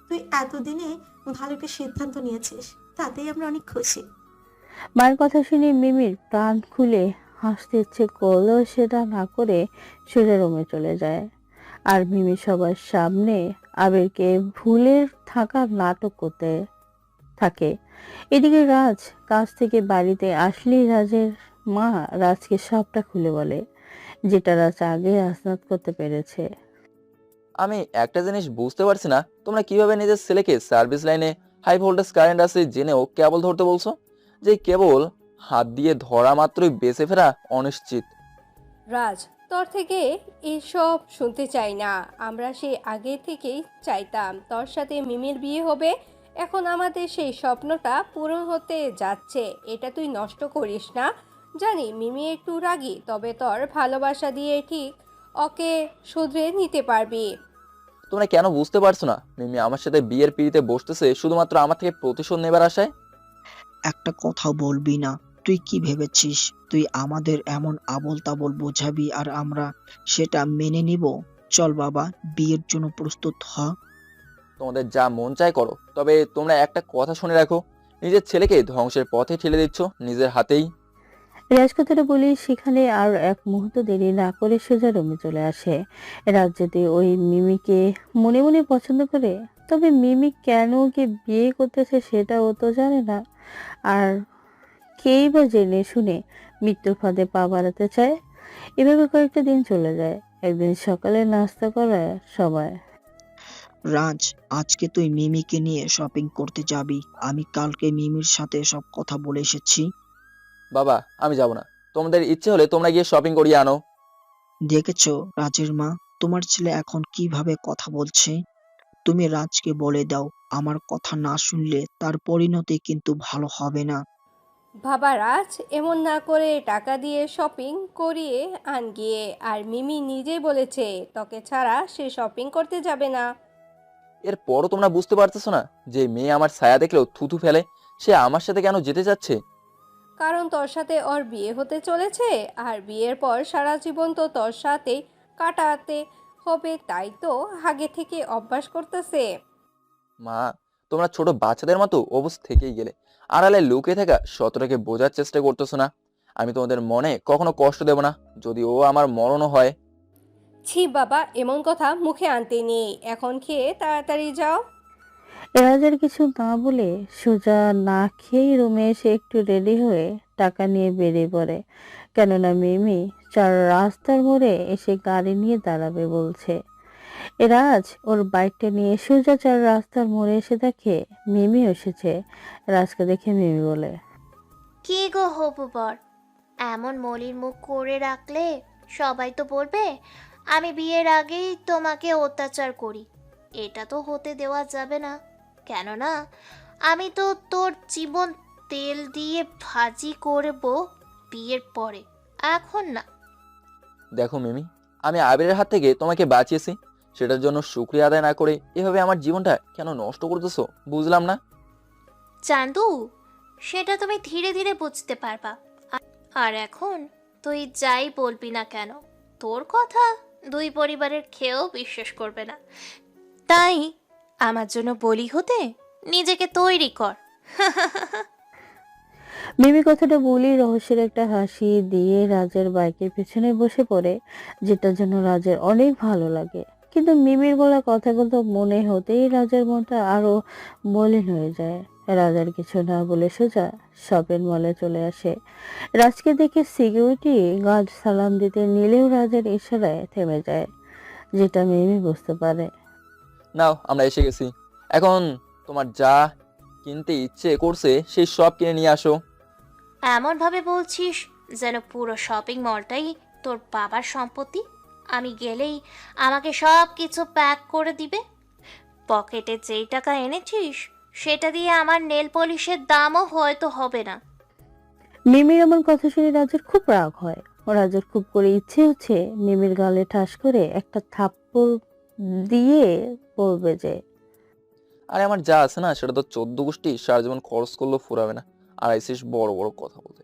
তুই এতদিনে ভালো একটা সিদ্ধান্ত নিয়েছিস, তাতেই আমরা অনেক খুশি। মায়ের কথা শুনে মিমির প্রাণ খুলে হাসতে ইচ্ছে করলেও সেটা না করে সোজা রুমে চলে যায়। আর মিমি সবার সামনে আবিরকে ভুলে থাকার নাটক করতে থাকে। এদিকে রাজ কাজ থেকে বাড়িতে আসলেই রাজের মা রাজকে সবটা খুলে বলে, যেটা রাজ আগে আস্নাত করতে পেরেছে। আমি একটা জিনিস বুঝতে পারছি না, তোমরা কিভাবে নিজের ছেলেকে সার্ভিস লাইনে হাই ভোল্টেজ কারেন্ট আছে জেনেও কেবল ধরতে বলছো? যে কেবল হাত দিয়ে ধরা মাত্রই বেঁচে ফেরা অনিশ্চিত। রাজ, তোর থেকে এসব শুনতে চাই না। আমরা সেই আগে থেকেই চাইতাম তোর সাথে মিমির বিয়ে হবে। এখন আমাদের সেই স্বপ্নটা পূরণ হতে যাচ্ছে, এটা তুই নষ্ট করিস না। জানি মিমি একটু রাগী, তবে তোর ভালোবাসা দিয়ে ঠিক ওকে শুধরে নিতে পারবি। তোমরা কেন বুঝতে পারছো না? মিমি আমার সাথে বিয়ের পিড়িতে বসতেছে শুধুমাত্র আমার থেকে প্রতিশোধ নেবার আশায়। একটা কথাও বলবি না। তুই কি ভেবেছিস তুই আমাদের এমন আবোল তাবোল বোঝাবি আর আমরা সেটা মেনে নিব? চল বাবা, বিয়ের জন্য প্রস্তুত হ। তোমাদের যা মন চায় করো, তবে তোমরা একটা কথা শুনে রাখো, নিজের ছেলেকে ধ্বংসের পথে ঠেলে দিচ্ছ নিজের হাতেই। রাজ কথাটা বলে সেখানে আর এক মুহূর্ত দেরি না করে সোজা রুমে চলে আসে। রাজ যদি ওই মিমিকে মনে মনে পছন্দ করে, তবে মিমি কেন ওকে বিয়ে করতেছে সেটা ও তো জানে না। আর কেই বা জেনে শুনে মৃত্যুর ফাঁদে পা বাড়াতে চায়। এভাবে কয়েকটা দিন চলে যায়। একদিন সকালে নাস্তা করে সবাই। রাজ, আজকে তুই মিমিকে নিয়ে শপিং করতে যাবি। আমি কালকে মিমির সাথে সব কথা বলে এসেছি। বাবা, আমি যাব না। তোমাদের ইচ্ছে হলে তোমরা গিয়ে শপিং করিয়ে আনো। দেখেছো রাজের মা, তোমার ছেলে এখন কিভাবে কথা বলছে? তুমি রাজকে বলে দাও, আমার কথা না শুনলে তার পরিণতি কিন্তু ভালো হবে না। বাবা রাজ, এমন না করে টাকা দিয়ে শপিং করিয়ে আন গিয়ে। আর মিমি নিজেই বলেছে তোকে ছাড়া সে শপিং করতে যাবে না। এরপরও তোমরা বুঝতে পারতেছো না যে মেয়ে আমার ছায়া দেখলেও থুথু ফেলে? সে আমার সাথে কেন যেতে চাচ্ছে? কারণ তোর সাথে ওর বিয়ে হতে চলেছে, আর বিয়ের পর সারা জীবন তো তোর সাথে কাটাতে হবে, তাই তো আগে থেকে অভ্যাস করতেছে। মা, তোমরা ছোট বাচ্চাদের মতো অবস্থা থেকেই গেলে। আড়ালে লুকিয়ে থাকা সততাকে বোঝার চেষ্টা করতেছো না। আমি তোমাদের মনে কখনো কষ্ট দেব না, যদি ও আমার মরণও হয়। ছি বাবা, এমন কথা মুখে আনতে নেই। এখন খেয়ে তাড়াতাড়ি যাও। রাজার কিছু না বলে সোজা না খেয়েই রুমে এসে একটু রেডি হয়ে টাকা নিয়ে বেরিয়ে পড়ে। কেননা মিমি চার রাস্তার মোড়ে এসে গাড়ি নিয়ে দাঁড়াবে বলছে। রাজ ওর বাইকটা নিয়ে সোজা চার রাস্তার মোড়ে এসে দেখে মিমি এসেছে। রাজকে দেখে মিমি বলে, কি গো হবু বর, এমন মলির মুখ করে রাখলে সবাই তো বলবে আমি বিয়ের আগেই তোমাকে অত্যাচার করি। এটা তো হতে দেওয়া যাবে না, কেননা আমি তো তোর জীবন তেল দিয়ে ভাজি করব বিয়ের পরে, এখন না। দেখো মিমি, আমি আবিরের হাত থেকে তোমাকে বাঁচিয়েছি, সেটার জন্য শুকরিয়া আদায় না করে এভাবে আমার জীবনটা কেন নষ্ট করতেছো বুঝলাম না। চান্দু, সেটা তুমি ধীরে ধীরে বুঝতে পারবা। আর এখন তুই যাই বলবি না কেন, তোর কথা দুই পরিবারের খেয়েও বিশ্বাস করবে না। তাই আমার জন্য বলি হতে নিজেকে তৈরি কর। মিমি কথাটা বলেই রহস্যের একটা হাসি দিয়ে রাজের বাইকের পেছনে বসে পড়ে, যেটার জন্য রাজের অনেক ভালো লাগে। কিন্তু মিমির বলা কথাগুলো মনে হতেই রাজের মনটা আরো মলিন হয়ে যায়। রাজার কিছু না বলে সোজা শপিং মলে চলে আসে। রাজকে দেখে সিকিউরিটি গার্ড সালাম দিতে নিলেও রাজের ইশারায় থেমে যায়, যেটা মিমি বুঝতে পারে। নাও, আমরা এসে গেছি। এখন তোমার যা কিনতে ইচ্ছে করছে সেই সব কিনে নিয়ে আসো। এমন ভাবে বলছিস যেন পুরো শপিং মলটাই তোর বাবার সম্পত্তি। আমি গেলেই আমাকে সব কিছু প্যাক করে দিবে। পকেটে যেই টাকা এনেছিস সেটা দিয়ে আমার নেল পলিশের দামও হয়তো হবে না। মিমির এমন কথা শুনে রাজের খুব রাগ হয়। রাজের খুব করে ইচ্ছে হচ্ছে মিমির গালে ঠাস করে একটা থাপ্পড় দিয়ে পড়বে যে। আরে আমার যা আছে না সেটা তো 14 গোষ্ঠী সারা জীবন খরচ করলেও ফুরাবে না, আর আইসিস বড় বড় কথা বলতে।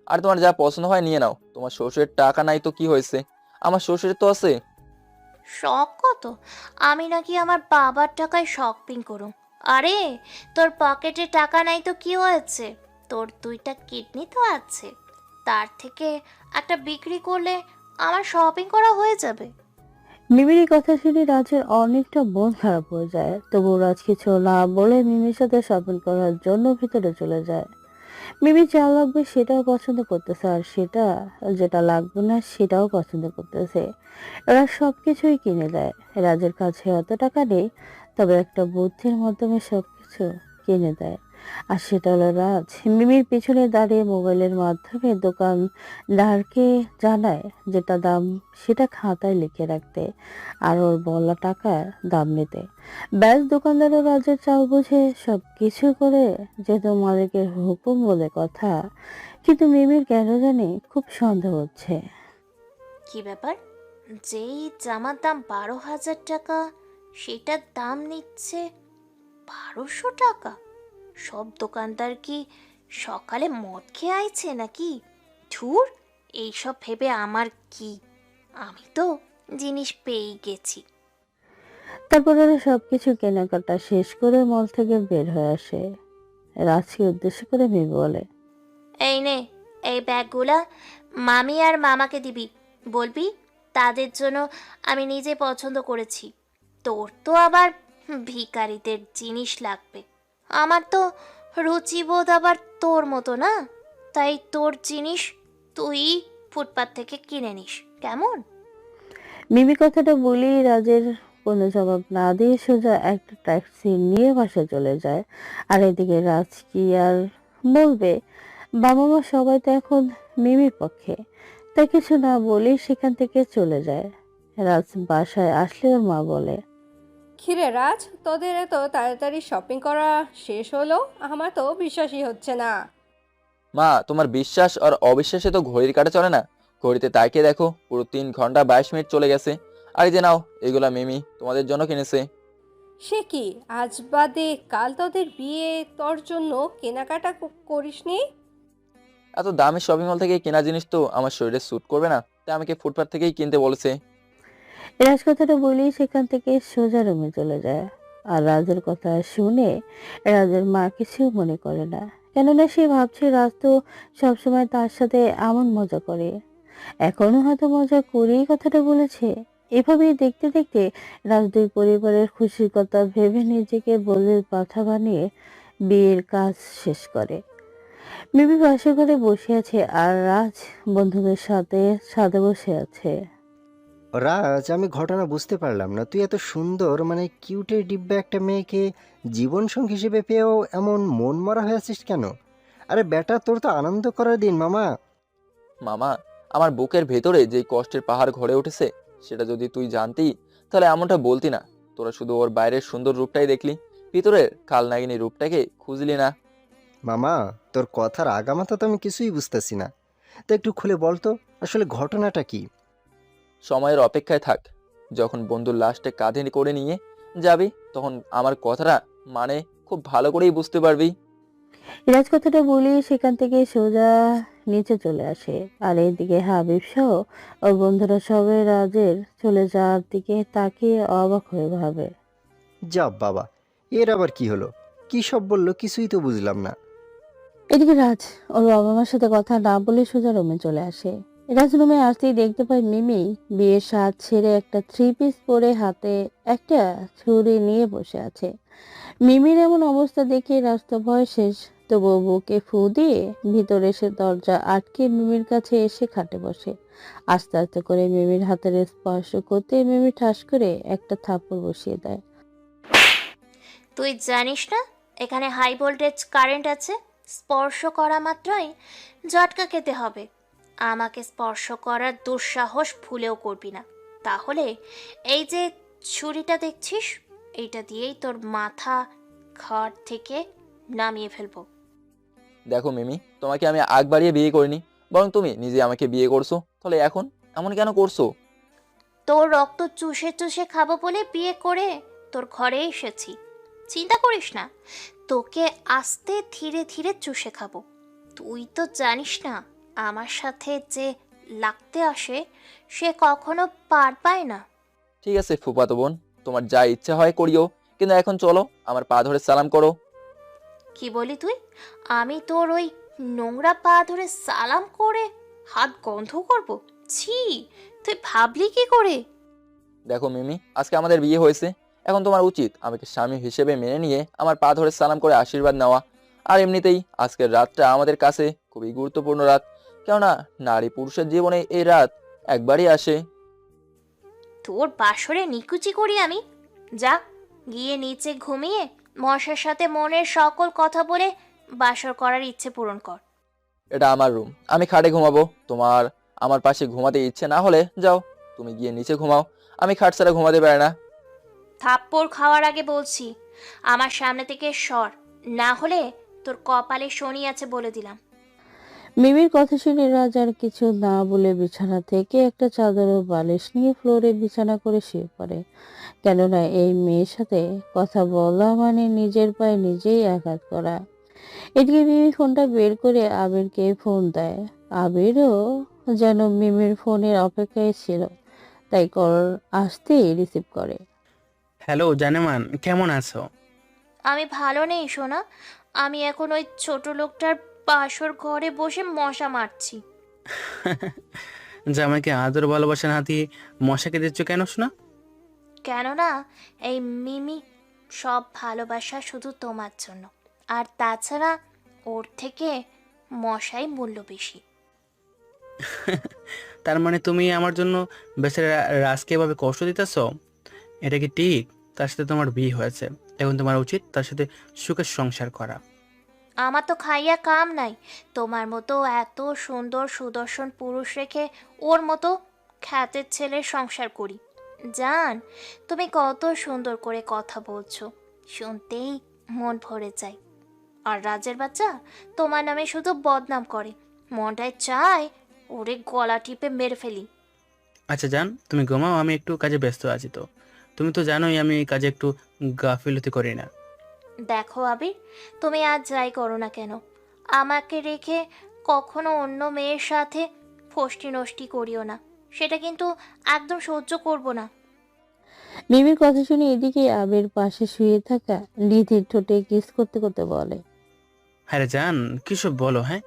আর তোমার যা পছন্দ হয় নিয়ে নাও। তোমার শ্বশুরের টাকা নাই তো কি হয়েছে, আমার শ্বশুরের তো আছে। শখ কত আমি নাকি আমার বাবার টাকায় শপিং করুম? আরে তোর পকেটে টাকা নাই তো কি হয়েছে, তোর দুইটা কিডনি তো আছে, তার থেকে একটা বিক্রি করলে আমার শপিং করা হয়ে যাবে। মিমির এই কথা শুনে রাজের অনেকটা মন খারাপ হয়ে যায়। তবু রাজ কিছু না বলে মিমির সাথে শপিং করার জন্য ভিতরে চলে যায়। মিমি যা লাগবে সেটাও পছন্দ করতেছে, আর সেটা যেটা লাগবে না সেটাও পছন্দ করতেছে। রাজ সবকিছুই কিনে দেয়। রাজের কাছে অত টাকা নেই, তবে একটা বুদ্ধির মাধ্যমে সবকিছু কিনে দেয়। আর সেটা হলো রাজ মিমির পিছনে দাঁড়িয়ে মোবাইলের মাধ্যমে দোকানদারকে জানায় যেটা দাম সেটা খাতায় লিখে রাখতে, আর ওর বলা টাকার দাম নিতে। ব্যাস দোকানদারও রাজের চাল বুঝে সবকিছু করে, যেহেতু মালিকের হুকুম বলে কথা। কিন্তু মিমির কেন জানি খুব সন্দেহ হচ্ছে। কি ব্যাপার, যেই জামার দাম 12,000 টাকা সেটার দাম নিচ্ছে 1200 টাকা? সব দোকানদার কি সকালে মদ খেয়ে আইছে নাকি? ধুর, এইসব ভেবে আমার কি, আমি তো জিনিস পেয়েই গেছি। তারপর ওরা সবকিছু কেনাকাটা শেষ করে মল থেকে বের হয়ে আসে। রাজকে উদ্দেশ্য করে মিমি বলে, এই নে, এই ব্যাগগুলা মামি আর মামাকে দিবি, বলবি তাদের জন্য আমি নিজে পছন্দ করেছি। তোর তো আবার ভিখারিদের জিনিস লাগবে, আমার তো রুচিবোধ আবার তোর মতো না, তাই তোর জিনিস তুই ফুটপাত থেকে কিনে নিস, কেমন? মিমি কথাটা বলেই রাজের কোনো জবাব না দিয়ে সোজা একটা ট্যাক্সি নিয়ে বাসায় চলে যায়। আর এদিকে রাজ কি আর বলবে, বাবা মা সবাই তো এখন মিমির পক্ষে। তাই কিছু না বলেই সেখান থেকে চলে যায়। রাজ বাসায় আসলে ওর মা বলে, কিরে রাজ, তোদের এত তাড়াতাড়ি শপিং করা শেষ হলো? আমার তো বিশ্বাসই হচ্ছে না। মা, তোমার বিশ্বাস আর অবিশ্বাসে তো ঘড়ির কাঁটা চলে না। ঘড়িতে তাকিয়ে দেখো, পুরো 3 ঘন্টা 22 মিনিট চলে গেছে। আর এই যে নাও, এগুলা মিমি তোমাদের জন্য কিনেছে। সে কি, আজ বাদে কাল তোদের বিয়ে, তোর জন্য কেনাকাটা করিসনি? এত দামি শপিং মল থেকে কেনা জিনিস তো আমার শরীরে স্যুট করবে না, তাই আমাকে ফুটপাথ থেকেই কিনতে বলেছে। রাজ কথাটা বলেই সেখান থেকে সোজা রুমে চলে যায়। আর রাজের কথা শুনে রাজের মা কিছু মনে করে না, কেননা সে ভাবছে রাজ তো সবসময় তার সাথে এমন মজা করে, এখনো হয়তো মজা করেই কথাটা বলেছে। এভাবেই দেখতে দেখতে রাজ দুই পরিবারের খুশির কথা ভেবে নিজেকে বলের পাঠা বানিয়ে বিয়ের কাজ শেষ করে। মিমি বাসা করে বসে আছে, আর রাজ বন্ধুদের সাথে ছাদে বসে আছে। রাজ, আমি ঘটনা বুঝতে পারলাম না। তুই এত সুন্দর, মানে কিউটের ডিব্বা একটা মেয়েকে জীবনসঙ্গী হিসেবে পেয়েও এমন মন মরা হয়ে আছিস কেন? আরে বেটা, তোর তো আনন্দ করার দিন, মামা। মামা, আমার বুকের ভেতরে যেই কষ্টের পাহাড় গড়ে উঠেছে সেটা যদি তুই জানতি তাহলে এমনটা বলতি না। তোরা শুধু ওর বাইরের সুন্দর রূপটাই দেখলি, ভিতরের কালনাগিনী রূপটাকে খুঁজলি না। মামা, তোর কথার আগামাথা তো আমি কিছুই বুঝতেছি না। তো একটু খুলে বলতো, আসলে ঘটনাটা কি? সময়ের অপেক্ষায় থাক। যখন বন্ধুর লাশটা কাঁধে করে নিয়ে যাবি তখন আমার কথাটা মানে খুব ভালো করেই বুঝতে পারবি। রাজ কথাটা বলে সেখান থেকে সোজা নিচে চলে আসে। আর এইদিকে হাবিব সহ ওর বন্ধুরা সবাই রাজের চলে যাওয়ার দিকে তাকিয়ে অবাক হয়ে ভাবে। যা বাবা, এর আবার কি হলো? কি সব বললো কিছুই তো বুঝলাম না। এদিকে রাজ ওর বাবা মার সাথে কথা না বলে সোজা রুমে চলে আসে। রাজ রুমে আসতেই দেখতে পায় মিমি বিয়ের সাজ ছেড়ে একটা থ্রি পিস পরে হাতে একটা ছুরি নিয়ে বসে আছে। মিমির এমন অবস্থা দেখে রাজ তো ভয় শেষ, তবুও বুকে ফু দিয়ে ভিতরে এসে দরজা আটকে মিমির কাছে এসে খাটে বসে। আস্তে আস্তে করে মিমির হাতের স্পর্শ করতে মিমি ঠাস করে একটা থাপ্পড় বসিয়ে দেয়। তুই জানিস না এখানে হাই ভোল্টেজ কারেন্ট আছে? স্পর্শ করা মাত্রই ঝটকা খেতে হবে। আমাকে স্পর্শ করার দুঃসাহস ভুলেও করবি না, তাহলে এই যে ছুরিটা দেখছিস, এইটা দিয়েই তোর মাথা ঘর থেকে নামিয়ে ফেলবো। দেখো মিমি, তোমাকে আমি আগ বাড়িয়ে বিয়ে করিনি, বরং তুমি নিজে আমাকে বিয়ে করছো। তাহলে এখন এমন কেন করছো? তোর রক্ত চুষে চুষে খাবো বলে বিয়ে করে তোর ঘরে এসেছি। চিন্তা করিস না, তোকে আস্তে ধীরে ধীরে চুষে খাবো। তুই তো জানিস না, আমার সাথে যে লাগতে আসে সে কখনো পার পায় না। ঠিক আছে ফুফাতো বোন, তোমার যা ইচ্ছা হয় করিও, কিন্তু এখন চলো, আমার পা ধরে সালাম করো। কি বলি তুই? আমি তোর ওই নোংরা পা ধরে সালাম করে হাত গন্ধ করব? ছি, তুই ভাবলি কি করে? দেখো মিমি, আজকে আমাদের বিয়ে হয়েছে, এখন তোমার উচিত আমাকে স্বামী হিসেবে মেনে নিয়ে আমার পা ধরে সালাম করে আশীর্বাদ নেওয়া। আর এমনিতেই আজকের রাতটা আমাদের কাছে খুবই গুরুত্বপূর্ণ রাত, কেননা নারী পুরুষের জীবনে এই রাত একবারই আসে। তোর বাসরে নিকুচি করি আমি? যা, গিয়ে নিচে ঘুমিয়ে মশার সাথে মনের সকল কথা বলে বাসর করার ইচ্ছে পূরণ কর। এটা আমার রুম, আমি খাটে ঘুমাবো। তোমার আমার পাশে ঘুমাতে ইচ্ছে না হলে যাও, তুমি গিয়ে নিচে ঘুমাও, আমি খাট ছাড়া ঘুমাতে পারি না। থাপ্পড় খাওয়ার আগে বলছি, আমার সামনে থেকে সর, না হলে তোর কপালে শনি আছে বলে দিলাম। মিমির কথা শুনে রাজ আর কিছু না বলে বিছানা থেকে একটা চাদর ও বালিশ নিয়ে ফ্লোরে বিছানা করে শুয়ে পড়ে। কেননা এই মেয়ের সাথে কথা বলা মানে নিজের পায়ে নিজেই আঘাত করা। এদিকে মিমি ফোনটা বের করে আবিরকে ফোন দেয়। আবিরও যেন মিমির ফোনের অপেক্ষায় ছিল, তাই কল আসতেই রিসিভ করে। হ্যালো জানেমান, কেমন আছো? আমি ভালো নেই সোনা, আমি এখন ওই ছোট লোকটার বাসর ঘরে বসে মশা মারছি। জামাইকে আদর ভালোবাসা না দিয়ে মশাকে দিচ্ছ কেন শোনা? কেননা এই মিমি সব ভালোবাসা শুধু তোমার জন্য, আর তাছাড়া ওর থেকে মশাই মূল্য বেশি। তার মানে তুমি আমার জন্য বেচারা রাজকে এভাবে কষ্ট দিতেছ? এটা কি ঠিক? তার সাথে তোমার বিয়ে হয়েছে, এখন তোমার উচিত তার সাথে সুখের সংসার করা। আমার তো খাইয়া কাম নাই, তোমার মতো এত সুন্দর সুদর্শন পুরুষ রেখে ওর মতো খ্যাতের ছেলের সংসার করি। জান, তুমি কত সুন্দর করে কথা বলছো, শুনতেই মন ভরে যায়। আর রাজের বাচ্চা তোমার নামে শুধু বদনাম করে, মনটায় চায় ওরে গলা টিপে মেরে ফেলি। আচ্ছা জান, তুমি ঘুমাও, আমি একটু কাজে ব্যস্ত আছি। তো তুমি তো জানোই আমি এই কাজে একটু গাফিলতি করি না। দেখো আবির, তুমি আজ যাই করো না কেন, আমাকে রেখে কখনো অন্য মেয়ের সাথে ফষ্টি নষ্টি করিও না, সেটা কিন্তু একদম সহ্য করব না। মিমির কথা শুনে এদিকে আবির পাশে শুয়ে থাকা লিধির ঠোঁটে কিস করতে করতে বলে। হ্যাঁ রে জান, কিসব বলো? হ্যাঁ,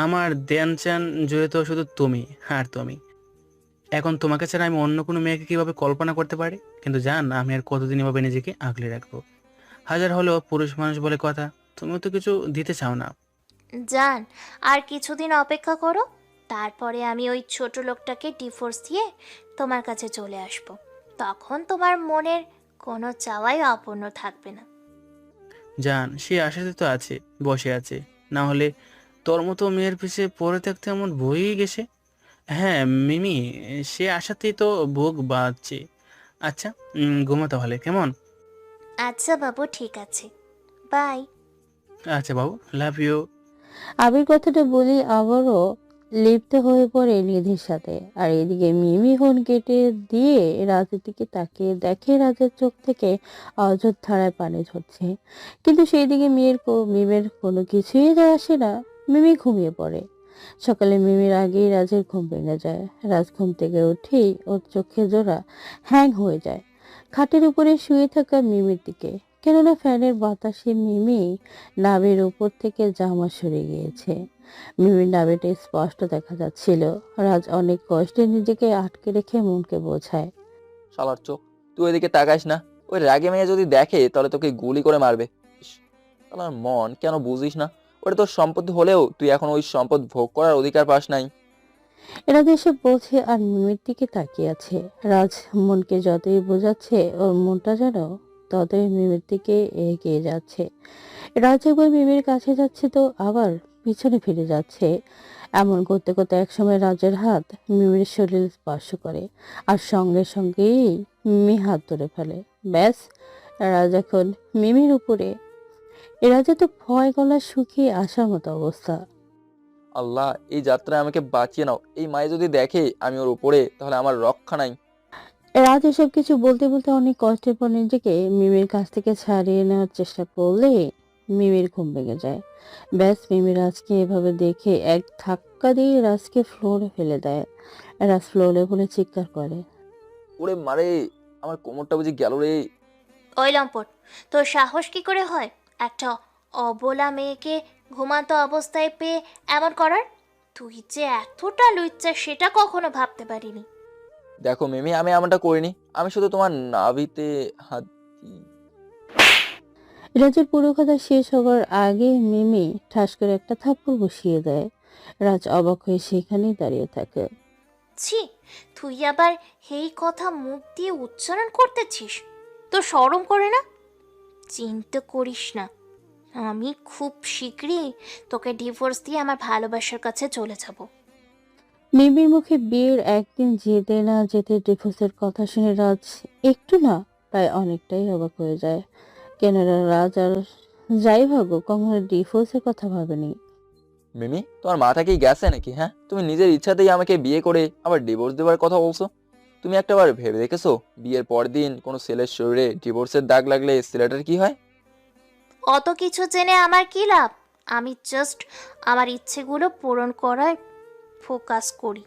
আমার ধ্যান চান জুড়ে তো শুধু তুমি আর তুমি। এখন তোমাকে ছাড়া আমি অন্য কোনো মেয়েকে কিভাবে কল্পনা করতে পারি? কিন্তু জান, আমি আর কতদিন এভাবে নিজেকে আগলে রাখবো? হাজার হলেও পুরুষ মানুষ বলে কথা, তুমিও তো কিছু দিতে চাও না। জান, আর কিছুদিন অপেক্ষা করো, তারপরে আমি ওই ছোট লোকটাকে ডিভোর্স দিয়ে তোমার কাছে চলে আসব। তখন তোমার মনের কোনো চাওয়াই অপূর্ণ থাকবে না। জান, সে আশাতে তো আছে, বসে আছে। না হলে তোর মতো মেয়ের পিছে পড়ে থাকতে আমার বই গেছে। হ্যাঁ মিমি, সে আশাতেই তো ভোগ বাঁধছে। আচ্ছা, ঘুমো তাহলে, কেমন? আচ্ছা বাবু, ঠিক আছে, বাই। আচ্ছা বাবু, লাভ ইউ। আবির কথাটা বলি আবারও লিপ্ত হয়ে পড়ে নিধির সাথে। আর এদিকে মিমি ফোন কেটে দিয়ে রাজের দিকে তাকিয়ে দেখে রাজের চোখ থেকে অঝোরধারায় পানি ঝরছে। কিন্তু সেই দিকে মিমের কোনো কিছুই যায় আসে না। মিমি ঘুমিয়ে পড়ে। সকালে মিমির আগেই রাজের ঘুম ভেঙে যায়। রাজ ঘুম থেকে উঠেই ওর চোখে জোড়া হ্যাং হয়ে যায় খাটের উপরে শুয়ে থাকা মিমির দিকে। কেননা ফ্যানের বাতাসে মিমি নাভির উপর থেকে জামা সরে গিয়েছে। মিমির নাভিটা স্পষ্ট দেখা যাচ্ছিল। রাজ অনেক কষ্টে নিজেকে আটকে রেখে মনকে বোঝায়। শালার চোখ, তুই ওইদিকে তাকাইস না। ওই রাগে মেয়ে যদি দেখে তাহলে তোকে গুলি করে মারবে। ইস, শালার মন কেন বুঝিস না? ওটা তোর সম্পত্তি হলেও তুই এখন ওই সম্পদ ভোগ করার অধিকার পাস নাই। এরা দেশে বোঝে আর মিমির দিকে তাকিয়ে আছে। রাজ মনকে যতই বোঝাচ্ছে ওর মনটা যেন ততই মিমির দিকে এগিয়ে যাচ্ছে। রাজ একবার মিমির কাছে যাচ্ছে তো আবার পিছনে ফিরে যাচ্ছে। এমন করতে করতে একসময় রাজের হাত মিমির শরীর স্পর্শ করে আর সঙ্গে সঙ্গেই মিমি হাত ধরে ফেলে। ব্যাস, রাজ এখন মিমির উপরে। রাজে তো ভয় গলা শুকিয়ে আসার মতো অবস্থা। আল্লাহ, এই যাত্রায় আমাকে বাঁচিয়ে নাও। এই মায়ে যদি দেখে আমি ওর উপরে, তাহলে আমার রক্ষা নাই। রাজ এসব কিছু বলতে বলতে অনেক কষ্টের পর নিজেকে মিমির কাছ থেকে ছাড়িয়ে নেওয়ার চেষ্টা করলে মিমির ঘুম ভেঙে যায়। ব্যাস, মিমি রাজকে এভাবে দেখে এক ধাক্কা দিয়ে রাজকে ফ্লোরে ফেলে দেয়। রাজ ফ্লোরে বলে চিৎকার করে। ওরে মারে, আমার কোমরটা বুঝি গেল রে। ওই লম্পট, তোর সাহস কি করে হয় একটা অবলা মেয়েকে ঘুমাতো অবস্থায় পেয়ে এমন করার? তুই যে এতটা লুচ্চা সেটা কখনো ভাবতে পারিনি। দেখো মিমি, আমি এমনটা করিনি। আমি শুধু তোমার নাভিতে হাত দিই। রাজের পুরো কথা শেষ হবার আগে মিমি ঠাস করে একটা থাপ্পড় বসিয়ে দেয়। রাজ অবাক হয়ে সেখানেই দাঁড়িয়ে থাকে। ছি, তুই আবার এই কথা মুখ দিয়ে উচ্চারণ করতেছিস? তোর শরম করে না? চিন্তা করিস না, আমি খুব শীঘ্রই তোকে ডিভোর্স দিয়ে আমার ভালোবাসার কাছে চলে যাব। মিমির মুখে বিয়ের একদিন যেতে না যেতে ডিভোর্সের কথা শুনে রাজ একটু না প্রায় অনেকটাই অবাক হয়ে যায়। কেননা রাজ আর যাই ভাবুক কখনো ডিভোর্সের কথা ভাবেনি। মিমি, তোমার মাথা কি গেছে নাকি? হ্যাঁ, তুমি নিজের ইচ্ছাতেই আমাকে বিয়ে করে আবার ডিভোর্স দেওয়ার কথা বলছো। তুমি একটাবার ভেবে দেখেছো বিয়ের পর দিন কোনো ছেলের শরীরে ডিভোর্সের দাগ লাগলে ছেলেটার কি হয়? অত কিছু জেনে আমার কি লাভ? আমি জাস্ট আমার ইচ্ছেগুলো পূরণ করার ফোকাস করি,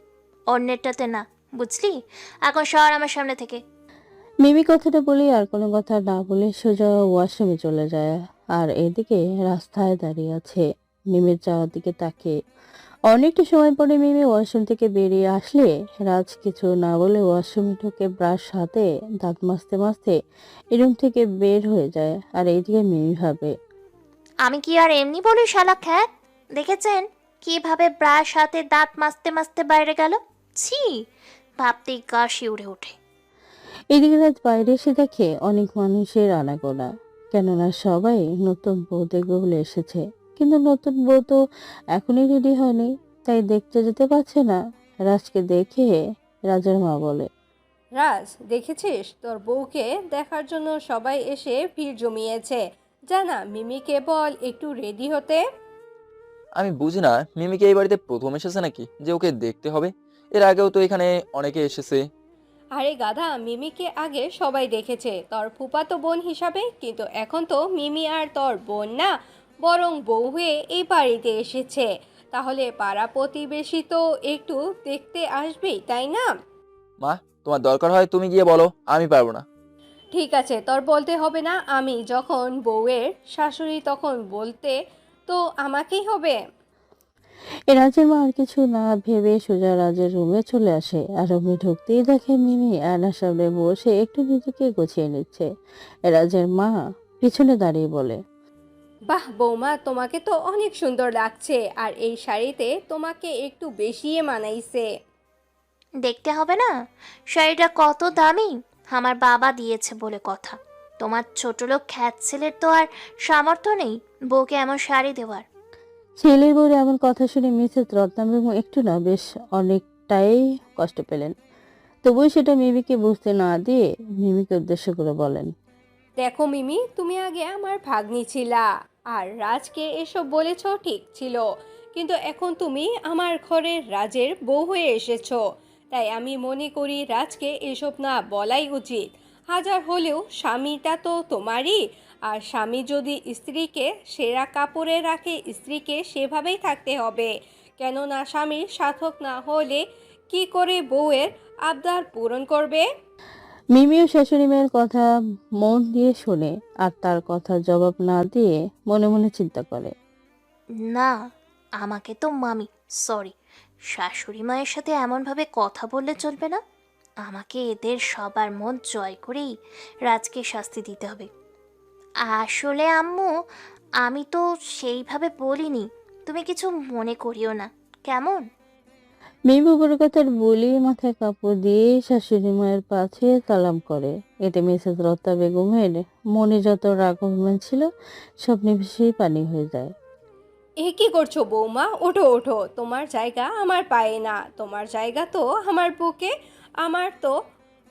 অন্যেরটাতে না, বুঝলি? এখন সর আমার সামনে থেকে। মিমি কথাটা বলে আর কোনো কথা না বলে সোজা ওয়াশরুমে চলে যায়। আর এদিকে রাস্তায় দাঁড়িয়ে আছে মিমির যাওয়ার দিকে তাকিয়ে। অনেকটা সময় পরে মিমি ওয়াশরুম থেকে বেরিয়ে আসলে রাজ কিছু না বলে ওয়াশরুমে ঢুকে ব্রাশ হাতে দাঁত মাজতে মাজতে রুম থেকে বের হয়ে যায়। আর এইদিকে মিমি ভাবে, আমি কি আর এমনি বলি শালা খ্যাত? দেখেছেন কিভাবে ব্রাশ হাতে দাঁত মাজতে মাজতে বাইরে গেল? ছি, ভাবতেই গা শিউরে ওঠে। এদিকে রাজ বাইরে এসে দেখে অনেক মানুষের আনাগোনা। কেননা সবাই নতুন বউ দেখবে বলে এসেছে। কিন্তু নতুন বউ তো এখনই রেডি হয়নি, তাই দেখতে যেতে পারছে না। রাজকে দেখে রাজের মা বলে, রাজ, দেখেছিস তোর বউকে দেখার জন্য সবাই এসে ভিড় জমিয়েছে। জানা মিমিকে বল একটু রেডি হতে। আমি বুঝি না, মিমিকে এই বাড়িতে প্রথম এসেছে নাকি যে ওকে দেখতে হবে? এর আগেও তো এখানে অনেকে এসেছে। আরে গাধা, মিমিকে আগে সবাই দেখেছে তোর ফুফাতো বোন হিসাবে, কিন্তু এখন তো মিমি আর তোর বোন না, বরং বউ হয়ে এই বাড়িতে এসেছে। তাহলে পাড়া প্রতিবেশী তো একটু দেখতে আসবেই, তাই না? মা, তোমার দরকার হয় তুমি গিয়ে বলো, আমি পারবো না। ঠিক আছে, তোর বলতে হবে না। আমি যখন বউয়ের শাশুড়ি তখন বলতে তো আমাকেই হবে। এ রাজের মা আর কিছু না ভেবে সোজা রাজের রুমে চলে আসে। আর রুমে ঢুকতেই দেখে মিমি আয়নার সামনে বসে একটু নিজেকে গুছিয়ে নিচ্ছে। রাজের মা পিছনে দাঁড়িয়ে বলে, বাহ বৌমা, তোমাকে তো অনেক সুন্দর লাগছে, আর এই শাড়িতে তোমাকে একটু বেশিই মানাইছে। দেখতে হবে না শাড়িটা কত দামি? আমার বাবা দিয়েছে বলে কথা। তোমার ছোটলোক খ্যাত ছেলের তো আর সামর্থ্য নেই বউকে এমন শাড়ি দেওয়ার। ছেলের বউরে এমন কথা শুনে মিসেস রত্নাম বেগম একটু না বেশ অনেকটাই কষ্ট পেলেন। তবুও সেটা মিমিকে বুঝতে না দিয়ে মিমিকে উদ্দেশ্য করে বলেন, দেখো মিমি, তুমি আগে আমার ভাগ্নি ছিলা, আর রাজকে এসব বলেছ ঠিক ছিল, কিন্তু এখন তুমি আমার ঘরের রাজের বউ হয়ে এসেছো, তাই আমি মনে করি রাজকে এসব না বলাই উচিত। হাজার হলেও স্বামীটা তো তোমারই, আর স্বামী যদি স্ত্রীকে সেরা কাপড়ে রাখে স্ত্রীকে সেভাবেই থাকতে হবে, কেননা স্বামীর সাধক না হলে কি করে বউয়ের আবদার পূরণ করবে? মিমিও শাশুড়ি মায়ের কথা মন দিয়ে শোনে আর তার কথা জবাব না দিয়ে মনে মনে চিন্তা করে। না, আমাকে তো মামি, সরি, শাশুড়ি মায়ের সাথে এমনভাবে কথা বললে চলবে না। আমাকে এদের সবার মন জয় করেই রাজকে শাস্তি দিতে হবে। আসলে আম্মু, আমি তো সেইভাবে বলিনি, তুমি কিছু মনে করিও না, কেমন? মিমি উপর কথার বলি মাথায় কাপড় দিয়ে শাশুড়ি মায়ের পাশে সালাম করে। এতে মিসেস রত্না বেগমের মনে যত রাগ অভিমান ছিল সব নিমিষেই পানি হয়ে যায়। এ কি করছো বৌমা? ওঠো ওঠো, তোমার জায়গা আমার পায়ে না, তোমার জায়গা তো আমার বুকে। আমার তো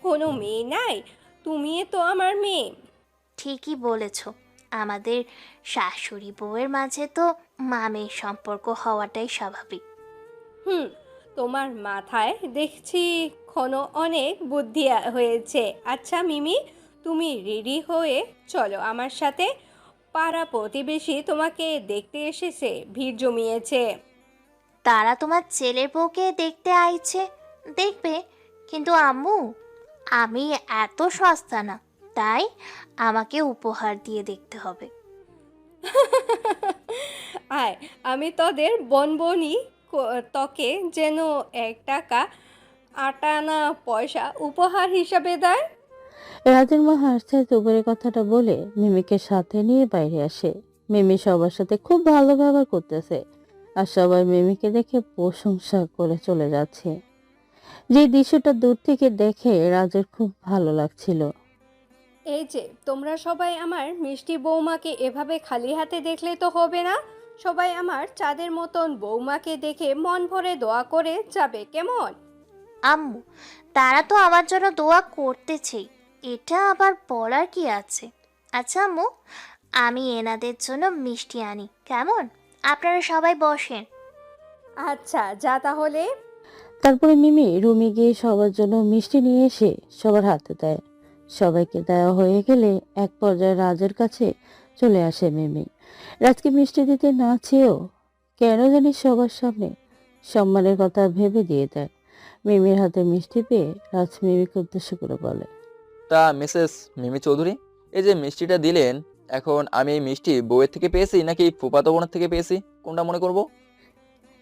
কোনো মেয়ে নাই, তুমি তো আমার মেয়ে। ঠিকই বলেছ, আমাদের শাশুড়ি বউয়ের মাঝে তো মামের সম্পর্ক হওয়াটাই স্বাভাবিক। হুম, তোমার মাথায় দেখছি অনেক বুদ্ধি হয়েছে। আচ্ছা মিমি, তুমি রেডি হয়ে চলো আমার সাথে। পাড়া প্রতিবেশী তোমাকে দেখতে এসেছে, ভিড় জমিয়েছে। তারা তোমার ছেলের বউকে দেখতে আইছে, দেখবে, কিন্তু আম্মু, আমি এত সস্তা না, তাই আমাকে উপহার দিয়ে দেখতে হবে। আয়, আমি তোদের বনবনি, তোকে যেন 1 টাকা 8 আনা পয়সা উপহার হিসাবে দেয়। রাজের মা হাসতে দুপুরের কথাটা বলে মিমিকে সাথে নিয়ে বাইরে আসে। মিমি সবার সাথে খুব ভালো ব্যবহার করতেছে আর সবাই মিমিকে দেখে প্রশংসা করে চলে যাচ্ছে। যে দৃশ্যটা দূর থেকে দেখে রাজের খুব ভালো লাগছিল। এই যে তোমরা সবাই আমার মিষ্টি বৌমাকে এভাবে খালি হাতে দেখলে তো হবে না, সবাই আমার চাঁদের মতন বৌমাকে দেখে মন ভরে দোয়া করে যাবে, কেমন? আম্মু, তারা তো আমার জন্য দোয়া করতেছেই, এটা আবার বলার কি আছে? আচ্ছা আম্মু, আমি এনাদের জন্য মিষ্টি আনি, কেমন? আপনারা সবাই বসেন। আচ্ছা যা তাহলে। তারপরে মিমি রুমে গিয়ে সবার জন্য মিষ্টি নিয়ে এসে সবার হাতে দেয়। সবাইকে দেওয়া হয়ে গেলে এক পর্যায়ে রাজের কাছে চলে আসে মিমি। রাজকে মিষ্টি দিতে না চেয়েও কেন জানি সবার সামনে সম্মানের কথা ভেবে দিয়ে দেয়। মিমির হাতে মিষ্টি পেয়ে রাজ মিমিকে উদ্দেশ্য করে বলে, তা মিসেস মিমি চৌধুরী, এই যে মিষ্টিটা দিলেন, এখন আমি এই মিষ্টি বউয়ের থেকে পেয়েছি নাকি ফুফাতো বোনের থেকে পেয়েছি, কোনটা মনে করব?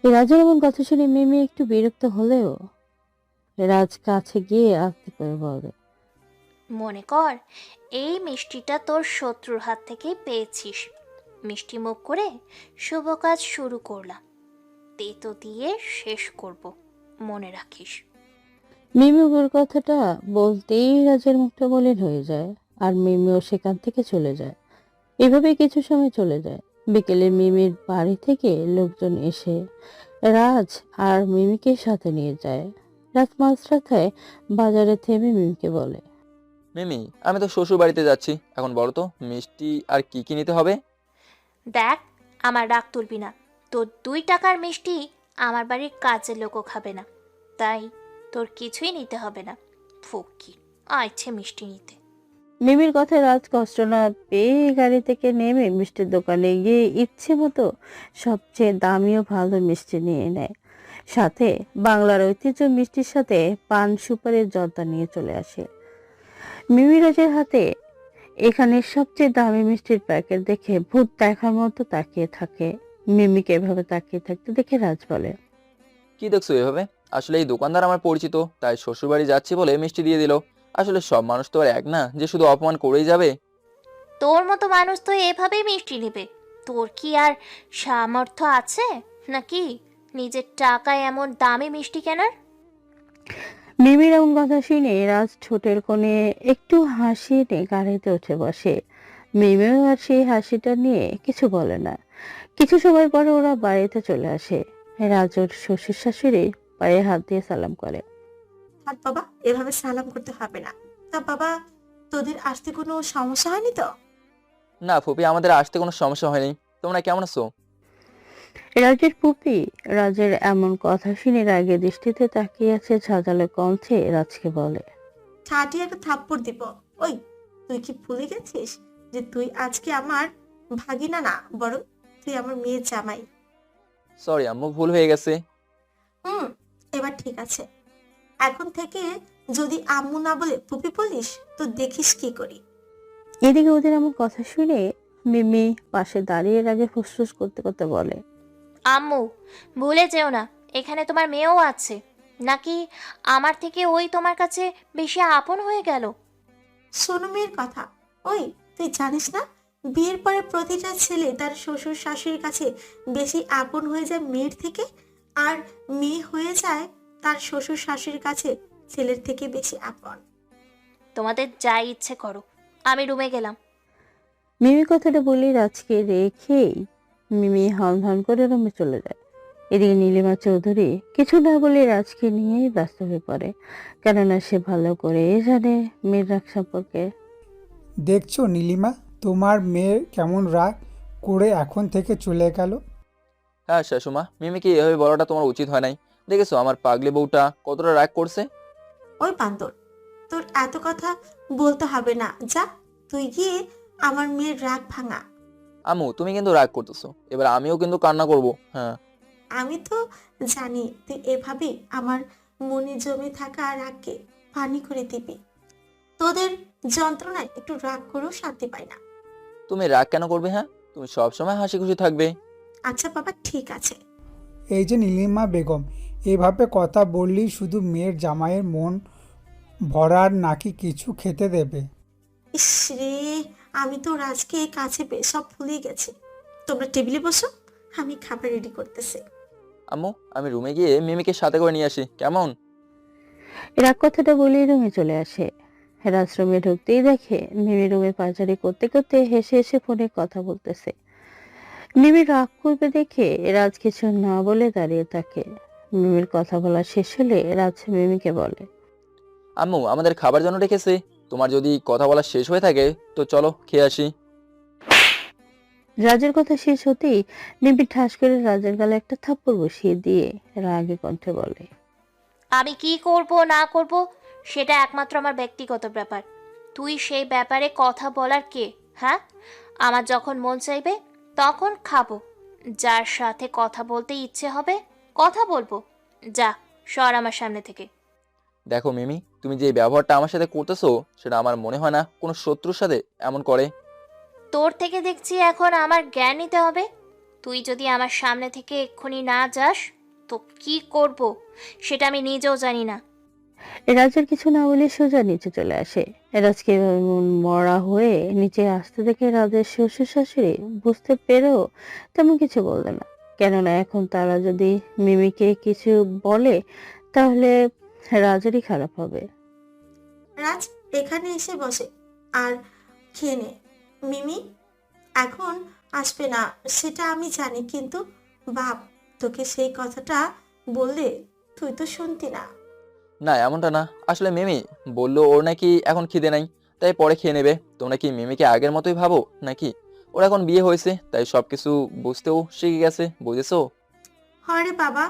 এই রাজের এমন কথা শুনে মিমি একটু বিরক্ত হলেও রাজ কাছে গিয়ে আস্তে করে বলে, মনে কর এই মিষ্টিটা তোর শত্রুর হাত থেকেই পেয়েছিস। মিষ্টি মুখ করে শুভ কাজ শুরু করলাম, তেতো দিয়ে শেষ করব, মনে রাখিস। মিমি ওর কথাটা বলতেই রাজের মুখটা মলিন হয়ে যায় আর মিমিও সেখান থেকে চলে যায়। এভাবে কিছু সময় চলে যায়। বিকেলে মিমির বাড়ি থেকে লোকজন এসে রাজ আর মিমিকে সাথে নিয়ে যায়। রাজ মাঝরাতে বাজারে থেমে মিমিকে বলে, মিমি, আমি তো শ্বশুর বাড়িতে যাচ্ছি, এখন বলো তো মিষ্টি আর কি কি নিতে হবে? দেখ, আমার রাগ তুলবি না, তোর 2 টাকার মিষ্টি আমার বাড়ির কাজের লোকও খাবে না, তাই তোর কিছুই নিতে হবে না। ফকির আইছে মিষ্টি নিতে। মিমির কথায় রাজ কষ্ট না পেয়ে গাড়ি থেকে নেমে মিষ্টির দোকানে গিয়ে ইচ্ছে মতো সবচেয়ে দামি ও ভালো মিষ্টি নিয়ে নেয়। সাথে বাংলার ঐতিহ্য মিষ্টির সাথে পান সুপারির জর্দা নিয়ে চলে আসে। মিমি রাজের হাতে এখানে সবচেয়ে দামি মিষ্টির প্যাকেট দেখে ভূত দেখার মতো তাকিয়ে থাকে। মিমিকে এভাবে তাকিয়ে থাকতে দেখে রাজ বলে, কি দেখছো এভাবে? আসলে এই দোকানদার আমার পরিচিত, তাই শ্বশুর বাড়ি যাচ্ছি বলে মিষ্টি দিয়ে দিল। আসলে সব মানুষ তো আর এক না যে শুধু অপমান করেই যাবে। তোর মতো মানুষ তো এভাবেই মিষ্টি নেবে। তোর কি আর সামর্থ্য আছে নাকি নিজের টাকায় এমন দামি মিষ্টি কেনার? মিমির এমন কথা শুনে রাজ ঠোঁটের কোণে একটু হাসি এনে গাড়িতে উঠে বসে। মিমিও আর সেই হাসিটা নিয়ে কিছু বলে না। কিছু সময় পরে ওরা বাড়িতে চলে আসে। রাজ ওর শ্বশুর শাশুড়ি পায়ে হাত দিয়ে সালাম করে। হাত বাবা, এভাবে সালাম করতে হবে না। তা বাবা, তোদের আসতে কোনো সমস্যা হয়নি তো? না ফুপি, আমাদের আসতে কোনো সমস্যা হয়নি। তোমরা কেমন আছো? রাজের পুপি রাজের এমন কথা শুনে রাগে দৃষ্টিতে তাকিয়ে আছে, ঝাঁঝালো কণ্ঠে রাজকে বলে। ঠাটিয়ে একটা থাপ্পড় দিব। ওই, তুই কি ভুলে গেছিস যে তুই আজকে আমার ভাগিনা না, বরং তুই আমার মেয়ের জামাই। সরি আম্মু, ভুল হয়ে গেছে। হুম, এবার ঠিক আছে। এখন থেকে যদি আম্মু না বলে পুপি বলিস তো দেখিস কি করি। এদিকে ওদের এমন কথা শুনে মিমি পাশে দাঁড়িয়ে রাগে ফুসফুস করতে করতে বলে। আম্মু, ভুলে যেও না এখানে তোমার মেয়েও আছে। নাকি আমার থেকে ওই তোমার কাছে বেশি আপন হয়ে গেল? শোনো মেয়ের কথা। ওই, তুই জানিস না বিয়ের পরে প্রতিটা ছেলে তার শ্বশুর শাশুড়ির কাছে বেশি আপন হয়ে যায় মেয়ের থেকে, আর মেয়ে হয়ে যায় তার শ্বশুর শাশুড়ির কাছে ছেলের থেকে বেশি আপন। তোমাদের যা ইচ্ছে করো, আমি রুমে গেলাম। মিমি কথাটা বলে রাজকে রেখেই মিমি হন হন করে রুমে চলে যায়। এদিকে নীলিমা চৌধুরী কিছু না বলে রাজকে নিয়েই ব্যস্ত হয়ে পড়ে, কেননা সে ভালো করে জানে মেয়ের রাগ সম্পর্কে। দেখছো নীলিমা, তোমার মেয়ে কেমন রাগ করে এখন থেকে চলে গেল। হ্যাঁ শাশুমা, মিমিকে এভাবে বলাটা তোমার উচিত হয় নাই। দেখেছো আমার পাগলি বউটা কতটা রাগ করছে। ওই বান্দর, তোর এত কথা বলতে হবে না, যা তুই গিয়ে আমার মেয়ের রাগ ভাঙা। আম্মু তুমি কিন্তু রাগ করতেছো, এবার আমিও কিন্তু কান্না করব। হ্যাঁ আমি তো জানি তুই এভাবে আমার মনে জমে থাকা রাগকে পানি করে দিবি। তোদের যন্ত্রণায় একটু রাগ করেও শান্তি পাই না। তুমি রাগ কেন করবে? হ্যাঁ, তুমি সবসময় হাসি খুশি থাকবে। আচ্ছা বাবা, ঠিক আছে। এই যে নীলিমা বেগম, এভাবে কথা বললেই শুধু মেয়ের জামাইয়ের মন ভরার নাকি কিছু খেতে দেবে। ইস রে, আমি তো রাজকে কাছে পেয়ে সব ভুলে গেছি। তোমরা টেবিলে বসো, আমি খাবার রেডি করতেছি। আম্মু আমি রুমে গিয়ে মিমিকে সাথে করে নিয়ে আসি, কেমন? রাগ কথাটা বলেই রুমে চলে আসে। রাজ রুমে ঢুকতেই দেখে মিমি রুমে পায়চারি করতে করতে হেসে হেসে ফোনে কথা বলতেছে। মিমি রাগ করবে দেখে রাজ কিছু না বলে দাঁড়িয়ে থাকে। মিমির কথা বলা শেষ হলে রাজ মিমিকে বলে। আম্মু আমাদের খাবার জন্য রেখেছে, তোমার যদি কথা বলা শেষ হয়ে থাকে তো চলো খেয়ে আসি। রাজের কথা শেষ হতেই মিমি ঠাস করে রাজের গালে একটা থাপ্পড় বসিয়ে দিয়ে রাগে কণ্ঠে বলে। আমি কি করব না করব সেটা একমাত্র আমার ব্যক্তিগত ব্যাপার। তুই সেই ব্যাপারে কথা বলার কে? হ্যাঁ, আমার যখন মন চাইবে তখন খাবো, যার সাথে কথা বলতে ইচ্ছে হবে কথা বলবো। যা, সর আমার সামনে থেকে। দেখো মিমি, তুমি যে ব্যবহারটা আমার সাথে করতেছো সেটা আমার মনে হয় না কোনো শত্রুর সাথে এমন করে। তোর থেকে দেখছি এখন আমার জ্ঞান নিতে হবে। তুই যদি আমার সামনে থেকে এক্ষুনি না যাস তো কি করব সেটা আমি নিজেও জানি না। রাজের কিছু না বলে সোজা নিচে চলে আসে। রাজকে এভাবে মন মরা হয়ে নিচে আসতে দেখে রাজের শ্বশুর শাশুড়ি বুঝতে পেরেও তেমন কিছু বললো না, কেননা এখন তারা যদি মিমিকে কিছু বলে তাহলে রাজেরই খারাপ হবে। রাজ এখানে এসে বসে আর খেয়ে নে। মিমি এখন আসবে না সেটা আমি জানি, কিন্তু বাপ তোকে সেই কথাটা বললে তুই তো শুনতি না। না এমনটা না, আসলে মিমি বললো ওর নাকি এখন খিদে নাই, তাই পরে খেয়ে নেবে। তোমরা কি মিমিকে আগের মতোই ভাবো নাকি? ওর এখন বিয়ে হয়েছে তাই সবকিছু বুঝতেও শিখে গেছে, বুঝেছো? হরে বাবা,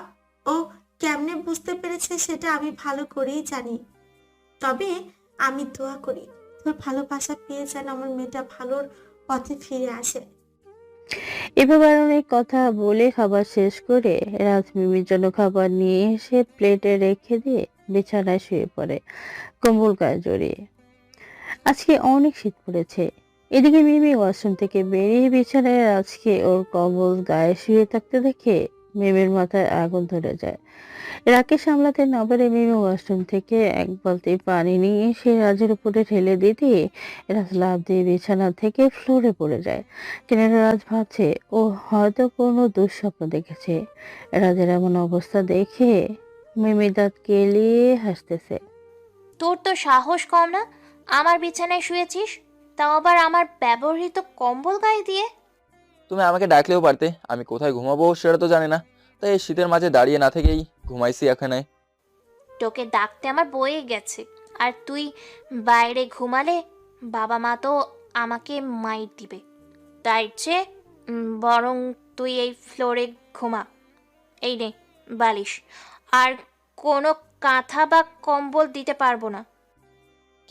ও কেমনে বুঝতে পেরেছে সেটা আমি ভালো করেই জানি। তবে আমি দোয়া করি তোর ভালোবাসা পেয়ে যেন আমার মেয়েটা ভালোর পথে ফিরে আসে। এভাবে আর অনেক কথা বলে খাবার শেষ করে রাজ মিমির জন্য খাবার নিয়ে এসে প্লেটে রেখে দিয়ে বিছানায় শুয়ে পড়ে, কম্বল গায়ে জড়িয়ে। আজকে অনেক শীত পড়েছে। এদিকে মিমি ওয়াশরুম থেকে বেরিয়ে বিছানায় রাজকে ওর কম্বল গায়ে শুয়ে থাকতে দেখে মিমির মাথায় আগুন ধরে যায়। রাকে সামলাতে না পারে মিমি ওয়াশরুম থেকে এক বালতি পানি নিয়ে এসে রাজের উপরে ঢেলে দিতে রাজ লাফ দিয়ে বিছানা থেকে ফ্লোরে পড়ে যায়। কিন্তু রাজ ভাবছে ও হয়তো কোনো দুঃস্বপ্ন দেখেছে। রাজের এমন অবস্থা দেখে মিমি দাঁত কেলিয়ে হাসতেছে। তোর তো সাহস কম না, আমার বিছানায় শুয়েছিস, তাও আবার আমার ব্যবহৃত কম্বল গায়ে দিয়ে। তুমি আমাকে ডাকলেও পারতে, আমি কোথায় ঘুমাবো সেটা তো জানি না, তাই এই শীতের মাঝে দাঁড়িয়ে না থেকেই ঘুমাইছি এখানে। তোকে ডাকতে আমার বয়ে গেছে, আর তুই বাইরে ঘুমালে বাবা মা তো আমাকে মাইর দিবে। তাই চেয়ে বরং তুই এই ফ্লোরে ঘুমা। এই নে বালিশ, আর কোনো কাঁথা বা কম্বল দিতে পারবো না।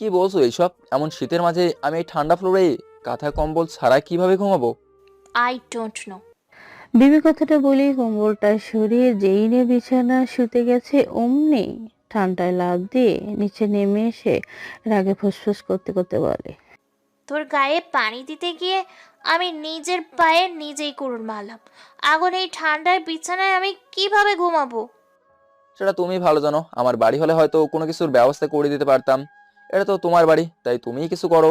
কি বলছো এইসব? এমন শীতের মাঝে আমি এই ঠান্ডা ফ্লোরে কাঁথা কম্বল ছাড়া কিভাবে ঘুমাবো? I don't know. মিমি কথাটা বলেই কম্বলটা সরিয়ে যেই নিয়ে বিছানা শুতে গেছে অমনি ঠান্ডায় লাফ দিয়ে নিচে নেমে এসে রাগে ফুসফুস করতে করতে বলে, তোর গায়ে পানি দিতে গিয়ে আমি নিজের পায়ে নিজেই কুড়ুল মারলাম। এখন এই ঠান্ডায় বিছানায় আমি কিভাবে ঘুমাবো? সেটা তুমি ভালো জানো। আমার বাড়ি হলে হয়তো কোনো কিছুর ব্যবস্থা করে দিতে পারতাম। এটা তো তোমার বাড়ি, তাই তুমিই কিছু করো।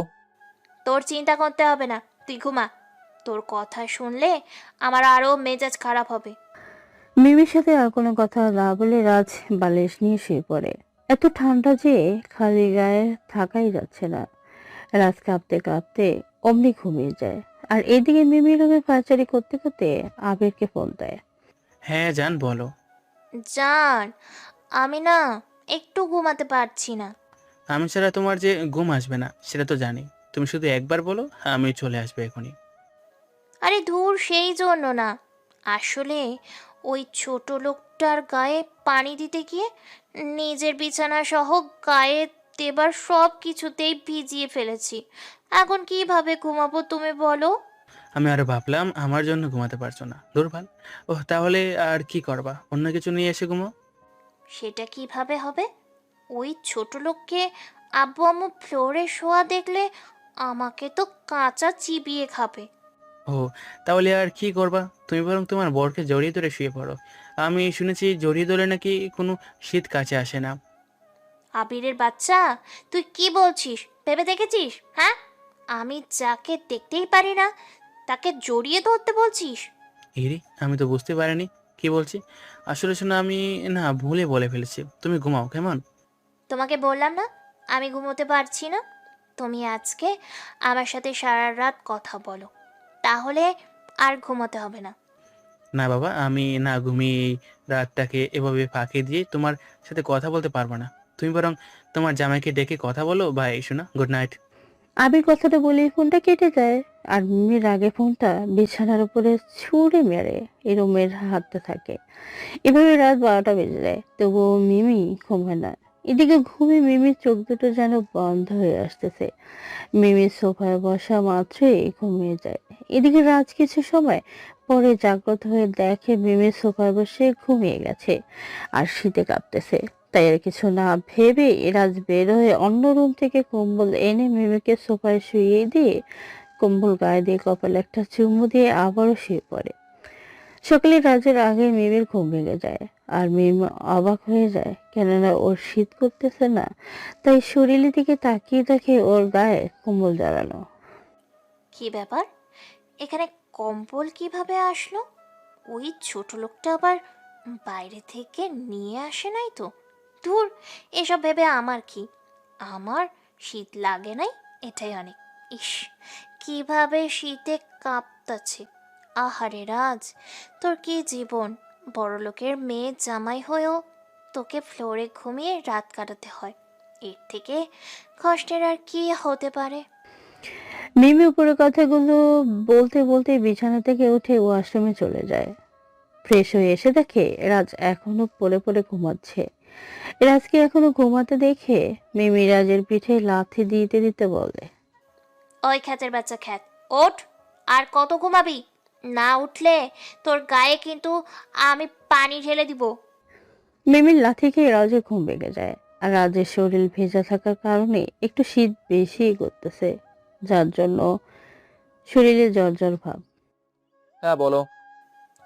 তোর চিন্তা করতে হবে না, তুই ঘুমা। তোর কথা শুনলে আমার আরো মেজাজ খারাপ হবে। মিমির সাথে আর কোনো কথা না বলে রাজ বালিশ নিয়ে শুয়ে পড়ে। এত ঠান্ডা যে খালি গায়ে থাকাই যাচ্ছে না। রাজ কাঁপতে কাঁপতে অমনি ঘুমিয়ে যায়। আর এদিকে মিমি রুমে পায়চারি করতে করতে আবিরকে ফোন দেয়। হ্যাঁ জান, বলো। জান, আমি না একটু ঘুমাতে পারছি না। আমি ছাড়া তোমার যে ঘুম আসবে না সেটা তো জানি। তুমি শুধু একবার বলো, আমি চলে আসবে এখনই। আরে ধুর, সেই জন্য না। আসলে ওই ছোট লোকটার গায়ে পানি দিতে গিয়ে নিজের বিছানা সহ গায়ে দেবার সব কিছুতেই ভিজিয়ে ফেলেছি। এখন কিভাবে ঘুমাবো তুমি বলো? আমি আরো ভাবলাম আমার জন্য ঘুমাতে পারছো না, দুর্বল। ওহ, তাহলে আর কি করবা? অন্য কিছু নিয়ে এসে ঘুমাও। সেটা কিভাবে হবে? ওই ছোট লোককে আব্বু আম্মু ফ্লোরে শোয়া দেখলে আমাকে তো কাঁচা চিবিয়ে খাবে। ও, তাহলে আর কি করবা? তুমি বরং তোমার বরকে জড়িয়ে ধরে শুয়ে পড়ো। আমি শুনেছি জড়িয়ে ধরে নাকি কোনো শীত কাছে আসে না। আবিরের বাচ্চা, তুই কি বলছিস? ভেবে দেখেছিস? হ্যাঁ, আমি যাকে দেখতেই পারি না তাকে জড়িয়ে ধরতে বলছিস? ইরি, আমি তো বুঝতে পারিনি কি বলছি। আসলে শোনো, আমি না ভুলে বলে ফেলেছি। তুমি ঘুমাও কেমন? তোমাকে বললাম না আমি ঘুমোতে পারছি না। তুমি আজকে আমার সাথে সারা রাত কথা বলো, তাহলে আর ঘুমোতে হবে না। না বাবা, আমি না ঘুমিয়ে এই রাতটাকে এভাবে ফাঁকি দিয়ে তোমার সাথে কথা বলতে পারবো না। তুমি বরং তোমার জামাইকে ডেকে কথা বলো। বাই শোনা, গুড নাইট। আবির কথাটা বলেই ফোনটা কেটে যায়। আর মিমি রাগে ফোনটা বিছানার উপরে ছুঁড়ে মেরে এই রুমের হাঁটতে থাকে। এভাবে রাত 12টা বেজে যায়, তবুও মিমি ঘুমায় না। এদিকে ঘুমে মিমির চোখ দুটো যেন বন্ধ হয়ে আসতেছে। মিমি সোফায় বসা মাত্রই ঘুমিয়ে যায়। এদিকে রাজ কিছু সময় পরে জাগ্রত হয়ে দেখে মিমি সোফায় বসে ঘুমিয়ে গেছে আর শীতে কাঁপতেছে। তাই আর কিছু না ভেবে রাজ বের হয়ে অন্য রুম থেকে কম্বল এনে মিমিকে সোফায় শুইয়ে দিয়ে কম্বল গায়ে দিয়ে কপালে একটা চুমু দিয়ে আবারও শুয়ে পড়ে। সকালে রাজের আগে মিমির ঘুম ভেঙে যায়। আর মিমি অবাক হয়ে যায়, কেননা ওর শীত করতেছে না। তাই শরীরের দিকে তাকিয়ে দেখে ওর গায়ে কম্বল জড়ানো। কি ব্যাপার, এখানে কম্বল কিভাবে আসলো? ওই ছোট লোকটা আবার বাইরে থেকে নিয়ে আসে নাই তো? ধুর, এসব ভেবে আমার কি? আমার শীত লাগে নাই, এটাই অনেক। ইস, কিভাবে শীতে কাঁপতাছে। আহারে রাজ, তোর কি জীবন! বড়লোকের মেয়ে জামাই হয়েও তোকে ফ্লোরে ঘুমিয়ে রাত কাটাতে হয়। এর থেকে কষ্টের আর কি হতে পারে? মিমি উপরের কথাগুলো বলতে বলতে বিছানা থেকে উঠে ওয়াশরুমে চলে যায়। ফ্রেশ হয়ে এসে দেখে রাজ এখনো পড়ে পড়ে ঘুমাচ্ছে। রাজকে এখনো ঘুমাতে দেখে মিমি রাজের পিঠে লাথি দিতে দিতে বলে, ওই খ্যাতের বাচ্চা খ্যাত, ওঠ! আর কত ঘুমাবি? না উঠলে তোর গায়ে কিন্তু আমি পানি ঢেলে দিব। মিমির লাথি খেয়ে রাজের ঘুম ভেঙে যায়। আর রাজের শরীর ভেজা থাকার কারণে একটু শীত বেশি করতেছে, যার জন্য শরীরে জ্বর জ্বর ভাব। হ্যাঁ বলো।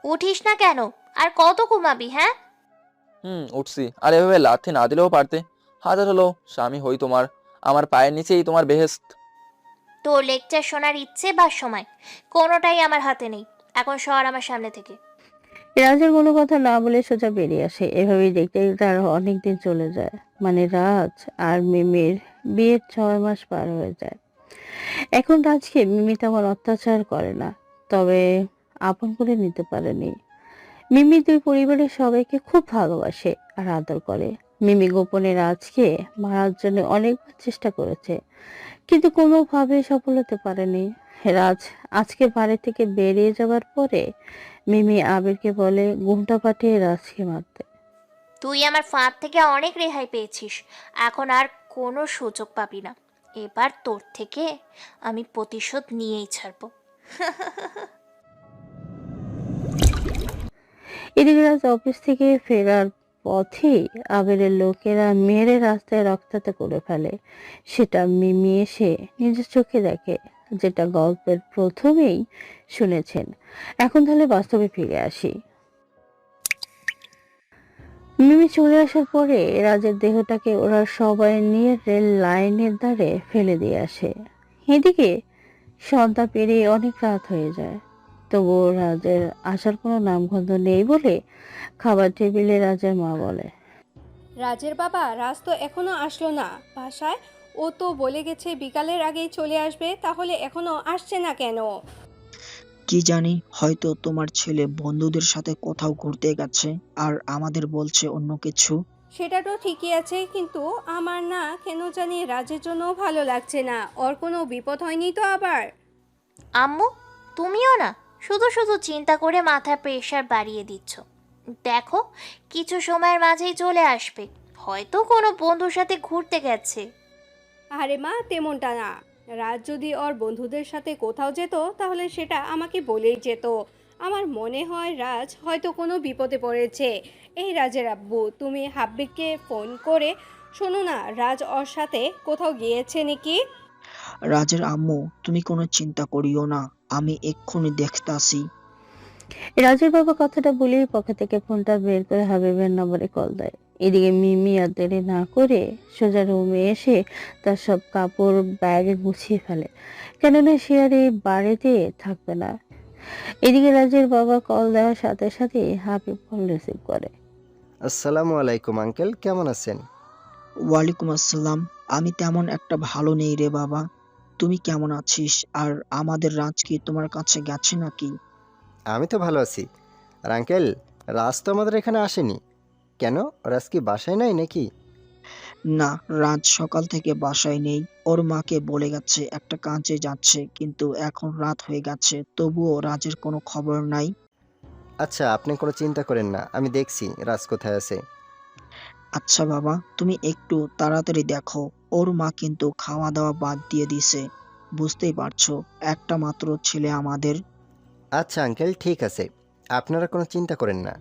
উঠিস না কেন? আর কত ঘুমাবি? হ্যাঁ, উঠছি। আর এভাবে লাথি না দিলেও পারতে। হাজার হলো স্বামী হই তোমার, আমার পায়ের নিচেই তোমার বেহেস্ত। তোর লেকচার শোনার ইচ্ছে বা সময় কোনোটাই আমার হাতে নেই। এখন সর আমার সামনে থেকে। রাজের কোনো কথা না বলে সোজা বেরিয়ে আসে। এভাবেই দেখতে দেখতে আরো অনেকদিন চলে যায়। মানে রাজ আর মিমির বিয়ের 6 মাস পার হয়ে যায়। এখন রাজকে মিমি তেমন অত্যাচার করে না, তবে আপন করে নিতে পারেনি। মিমি দুই পরিবারের সবাইকে খুব ভালোবাসে আর আদর করে। মিমি গোপনে রাজকে মারার জন্য অনেকবার চেষ্টা করেছে, কিন্তু কোনোভাবে সফল হতে পারেনি। রাজ আজকে বাড়ি থেকে বেরিয়ে যাওয়ার পরে মিমি আবিরকে বলে ঘুমটা পাঠিয়ে রাজকে মারতে। তুই আমার ফাঁদ থেকে অনেক রেহাই পেয়েছিস, এখন আর কোনো সুযোগ পাবি না। এবার তোর থেকে আমি প্রতিশোধ নিয়েই ছাড়বো। এদিকে রাজ অফিস থেকে ফেরার পথেই আবিরের লোকেরা মেরে রাস্তায় রক্তাক্ত করে ফেলে। সেটা মিমি এসে নিজের চোখে দেখে, যেটা গল্পের প্রথমেই শুনেছেন। এখন তাহলে বাস্তবে ফিরে আসি। মিমি চলে আসার পরে রাজের দেহটাকে ওরা সবাই নিয়ে রেল লাইনের ধারে ফেলে দিয়ে আসে। এদিকে সন্ধ্যা পেরিয়ে অনেক রাত হয়ে যায়, তবুও রাজের আসার কোনো নামগন্ধ নেই বলে খাবার টেবিলে রাজের মা বলে। রাজের বাবা রাজ তো এখনো আসলো না বাসায়। ও তো বলে গেছে বিকালের আগেই চলে আসবে, তাহলে এখনো আসছে না কেন? কি জানি, হয়তো তোমার ছেলে বন্ধুদের সাথে কোথাও ঘুরতে গেছে আর আমাদের বলছে অন্য কিছু। সেটা তো ঠিকই আছে, কিন্তু আমার না কেন জানি রাজের জন্য ভালো লাগছে না। ওর কোনো বিপদ হয়নি তো আবার? আম্মু, তুমিও না শুধু শুধু চিন্তা করে মাথায় প্রেশার বাড়িয়ে দিচ্ছ। দেখো, কিছু সময়ের মাঝেই চলে আসবে, হয়তো কোনো বন্ধুর সাথে ঘুরতে গেছে। আরে মা, তেমনটা না। রাজ যদি ওর বন্ধুদের সাথে কোথাও যেত তাহলে সেটা আমাকে বলেই যেত। আমার মনে হয় রাজ হয়তো কোনো বিপদে পড়েছে। এই রাজের আব্বু, তুমি হাব্বিককে ফোন করে শোনো না, রাজ ওর সাথে কোথাও গিয়েছে নাকি? রাজের আম্মু, তুমি কোনো চিন্তা করিও না, আমি এক্ষুনি দেখতাছি। রাজের বাবা কথাটা বলেই পকেট থেকে ফোনটা বের করে হাবিবের নম্বরে কল দেয়। এদিকে মিমি আর দেরি না করে সোজা রুমে এসে তার সব কাপড় ব্যাগে গুছিয়ে ফেলে, কেননা সে আর এই বাড়িতে থাকবে না। এদিকে রাজের বাবা কল দেওয়ার সাথে সাথে হাবিব ফোন রিসিভ করে। আসসালামু আলাইকুম আঙ্কেল, কেমন আছেন? ওয়ালাইকুম আসসালাম। আমি তেমন একটা ভালো নেই রে বাবা। তুমি কেমন আছিস? আর আমাদের রাজ কি তোমার কাছে গেছে নাকি? আমি তো ভালো আছি। আর আঙ্কেল, রাজ তো আমাদের এখানে আসেনি কেন? রাজ কি বাসায় নাই নাকি? না, রাজ সকাল থেকে বাসায় নেই। ওর মাকে বলে গেছে একটা কাজে যাচ্ছে, কিন্তু এখন রাত হয়ে গেছে, তবুও রাজের কোনো খবর নাই। আচ্ছা, আপনি কোনো চিন্তা করেন না, আমি দেখছি রাজ কোথায় আছে। আচ্ছা বাবা, তুমি একটু তাড়াতাড়ি দেখো। ওর মা কিন্তু খাওয়া দাওয়া বাদ দিয়ে দিছে। বুঝতেই পারছো, একটা মাত্র ছেলে আমাদের। আচ্ছা আঙ্কেল, ঠিক আছে, আপনারা কোনো চিন্তা করেন না।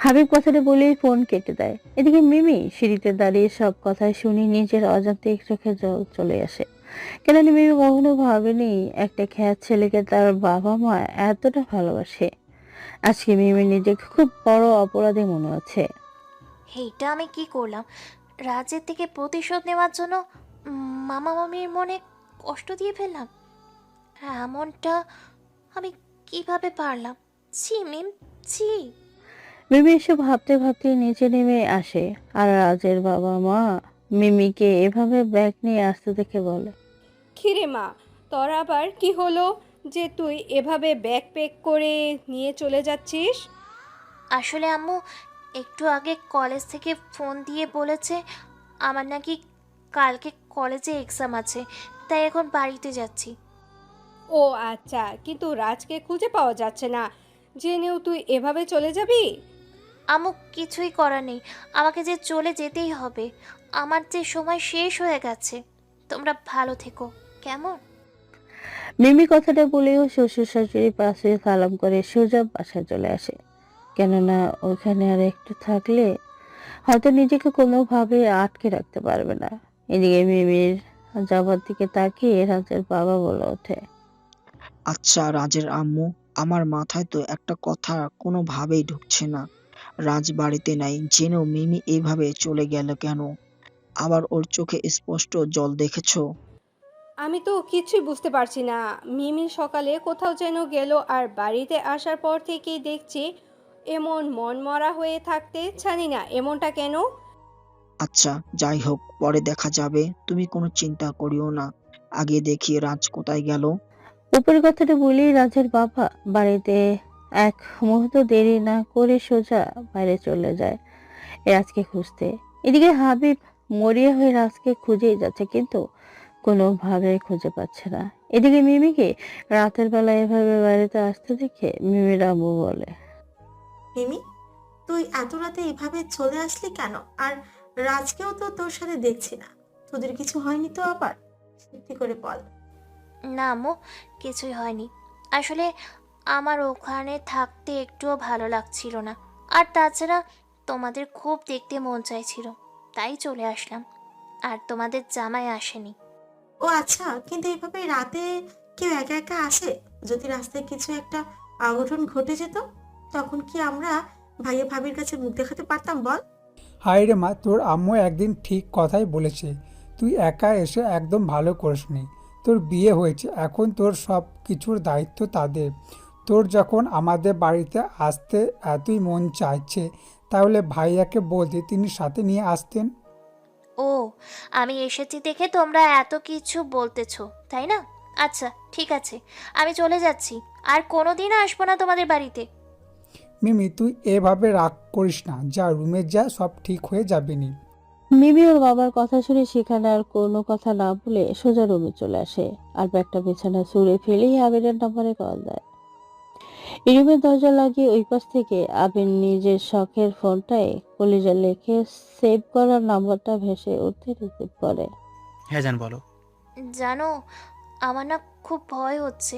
হাবিব কথাটা বলেই ফোন কেটে দেয়। এদিকে মিমি সিঁড়িতে দাঁড়িয়ে সব কথা শুনে নিজের অজান্তে চোখে জল চলে আসে, কেননা মিমি কখনো ভাবেনি একটা খ্যাত ছেলেকে তার বাবা মা এতটা ভালোবাসে। আজকে মিমি নিজেকে খুব বড় অপরাধী মনে হচ্ছে। এইটা আমি কি করলাম? রাজের থেকে প্রতিশোধ নেওয়ার জন্য মামা মামির মনে কষ্ট দিয়ে ফেললাম। এমনটা আমি কিভাবে পারলাম? ছি মিম, ছি। মিমি এসব ভাবতে ভাবতে নিচে নেমে আসে, আর রাজের বাবা মা মিমিকে এভাবে ব্যাগ নিয়ে আসতে দেখে বলে। খিরে মা, তোর আবার কি হলো যে তুই এভাবে ব্যাগ প্যাক করে নিয়ে চলে যাচ্ছিস? আসলে আম্মু একটু আগে কলেজ থেকে ফোন দিয়ে বলেছে আমার নাকি কালকে কলেজে এক্সাম আছে, তাই এখন বাড়িতে যাচ্ছি। ও আচ্ছা, কিন্তু রাজকে খুঁজে পাওয়া যাচ্ছে না জেনেও তুই এভাবে চলে যাবি? আম্মু কিছুই করার নেই, আমাকে যে চলে যেতেই হবে। আমার যে সময় শেষ হয়ে গেছে। তোমরা ভালো থেকো, কেমন? মিমি কথাটা বলেও শ্বশুর শাশুড়ির পাশে সালাম করে সোজা বাসায় চলে আসে, কেননা ওখানে আর একটু থাকলে হয়তো নিজেকে কোনোভাবে আটকে রাখতে পারবে না। এদিকে মিমির যাবার দিকে তাকিয়ে রাজের বাবা বলে ওঠে। আচ্ছা রাজের আম্মু, আমার মাথায় তো একটা কথা কোনোভাবেই ঢুকছে না। রাজ বাড়িতে নাই জেনেও মিমি এইভাবে চলে গেল কেন? আবার ওর চোখে স্পষ্ট জল দেখেছো? আমি তো কিছুই বুঝতে পারছি না। মিমি সকালে কোথাও যেন গেল, আর বাড়িতে আসার পর থেকেই দেখছি এমন মনমরা হয়ে থাকতে। জানি না এমনটা কেন। আচ্ছা যাই হোক, পরে দেখা যাবে, তুমি কোনো চিন্তা করিও না। আগে দেখি রাজ কোথায় গেল। উপরের কথাটা বলেই রাজের বাবা বাড়িতে এক মুহূর্ত দেরি না করে সোজা বাইরে চলে যায় রাজকে খুঁজতে। এদিকে হাবিব মরিয়া হয়ে রাজকে খুঁজেই যাচ্ছে, কিন্তু কোনোভাবে খুঁজে পাচ্ছে না। এদিকে মিমিকে রাতের বেলা এভাবে বাড়িতে আসতে দেখে মিমির আম্মু বলে, মিমি, তুই এত রাতে এভাবে চলে আসলি কেন? আর রাজকেও তো তোর সাথে দেখছি না। তোদের কিছু হয়নি তো আবার? সত্যি করে বল। না আম্মু, কিছুই হয়নি। আসলে আমার ওখানে থাকতে একটুও ভালো লাগছিল না। আর তাছাড়া তোমাদের খুব দেখতে মন চাইছিল, তাই চলে আসলাম। আর তোমাদের জামাই আসেনি। ও আচ্ছা, কিন্তু এইভাবে রাতে কেউ একা একা আসে? যদি রাস্তায় কিছু একটা অঘটন ঘটে যেত, তখন কি আমরা ভাইয়া ভাবির কাছে মুখ দেখাতে পারতাম বল? হায় রে মা, তোর আম্মু একদিন ঠিক কথাই বলেছে। তুই একা এসে একদম ভালো করিসনি। তোর বিয়ে হয়েছে, এখন তোর সব কিছুর দায়িত্ব তাদের। তোর যখন আমাদের বাড়িতে আসতে এতই মন চাইছে, তাহলে ভাইয়াকে বলতে তিনি সাথে নিয়ে আসতেন। ও, আমি এসেছি দেখে তোমরা এত কিছু বলতেছো, তাই না? আচ্ছা ঠিক আছে, আমি চলে যাচ্ছি। আর কোনোদিন আসবো না তোমাদের বাড়িতে। মিমি, তুই এভাবে রাগ করিস না, যা রুমে যা, সব ঠিক হয়ে যাবে নি। মিমি ওর বাবার কথা শুনে সেখানে আর কোনো কথা না বলে সোজা রুমে চলে আসে আর ব্যাগটা বিছানা ছুঁড়ে ফেলেই আবিরের নম্বরে কল দেয়। রুমের দরজা লাগিয়ে ওই পাশ থেকে আবির নিজের শখের ফোনটায় কলিজা লেখে সেভ করার নাম্বারটা ভেসে উঠতে রিসিভ করে। হ্যাঁ জান, বলো। জানো, আমার না খুব ভয় হচ্ছে।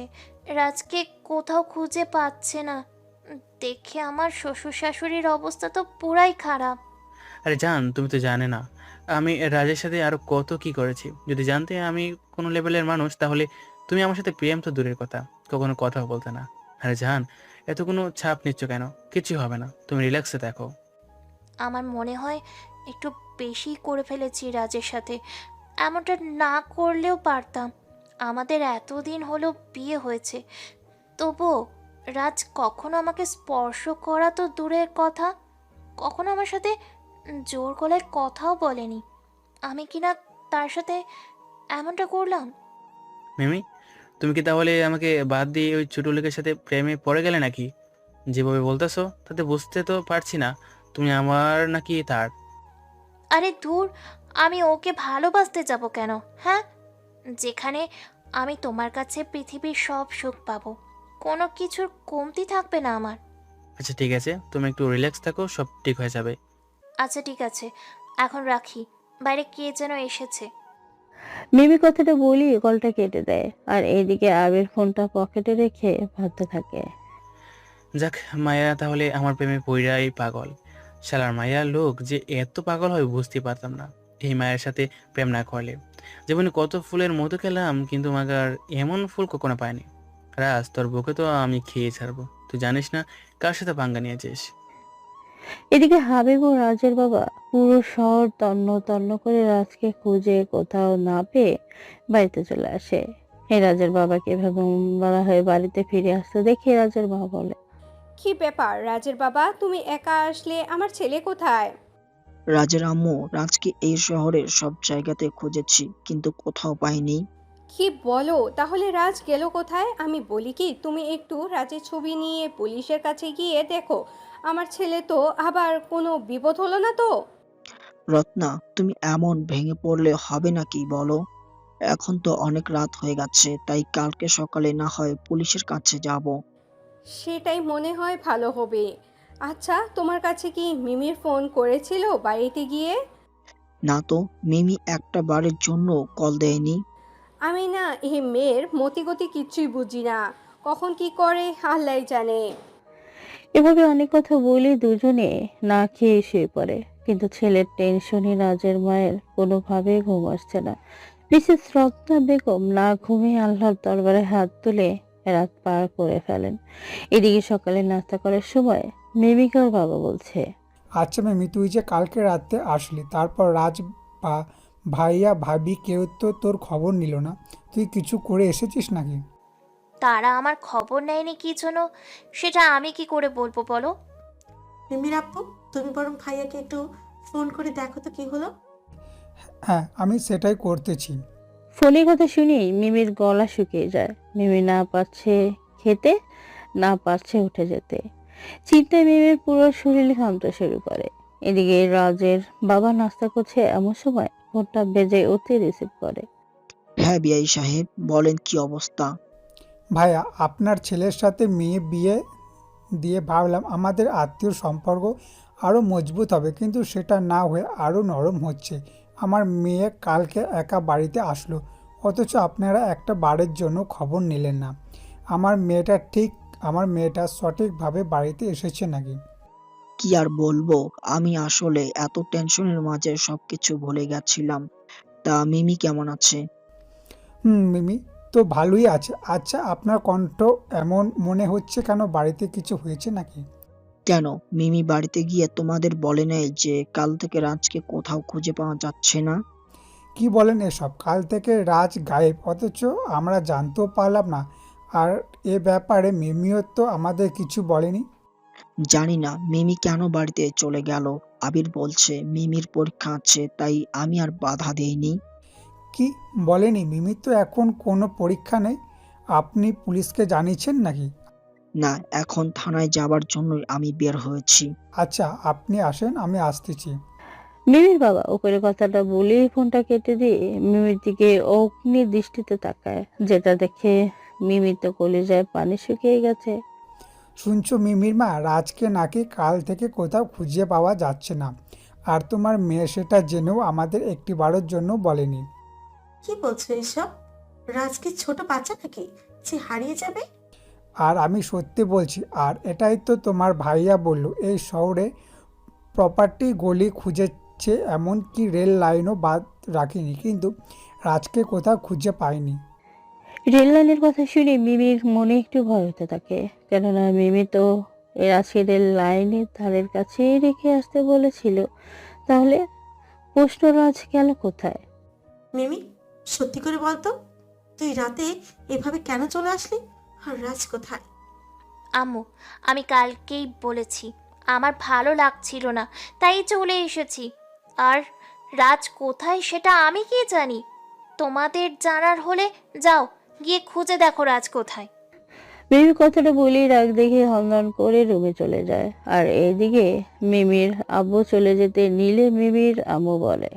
রাজকে কোথাও খুঁজে পাচ্ছে না। দেখে আমার শ্বশুর শাশুড়ির অবস্থা তো পুরাই খারাপ। আরে জান, তুমি তো জানে না আমি রাজের সাথে আরো কত কি করেছি। যদি জানতে আমি কোনো লেভেলের মানুষ, তাহলে তুমি আমার সাথে প্রেম তো দূরের কথা, কখনো কথাও বলতে না। আরে জান, এত কোনো ছাপ নিচ্ছ কেন? কিছু হবে না, তুমি রিল্যাক্সে দেখো। আমার মনে হয় একটু বেশি করে ফেলেছি রাজের সাথে। এমনটা না করলেও পারতাম। আমাদের এতদিন হলো বিয়ে হয়েছে, তবুও রাজ কখনো আমাকে স্পর্শ করা তো দূরের কথা, কখনো আমার সাথে জোর গলায় কথাও বলেনি। আমি কিনা তার সাথে এমনটা করলাম। মিমি, তুমি কি তাহলে আমাকে বাদ দিয়ে ওই ছোট লোকের সাথে প্রেমে পড়ে গেলে নাকি? যেভাবে বলতেছো তাতে বুঝতে তো পারছি না তুমি আমার নাকি তার। আরে ধুর, আমি ওকে ভালোবাসতে যাব কেন? হ্যাঁ, যেখানে আমি তোমার কাছে পৃথিবীর সব সুখ পাবো, কোনো কিছুর কমতি থাকবে না আমার। আচ্ছা ঠিক আছে, তুমি একটু রিল্যাক্স থাকো, সব ঠিক হয়ে যাবে। আচ্ছা ঠিক আছে, এখন রাখি। বাইরে কে যেন এসেছে। মিমি কথাটা বলি কলটা কেটে দেয় আর এইদিকে আবির ফোনটা পকেটে রেখে ভাবতে থাকে। যাক, মায়া তাহলে আমার প্রেমে পইড়াই পাগল। শালার মায়া লোক যে এত পাগল হয় বুঝতে পারতাম না। এই মায়ের সাথে প্রেম না করলে জীবনে কত ফুলের মধু খেলাম, কিন্তু মাগার এমন ফুল কখনো পাইনি। রাজ, তোর বুকে তো আমি খেয়ে ছাড়বো। তুই জানিস না কার সাথে পাঙ্গা নিয়েছিস। এদিকে হাবিব ও রাজের বাবা পুরো শহর তন্ন তন্ন করে রাজকে খুঁজে কোথাও না পেয়ে বাড়িতে চলে আসে। রাজের বাবাকে এভাবে বলা হয়ে বাড়িতে ফিরে আসতে দেখে রাজের মা বলে, কি ব্যাপার রাজের বাবা, তুমি একা আসলে? আমার ছেলে কোথায়? রাজের আম্মু, রাজকে এই শহরের সব জায়গাতে খুঁজেছি কিন্তু কোথাও পাইনি। কি বলো? তাহলে রাজ গেল কোথায়? আমি বলি কি, তুমি একটু রাজের ছবি নিয়ে পুলিশের কাছে গিয়ে দেখো আমার ছেলে তো আবার কোনো বিপদ হলো না তো। রত্না, তুমি এমন ভেঙে পড়লে হবে নাকি বলো? এখন তো অনেক রাত হয়ে গেছে, তাই কালকে সকালে না হয় পুলিশের কাছে যাব। সেটাই মনে হয় ভালো হবে। আচ্ছা, তোমার কাছে কি মিমির ফোন করেছিল বাড়িতে গিয়ে? না তো, মিমি একটা বারের জন্য কল দেয়নি। আমি না এই মেয়ের মতিগতি কিচ্ছুই বুঝি না, কখন কি করে আল্লাহ জানে। এভাবে অনেক কথা বলে দুজনে না খেয়ে শুয়ে পড়ে। কিন্তু ছেলের টেনশনে রাজের মায়ের কোনোভাবে ঘুম আসছে না। মিসেস রত্না বেগম না ঘুমিয়ে আল্লাহর দরবারে হাত তুলে রাত পার করে ফেলেন। এদিকে সকালে নাস্তা করার সময় মিমিকার বাবা বলছে, আচ্ছা মিমি, তুই যে কালকে রাতে আসলি, তারপর রাজ বা ভাইয়া ভাবি কেউ তো তোর খবর নিল না। তুই কিছু করে এসেছিস নাকি? তারা আমার খবর নেয়নি কি জন্য, সেটা আমি কি করে বলবো বলো? মিমির আপু, তুমি বরং ভাইয়াকে একটু ফোন করে দেখো তো কি হলো। হ্যাঁ, আমি সেটাই করতেছি। ফোনের কথা শুনেই মিমির গলা শুকিয়ে যায়। মিমি না পারছে খেতে, না পারছে উঠে যেতে। চিন্তায় মিমির পুরো শরীর ঘামতে শুরু করে। এদিকে রাজের বাবা নাস্তা করছে, এমন সময় ফোনটা বেজে উঠতে রিসিভ করে। হ্যাঁ বিআই সাহেব, বলেন কি অবস্থা? ভাইয়া, আপনার ছেলের সাথে মেয়ে বিয়ে দিয়ে ভাবলাম আমাদের আত্মীয় সম্পর্ক আরও মজবুত হবে, কিন্তু সেটা না হয়ে আরও নরম হচ্ছে। আমার মেয়ে কালকে একা বাড়িতে আসলো, অথচ আপনারা একটা বারের জন্য খবর নিলেন না। আমার মেয়েটা সঠিকভাবে বাড়িতে এসেছে নাকি? কি আর বলবো, আমি আসলে এত টেনশনের মাঝে সবকিছু ভুলে গেছিলাম। তা মিমি কেমন আছে? মিমি তো ভালোই আছে। আচ্ছা, আপনার কণ্ঠ এমন মনে হচ্ছে কেন? বাড়িতে কিছু হয়েছে নাকি? কেন, মিমি বাড়িতে গিয়ে তোমাদের বলে নাই যে কাল থেকে রাজকে কোথাও খুঁজে পাওয়া যাচ্ছে না? কি বলেন এসব? কাল থেকে রাজ গায়েব, অথচ আমরা জানতেও পারলাম না। আর এ ব্যাপারে মিমিও তো আমাদের কিছু বলেনি। জানি না মিমি কেন বাড়িতে চলে গেল। আবির বলছে মিমির পরীক্ষা আছে, তাই আমি আর বাধা দেইনি। কি বলেনি? মিমির তো এখন কোনো পরীক্ষা নেই। আপনি পুলিশকে জানিয়েছেন নাকি? না, এখন থানায় যাবার জন্যই আমি বের হয়েছি। আচ্ছা, আপনি আসেন, আমি আসতেছি। মিমির বাবা উপরে কথাটা বলেই ফোনটা কেটে দিয়ে মিমির দিকে অগ্নি দৃষ্টিতে তাকায়, যেটা দেখে মিমির তো কলিজায় পানি শুকিয়ে গেছে। শুনছো মিমির মা, রাজকে নাকি কাল থেকে কোথাও খুঁজে পাওয়া যাচ্ছে না। আর তোমার মেয়ে সেটা জেনেও আমাদের একটিবারের জন্য বলেনি। কি বলছো এসব? রাজ কি ছোট বাচ্চা নাকি যে হারিয়ে যাবে? আর আমি সত্যি বলছি। আর এটাই তো তোমার ভাইয়া বলল, এই শহরে প্রপার্টি গলি খুঁজেছে, এমনকি রেল লাইনও বাদ রাখিনি, কিন্তু রাজকে কোথাও খুঁজে পায়নি। রেল লাইনের কথা শুনে মিমির মনে একটু ভয় হতে থাকে, কেননা মিমি তো এর আজকে রেল লাইনের ধারের কাছেই রেখে আসতে বলেছিল। তাহলে প্রশ্নরাজ গেল কোথায়? মিমি, সত্যি করে বলতো, তুই রাতে এভাবে কেন চলে আসলি? আর রাজ কোথায়? আম্মু, আমি কালকেই বলেছি আমার ভালো লাগছিল না, তাই চলে এসেছি। আর রাজ কোথায় সেটা আমি কি জানি? তোমাদের জানার হলে যাও গিয়ে খুঁজে দেখো রাজ কোথায়। মিমি কথাটা বলেই রাগ দেখে হনহন করে রুমে চলে যায়। আর এইদিকে মিমির আব্বু চলে যেতে নিলে মিমির আম্মু বলে,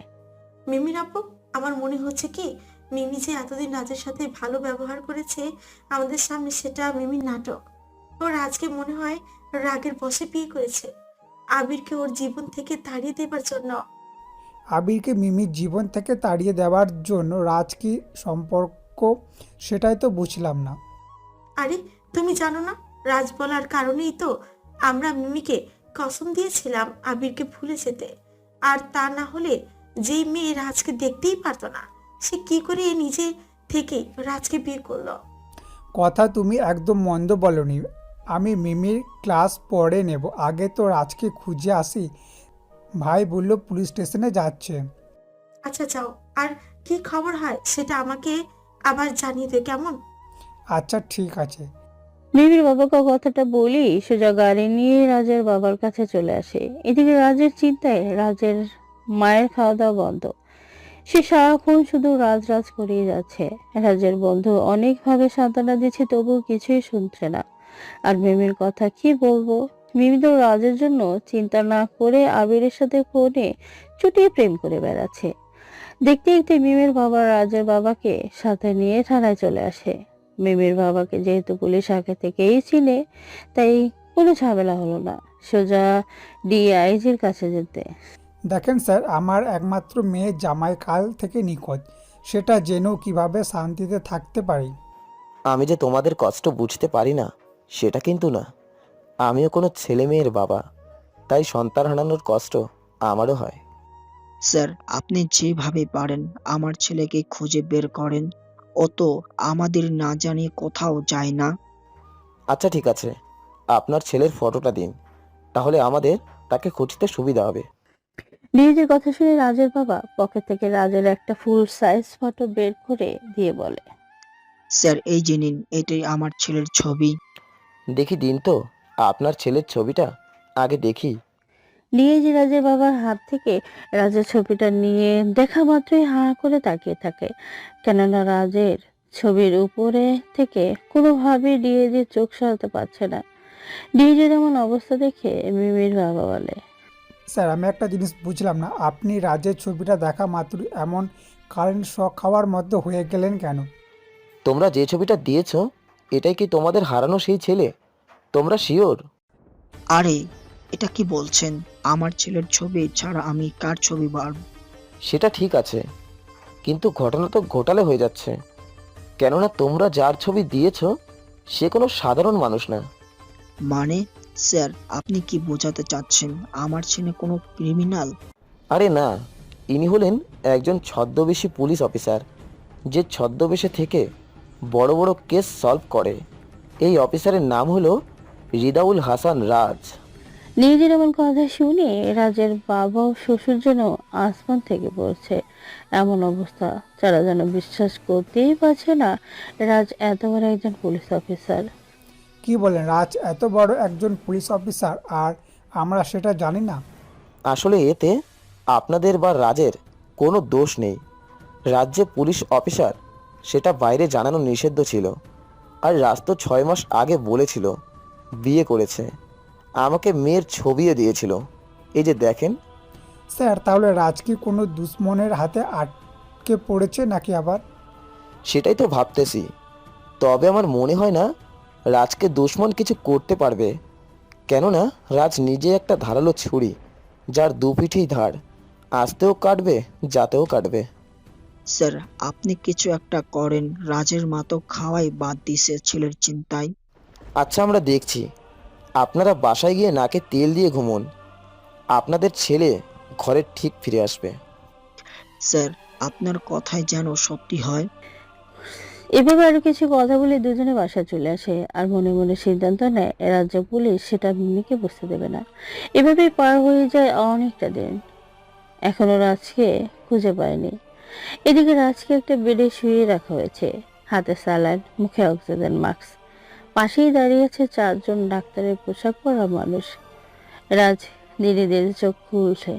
মিমির আপু, আমার মনে হচ্ছে কি মিমি যে এতদিন রাজের সাথে ভালো ব্যবহার করেছে আমাদের সামনে, সেটা মিমির নাটক। ওর আজকে মনে হয় রাগের বশে বিয়ে করেছে আবিরকে ওর জীবন থেকে তাড়িয়ে দেবার জন্য। আবিরকে মিমির জীবন থেকে তাড়িয়ে দেওয়ার জন্য রাজ কি সম্পর্ক? সেটাই তো বুঝলাম না। আরে, তুমি জানো না? রাজ বলার কারণেই তো আমরা মিমিকে কসম দিয়েছিলাম আবিরকে ভুলে যেতে। আর তা না হলে যেই মেয়ে রাজকে দেখতেই পারতো না, সে কি করে নিজে থেকে রাজকে বিয়ে করলো? কথা তুমি একদম মন্দ বলনি। আমি মিমির ক্লাস পড়ে নেব, আগে তো রাজকে খুঁজে আসি। ভাই বলল পুলিশ স্টেশনে যাচ্ছে। আচ্ছা যাও, আর কি খবর হয় সেটা আমাকে আবার জানিয়ে দে, কেমন? আচ্ছা ঠিক আছে। মিমির বাবাকে কথাটা বলি সোজা গাড়ি নিয়ে রাজের বাবার কাছে চলে আসে। এদিকে রাজের চিন্তায় রাজের মায়ের খাওয়া দাওয়া বন্ধ। সে সারাক্ষণ শুধু রাজ রাজ করিয়ে যাচ্ছে। রাজের বন্ধু অনেকভাবে সান্ত্বনা দিচ্ছে, তবুও কিছুই শুনছে না। আর মিমির কথা কি বলবো? মিমি তো রাজের জন্য চিন্তা না করে আবিরের সাথে ফোনে চুটিয়ে প্রেম করে বেড়াচ্ছে। দেখতে দেখতে মিমির বাবা রাজের বাবাকে সাথে নিয়ে থানায় চলে আসে। মিমির বাবাকে যেহেতু পুলিশ আগে থেকেই চিনে, তাই কোনো ঝামেলা হলো না সোজা ডিআইজির কাছে যেতে। দেখেন স্যার, আমার একমাত্র মেয়ে জামাই কাল থেকে নিখোঁজ। সেটা জেনেও কিভাবে শান্তিতে থাকতে পারি? আমি যে তোমাদের কষ্ট বুঝতে পারি না সেটা কিন্তু না। আমিও কোনো ছেলে মেয়ের বাবা, তাই সন্তান হারানোর কষ্ট আমারও হয়। স্যার, আপনি যেভাবে পারেন আমার ছেলেকে খুঁজে বের করেন। ও তো আমাদের না জানিয়ে কোথাও যায় না। আচ্ছা ঠিক আছে, আপনার ছেলের ফটোটা দিন, তাহলে আমাদের তাকে খুঁজতে সুবিধা হবে। ডিআইজির কথা শুনে রাজের বাবা পকেট থেকে রাজের একটা ফুল সাইজ ফটো বের করে দিয়ে বলে, স্যার এই যে নিন, এটাই আমার ছেলের ছবি। দেখি দিন তো আপনার ছেলের ছবিটা, আগে দেখি। ডিআইজি রাজের বাবার হাত থেকে রাজের ছবিটা নিয়ে দেখা মাত্রই হাঁ করে তাকিয়ে থাকে, কেননা রাজের ছবির উপরে থেকে কোনোভাবেই ডিআইজির চোখ সরাতে পারছে না। ডিআইজির এমন অবস্থা দেখে মিমির বাবা বলে, স্যার, আমি একটা জিনিস বুঝলাম না। আপনি রাজের ছবিটা দেখা মাত্র এমন কারেন্ট শক খাওয়ার মধ্যে হয়ে গেলেন কেন? তোমরা যে ছবিটা দিয়েছো এটাই কি তোমাদের হারানো সেই ছেলে? তোমরা শিওর? আরে এটা কি বলছেন? আমার ছেলের ছবি ছাড়া আমি কার ছবি বাড়ব? সেটা ঠিক আছে, কিন্তু ঘটনা তো ঘোটালে হয়ে যাচ্ছে। কেননা তোমরা যার ছবি দিয়েছো সে কোনো সাধারণ মানুষ না। মানে স্যার, আপনি কি বোঝাতে চাচ্ছেন আমার ছেলে কোনো ক্রিমিনাল? আরে না, ইনি হলেন একজন ছদ্মবেশী পুলিশ অফিসার, যে ছদ্মবেশে থেকে বড় বড় কেস সলভ করে। এই অফিসারের নাম হলো রিদাউল হাসান রাজ। নিজের এমন কথা শুনে রাজের বাবা ও শ্বশুর যেন আসমান থেকে পড়ছে। এমন অবস্থা, তারা যেন বিশ্বাস করতেই পারছে না রাজ এত বড় একজন পুলিশ অফিসার। কি বলেন, রাজ এত বড় একজন পুলিশ অফিসার আর আমরা সেটা জানি না? আসলে এতে আপনাদের বা রাজের কোনো দোষ নেই। রাজ যে পুলিশ অফিসার সেটা বাইরে জানানো নিষিদ্ধ ছিল। আর রাজ তো 6 মাস আগে বলেছিল বিয়ে করেছে, আমাকে মেয়ের ছবিও দিয়েছিল। এই যে দেখেন। স্যার, তাহলে রাজ কি কোনো দুশ্মনের হাতে আটকে পড়েছে নাকি আবার? সেটাই তো ভাবতেছি। তবে আমার মনে হয় না রাজকে দুশমন কিছু করতে পারবে। কেননা রাজ নিজে একটা ধারালো ছুরি, যার দুপিঠেই ধার, আসতেও কাটবে যাতেও কাটবে। স্যার, আপনি কিছু একটা করেন। রাজের মা তো খাওয়াই বাদ দিছে ছেলের চিন্তায়। আচ্ছা, আমরা দেখছি। আপনারা বাসায় গিয়ে নাকে তেল দিয়ে ঘুমুন, আপনাদের ছেলে ঘরে ঠিক ফিরে আসবে। স্যার, আপনার কথাই যেন সত্যি হয়। এভাবে আরো কিছু কথা বলে দুজনে বাসায় চলে আসে আর মনে মনে সিদ্ধান্ত নেয় রাজ্য পুলিশ সেটা মিমিকে বুঝতে দেবে না। এভাবেই পার হয়ে যায় অনেকটা দিন। এখনো রাজকে খুঁজে পায়নি। এদিকে রাজকে একটা বেডে শুয়ে রাখা হয়েছে, হাতে স্যালাইন, মুখে অক্সিজেন মাস্ক। পাশেই দাঁড়িয়ে আছে 4জন ডাক্তারের পোশাক পরা মানুষ। রাজ ধীরে ধীরে চোখ খুলছে,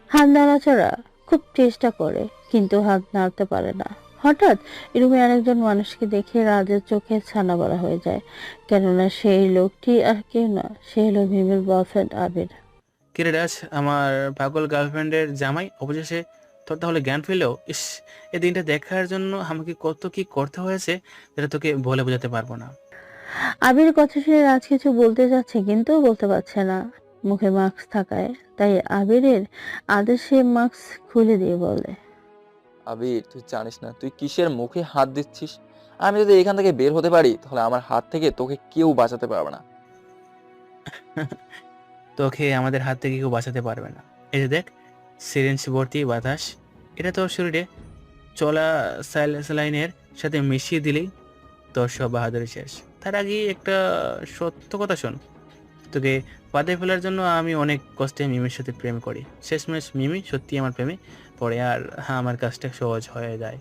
হাত নাড়াচাড়া খুব চেষ্টা করে, কিন্তু হাত নাড়তে পারে না। হঠাৎ রুমে আরেকজন মানুষকে দেখে রাজের চোখে ছানা বড়া হয়ে যায়, কেননা সেই লোকটি আর কেউ না, সে হলো মিমের বয়ফ্রেন্ড আবির। কিরে রাজ, আমার পাগল গার্লফ্রেন্ডের জামাই, অবশেষে তোর তাহলে জ্ঞান ফিরলো। ইস, এই দিনটা দেখার জন্য আমাকে কত কি করতে হয়েছে যেটা তোকে বলে বোঝাতে পারবো না। আবির কথা শুনে রাজ কিছু বলতে যাচ্ছে কিন্তু বলতে পারছে না, মুখে মাস্ক থাকায়। তাই আবিরের আদেশে মাস্ক খুলে দিয়ে বলে, আবির, তুই জানিস না তুই কিসের মুখে হাত দিচ্ছিস? আমি যদি এখান থেকে বের হতে পারি তাহলে আমার হাত থেকে তোকে কেউ বাঁচাতে পারবে না। তোকে আমাদের হাত থেকে কেউ বাঁচাতে পারবে না। এই যে দেখ, সিরিঞ্জ ভর্তি বাতাস, এটা তোর শরীরে চলা স্যালাইনের সাথে মিশিয়ে দিলেই তোর সব বাহাদুরি শেষ। তার আগে একটা সত্য কথা শোন, তোকে ফাঁদে ফেলার জন্য আমি অনেক কষ্টে মিমির সাথে প্রেম করি। শেষমেশ মিমি সত্যি আমার প্রেমে পড়ে আর আমার কাজটা সহজ হয়ে যায়।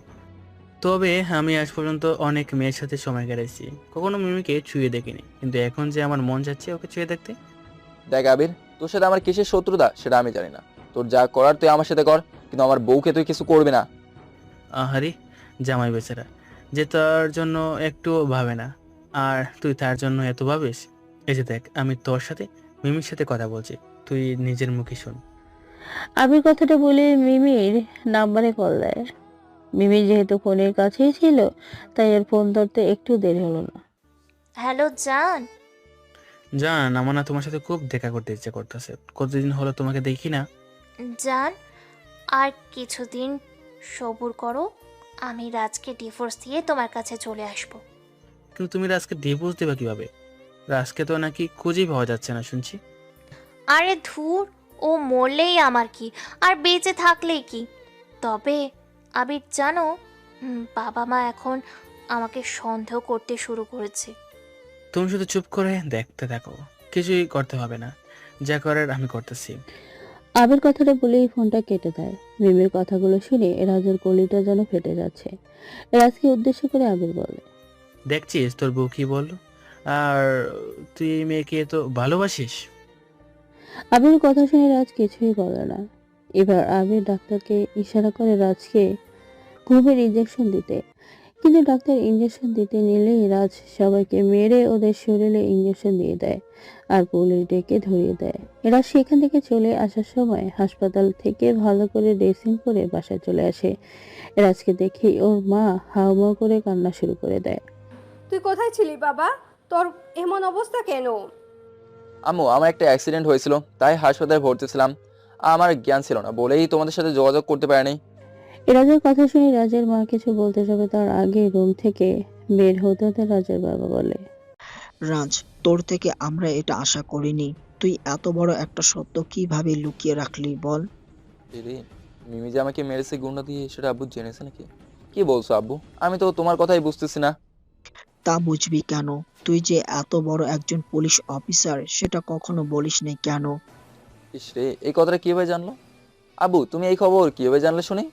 তবে আমি আজ পর্যন্ত অনেক মেয়ের সাথে সময় কাটাইছি, কখনো মিমিকে ছুঁয়ে দেখিনি, কিন্তু এখন যে আমার মন যাচ্ছে ওকে ছুঁয়ে দেখতে। দেখ আবির, তোর সাথে আমার কিসের শত্রুতা সেটা আমি জানি না। তোর যা করার তুই আমার সাথে কর, কিন্তু আমার বউকে তুই কিছু করবি না। আহারে জামাই বেচারা, যে তার জন্য একটু ভাবে না, আর তুই তার জন্য এত ভাবিস। এই যে দেখ, আমি তোর সাথে মিমির সাথে কথা বলছি, তুই নিজের মুখে শোন। আবির কথাটা বলে মিমির নাম্বারে কল দেয়। মিমি যেহেতু ফোনের কাছেই ছিল, তাই এর ফোন ধরতে একটু দেরি হলো না। হ্যালো জান। জান, আমার না তোমার সাথে খুব দেখা করতে ইচ্ছে করতেছে, কতদিন হলো তোমাকে দেখি না। জান, আর কিছুদিন সবুর করো, আমি রাজকে ডিভোর্স দিয়ে তোমার কাছে চলে আসব। কিন্তু তুমি রাজকে ডিভোর্স দেবা কিভাবে? রাজকে তো নাকি খুঁজেই পাওয়া যাচ্ছে না শুনছি। আরে ধুর, ও মরলেই আমার কি, আর বেঁচে থাকলেই কি। তবে আবির জানো, বাবা মা এখন আমাকে সন্দেহ করতে শুরু করেছে। তুমি শুধু চুপ করে দেখতে থাকো, কিছুই করতে হবে না, যা করার আমি করতেছি। আবির কথাটা বলেই ফোনটা কেটে দেয়। মিমির কথাগুলো শুনে রাজের কলিটা যেন ফেটে যাচ্ছে। রাজকে উদ্দেশ্য করে আবির বলে, দেখছিস তোর বউ কি বললো, আর তুই এই মেয়েকে তো ভালোবাসিস। আবির কথা শুনে রাজ কিছুই বলে না। এবার আবির ডাক্তারকে ইশারা করে রাজকে ঘুমের ইঞ্জেকশন দিতে, কিন্তু ডাক্তার ইঞ্জেকশন দিতে নিলেই রাজ সবাইকে মেরে ওদের শরীরে ইঞ্জেকশন দিয়ে দেয় আর পুলিশ ডেকে ধরিয়ে দেয়। রাজ সেখান থেকে চলে আসার সময় হাসপাতাল থেকে ভালো করে ড্রেসিং করে বাসায় চলে আসে। রাজকে দেখে ওর মা হাউমাউ করে কান্না শুরু করে দেয়। তুই কোথায় ছিলি বাবা? তোর এমন অবস্থা কেন? আম্মু, আমার একটা অ্যাক্সিডেন্ট হয়েছিল, তাই হাসপাতালে ভর্তি ছিলাম। আমার জ্ঞান ছিল না বলেই তোমাদের সাথে যোগাযোগ করতে পারিনি। রাজের কথা শুনে রাজের মা কিছু বলতে যাবে তার আগে রুম থেকে বের হতে হতে রাজের বাবা বলে, রাজ, তোর থেকে আমরা এটা আশা করিনি। তুই এত বড় একটা সত্য কিভাবে লুকিয়ে রাখলি বল? দিদি, মিমি যে আমাকে মেরেছে গুন্ডা দিয়ে, সেটা আব্বু জেনেছে নাকি? কি বলছো আব্বু? আমি তো তোমার কথাই বুঝতেছি না। তা বুঝবি কেন? তুই যে এত বড় একজন পুলিশ অফিসার সেটা কখনো বলিসনি কেন? ইস রে, এই কথাটা কিভাবে জানলো? আব্বু, তুমি এই খবর কিভাবে জানলে শুনি?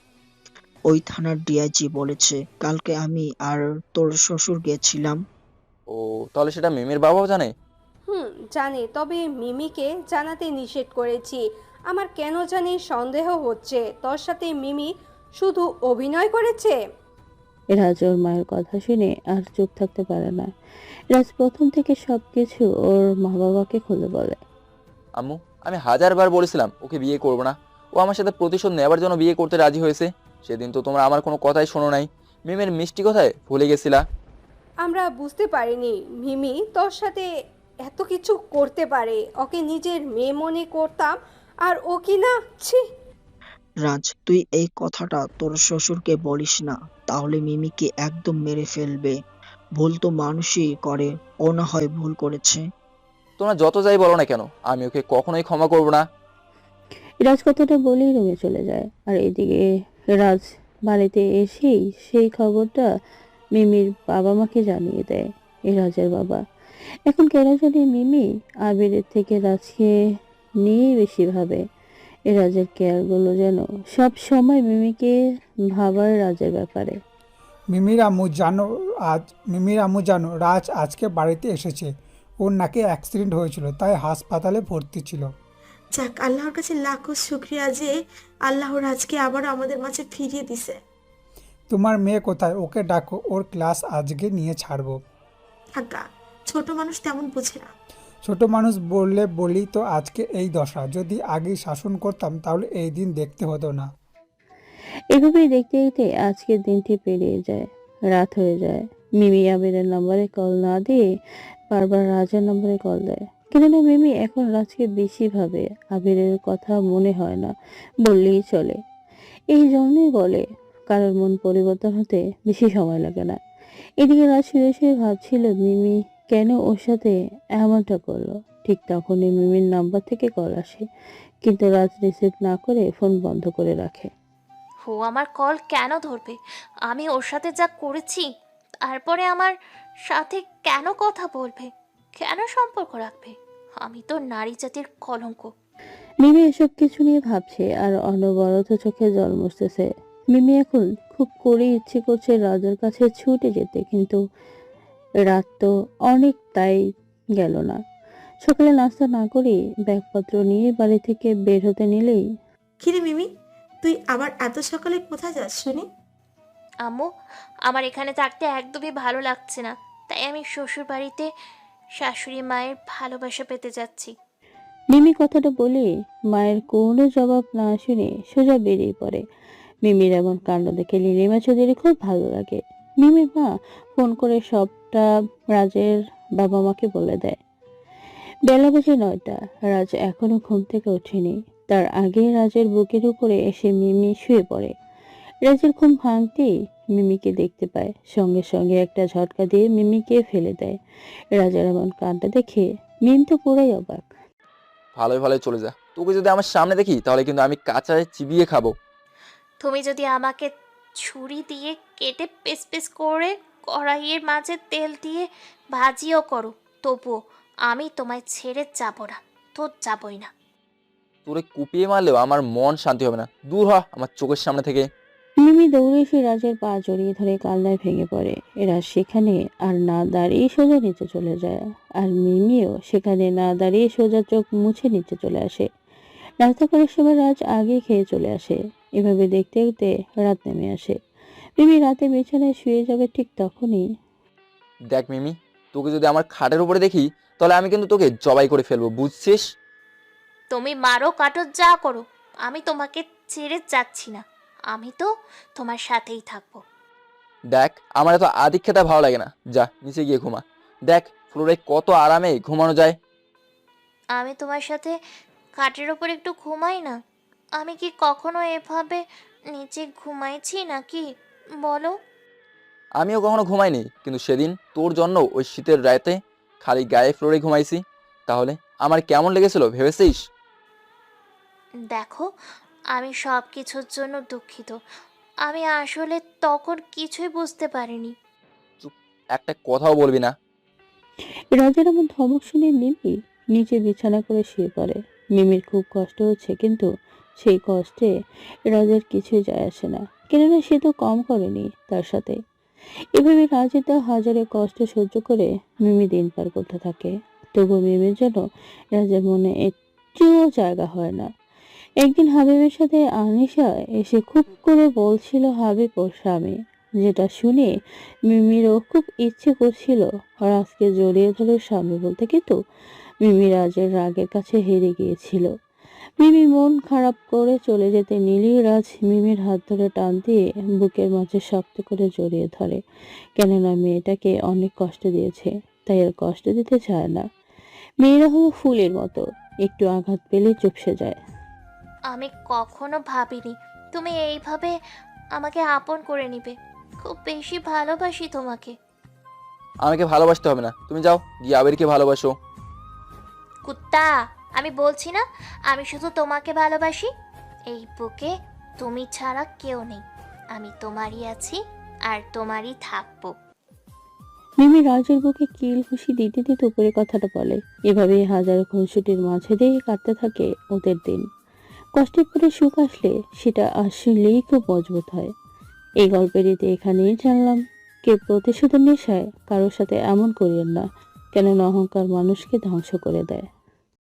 ওই থানার ডিআইজি বলেছে। কালকে আমি আর তোর শ্বশুর গেছিলাম। ও, তাহলে সেটা মিমির বাবাও জানে? জানি, তবে মিমিকে জানাতে নিষেধ করেছি। আমার কেন জানি সন্দেহ হচ্ছে তোর সাথে মিমি শুধু অভিনয় করেছে। রাজ ওর মায়ের কথা শুনে আর চুপ থাকতে পারে না। রাজ প্রথম থেকে সবকিছু ওর মা বাবাকে খুলে বলে। আম্মু, আমি হাজারবার বলেছিলাম ওকে বিয়ে করবো না। ও আমার সাথে প্রতিশোধ নেবার জন্য বিয়ে করতে রাজি হয়েছে। সেদিন তো তোমরা আমার কোনো কথাই শোনো নাই। মিমের মিষ্টি কথায় ভুলে গেছিলা। আমরা বুঝতে পারিনি মিমি তোর সাথে এত কিছু করতে পারে। ওকে নিজের মেয়ে মনে করতাম, আর ও কি না, ছি। রাজ, তুই এই কথাটা তোর শ্বশুরকে বলিস না, তাহলে মিমিকে একদম মেরে ফেলবে। ভুল তো মানুষই করে, ও না হয় ভুল করেছে। তোমরা যত যাই বলো না কেন, আমি ওকে কখনোই ক্ষমা করবো না। রাজ কথাটা বলেই রুমে চলে যায়। আর এদিকে রাজ বাড়িতে এসেই সেই খবরটা মিমির বাবা মাকে জানিয়ে দেয়। রাজের বাবা এখন কেন জানি মিমি আবিরের থেকে রাজকে নিয়ে বেশি ভাবে। রাজের কেয়ারগুলো যেন সব সময় মিমিকে ভাবার রাজের ব্যাপারে। মিমির আম্মু জানো রাজ আজকে বাড়িতে এসেছে। ওর নাকি অ্যাক্সিডেন্ট হয়েছিল, তাই হাসপাতালে ভর্তি ছিল। যাক, আল্লাহর কাছে লাখো শুক্রিয়া যে আল্লাহ রাজকে আবার আমাদের মাঝে ফিরিয়ে দিছে। তোমার মেয়ে কোথায়? ওকে ডাকো, ওর ক্লাস আজকে নিয়ে ছাড়বো। আজ্ঞা, ছোট মানুষ তেমন বুঝে না। ছোট মানুষ বললে বলি তো আজকে এই দশা। যদি আগেই শাসন করতাম তাহলে এই দিন দেখতে হতো না। এভাবেই দেখতে দেখতে আজকের দিনটি পেরিয়ে যায়। রাত হয়ে যায়। মিমি আবিরের নম্বরে কল না দিয়ে বারবার রাজের নম্বরে কল দেয়। কেননা মিমি এখন রাজকে বেশি ভাবে, আবিরের কথা মনে হয় না বললেই চলে। এই জন্যই বলে কারোর মন পরিবর্তন হতে বেশি সময় লাগে না। এদিকে রাজ শুয়ে শুয়ে ভাবছিল মিমি কেন ওর সাথে এমনটা করলো। ঠিক তখনই মিমির নাম্বার থেকে কল আসে, কিন্তু রাজ রিসিভ না করে ফোন বন্ধ করে রাখে। ও আমার কল কেন ধরবে? আমি ওর সাথে যা করেছি, তারপরে আমার সাথে কেন কথা বলবে, কেন সম্পর্ক রাখবে? আমি তো নারী জাতির কলঙ্ক। মিমি এসব কিছু নিয়ে ভাবছে আর অনবরত চোখে জল মুছতেছে। মিমি এখন খুব করে ইচ্ছে করছে রাজের কাছে ছুটে যেতে, কিন্তু রাত তো অনেক, তাই গেল না। সকালে নাস্তা না করে ব্যাগপত্র নিয়ে বাড়ি থেকে বের হতে নিলেই, কিরে মিমি, তুই আবার এত সকালে কোথায় যাস শুনি? আম্মু, আমার এখানে থাকতে একদমই ভালো লাগছে না, তাই আমি শ্বশুর বাড়িতে শাশুড়ি মায়ের ভালোবাসা পেতে যাচ্ছি। মিমি কথাটা বলে মায়ের কোনো জবাব না শুনে সোজা বেরিয়ে পড়ে। মিমির এমন কাণ্ড দেখে নীলিমা চৌধুরী খুব ভালো লাগে। মিমির মা ফোন করে সবটা রাজের বাবা মাকে বলে দেয়। বেলা বাজে 9টা। রাজ এখনো ঘুম থেকে ওঠেনি। তার আগে রাজের বুকের উপরে এসে মিমি শুয়ে পড়ে। রাজের ঘুম ভাঙতেই মিমিকে দেখতে পায়, সঙ্গে সঙ্গে একটা ঝটকা দিয়ে মিমিকে ফেলে দেয়। রাজার এমন কাণ্ড দেখে মিম তো পুরাই অবাক। ভালোই ভালোই চলে যা। তোকে যদি আমার সামনে দেখি তাহলে কিন্তু আমি কাঁচায় চিবিয়ে খাবো। তুমি যদি আমাকে ছুরি দিয়ে কেটে পিস পিস করে কড়াইয়ের মাঝে তেল দিয়ে ভাজিও করো, তবুও আমি তোমায় ছেড়ে যাব না, তো যাবই না। তোরে কুপিয়ে মারলেও আমার মন শান্তি হবে না। দূর হ আমার চোখের সামনে থেকে। মিমি দৌড়ে এসে রাজের পা জড়িয়ে ধরে কান্নায় ভেঙে পড়ে। এরা সেখানে আর না দাঁড়িয়ে সোজা নিচে চলে যায়, আর মিমিও সেখানে না দাঁড়িয়ে সোজা চোখ মুছে নিচে চলে আসে। নাস্তা করার সময় রাজ আগে খেয়ে চলে আসে। এভাবে দেখতে দেখতে রাত নেমে আসে। মিমি রাতে বিছানায় শুয়ে যাবে ঠিক তখনই দেখ মিমি, তোকে যদি আমার খাটের উপরে দেখি তাহলে আমি কিন্তু তোকে জবাই করে ফেলবো, বুঝছিস? তুমি মারো কাটো যা করো, আমি তোমাকে ছেড়ে যাচ্ছি না। আমি তো তোমার সাথেই থাকবো। দেখ, আমার এত আদিক্ষেতা ভালো লাগে না, যা নিচে গিয়ে ঘুমা। দেখ ফ্লোরে কত আরামে ঘুমানো যায়। আমি তোমার সাথে খাটের ওপর একটু ঘুমাই না? আমি কি কখনো এভাবে নিচে ঘুমাইছি নাকি বলো? আমিও কখনো ঘুমাইনি, কিন্তু সেদিন তোর জন্য ওই শীতের রাতে খালি গায়ে ফ্লোরে ঘুমাইছি। তাহলে আমার কেমন লেগেছিল ভেবেছিস? দেখো, আমি সব কিছুর জন্য দুঃখিত। আমি আসলে তখন কিছুই বুঝতে পারিনি। একটা কথাও বলবি না। রাজের এমন ধমক শুনে মিমি নিচে বিছানা করে শুয়ে পড়ে। মিমির খুব কষ্ট হচ্ছে, কিন্তু সেই কষ্টে রাজের কিছুই যায় আসে না, কেননা সে তো কম করেনি তার সাথে। এভাবে রাজের দেওয়া হাজারে কষ্ট সহ্য করে মিমি দিন পার করতে থাকে। তবু মিমির জন্য রাজের মনে একটুও জায়গা হয় না। একদিন হাবিবের সাথে আনিশা এসে খুব করে বলছিল হাবিব ওর স্বামী, যেটা শুনে মিমিরও খুব ইচ্ছে করছিল রাজকে জড়িয়ে ধরে স্বামী বলতে, কিন্তু মিমি রাজের রাগের কাছে হেরে গিয়েছিল। মিমি মন খারাপ করে চলে যেতে নিলেই রাজ মিমির হাত ধরে টান দিয়ে বুকের মাঝে শক্ত করে জড়িয়ে ধরে, কেননা মেয়েটাকে অনেক কষ্ট দিয়েছে, তাই আর কষ্ট দিতে চায় না। মেয়েরা হলো ফুলের মতো, একটু আঘাত পেলে চুপসে যায়। আমি কখনো ভাবিনি তুমি এইভাবে আমাকে আপন করে নিবে। খুব বেশি ভালোবাসি তোমাকে। আমাকে ভালোবাসতে হবে না, তুমি যাও গিয়ে আবিরকে ভালোবাসো। কুত্তা, আমি বলছি না আমি শুধু তোমাকে ভালোবাসি? এই বুকে তুমি ছাড়া কেউ নেই। আমি তোমারই আছি আর তোমারই থাকবো। মিমি রাজের বুকে কিল ঘুষি দিতে দিতে উপরে কথাটা বলে। এভাবে হাজারো খুনসুটির মাঝে দিয়ে কাটতে থাকে ওদের দিন। কষ্টের পরে সুখ আসলে সেটা আসলেই খুব মজবুত হয়। এই গল্পের রীতি এখানেই জানলাম, কেউ প্রতিশোধের নেশায় কারোর সাথে এমন করিয়েন না, কেননা অহংকার মানুষকে ধ্বংস করে দেয়।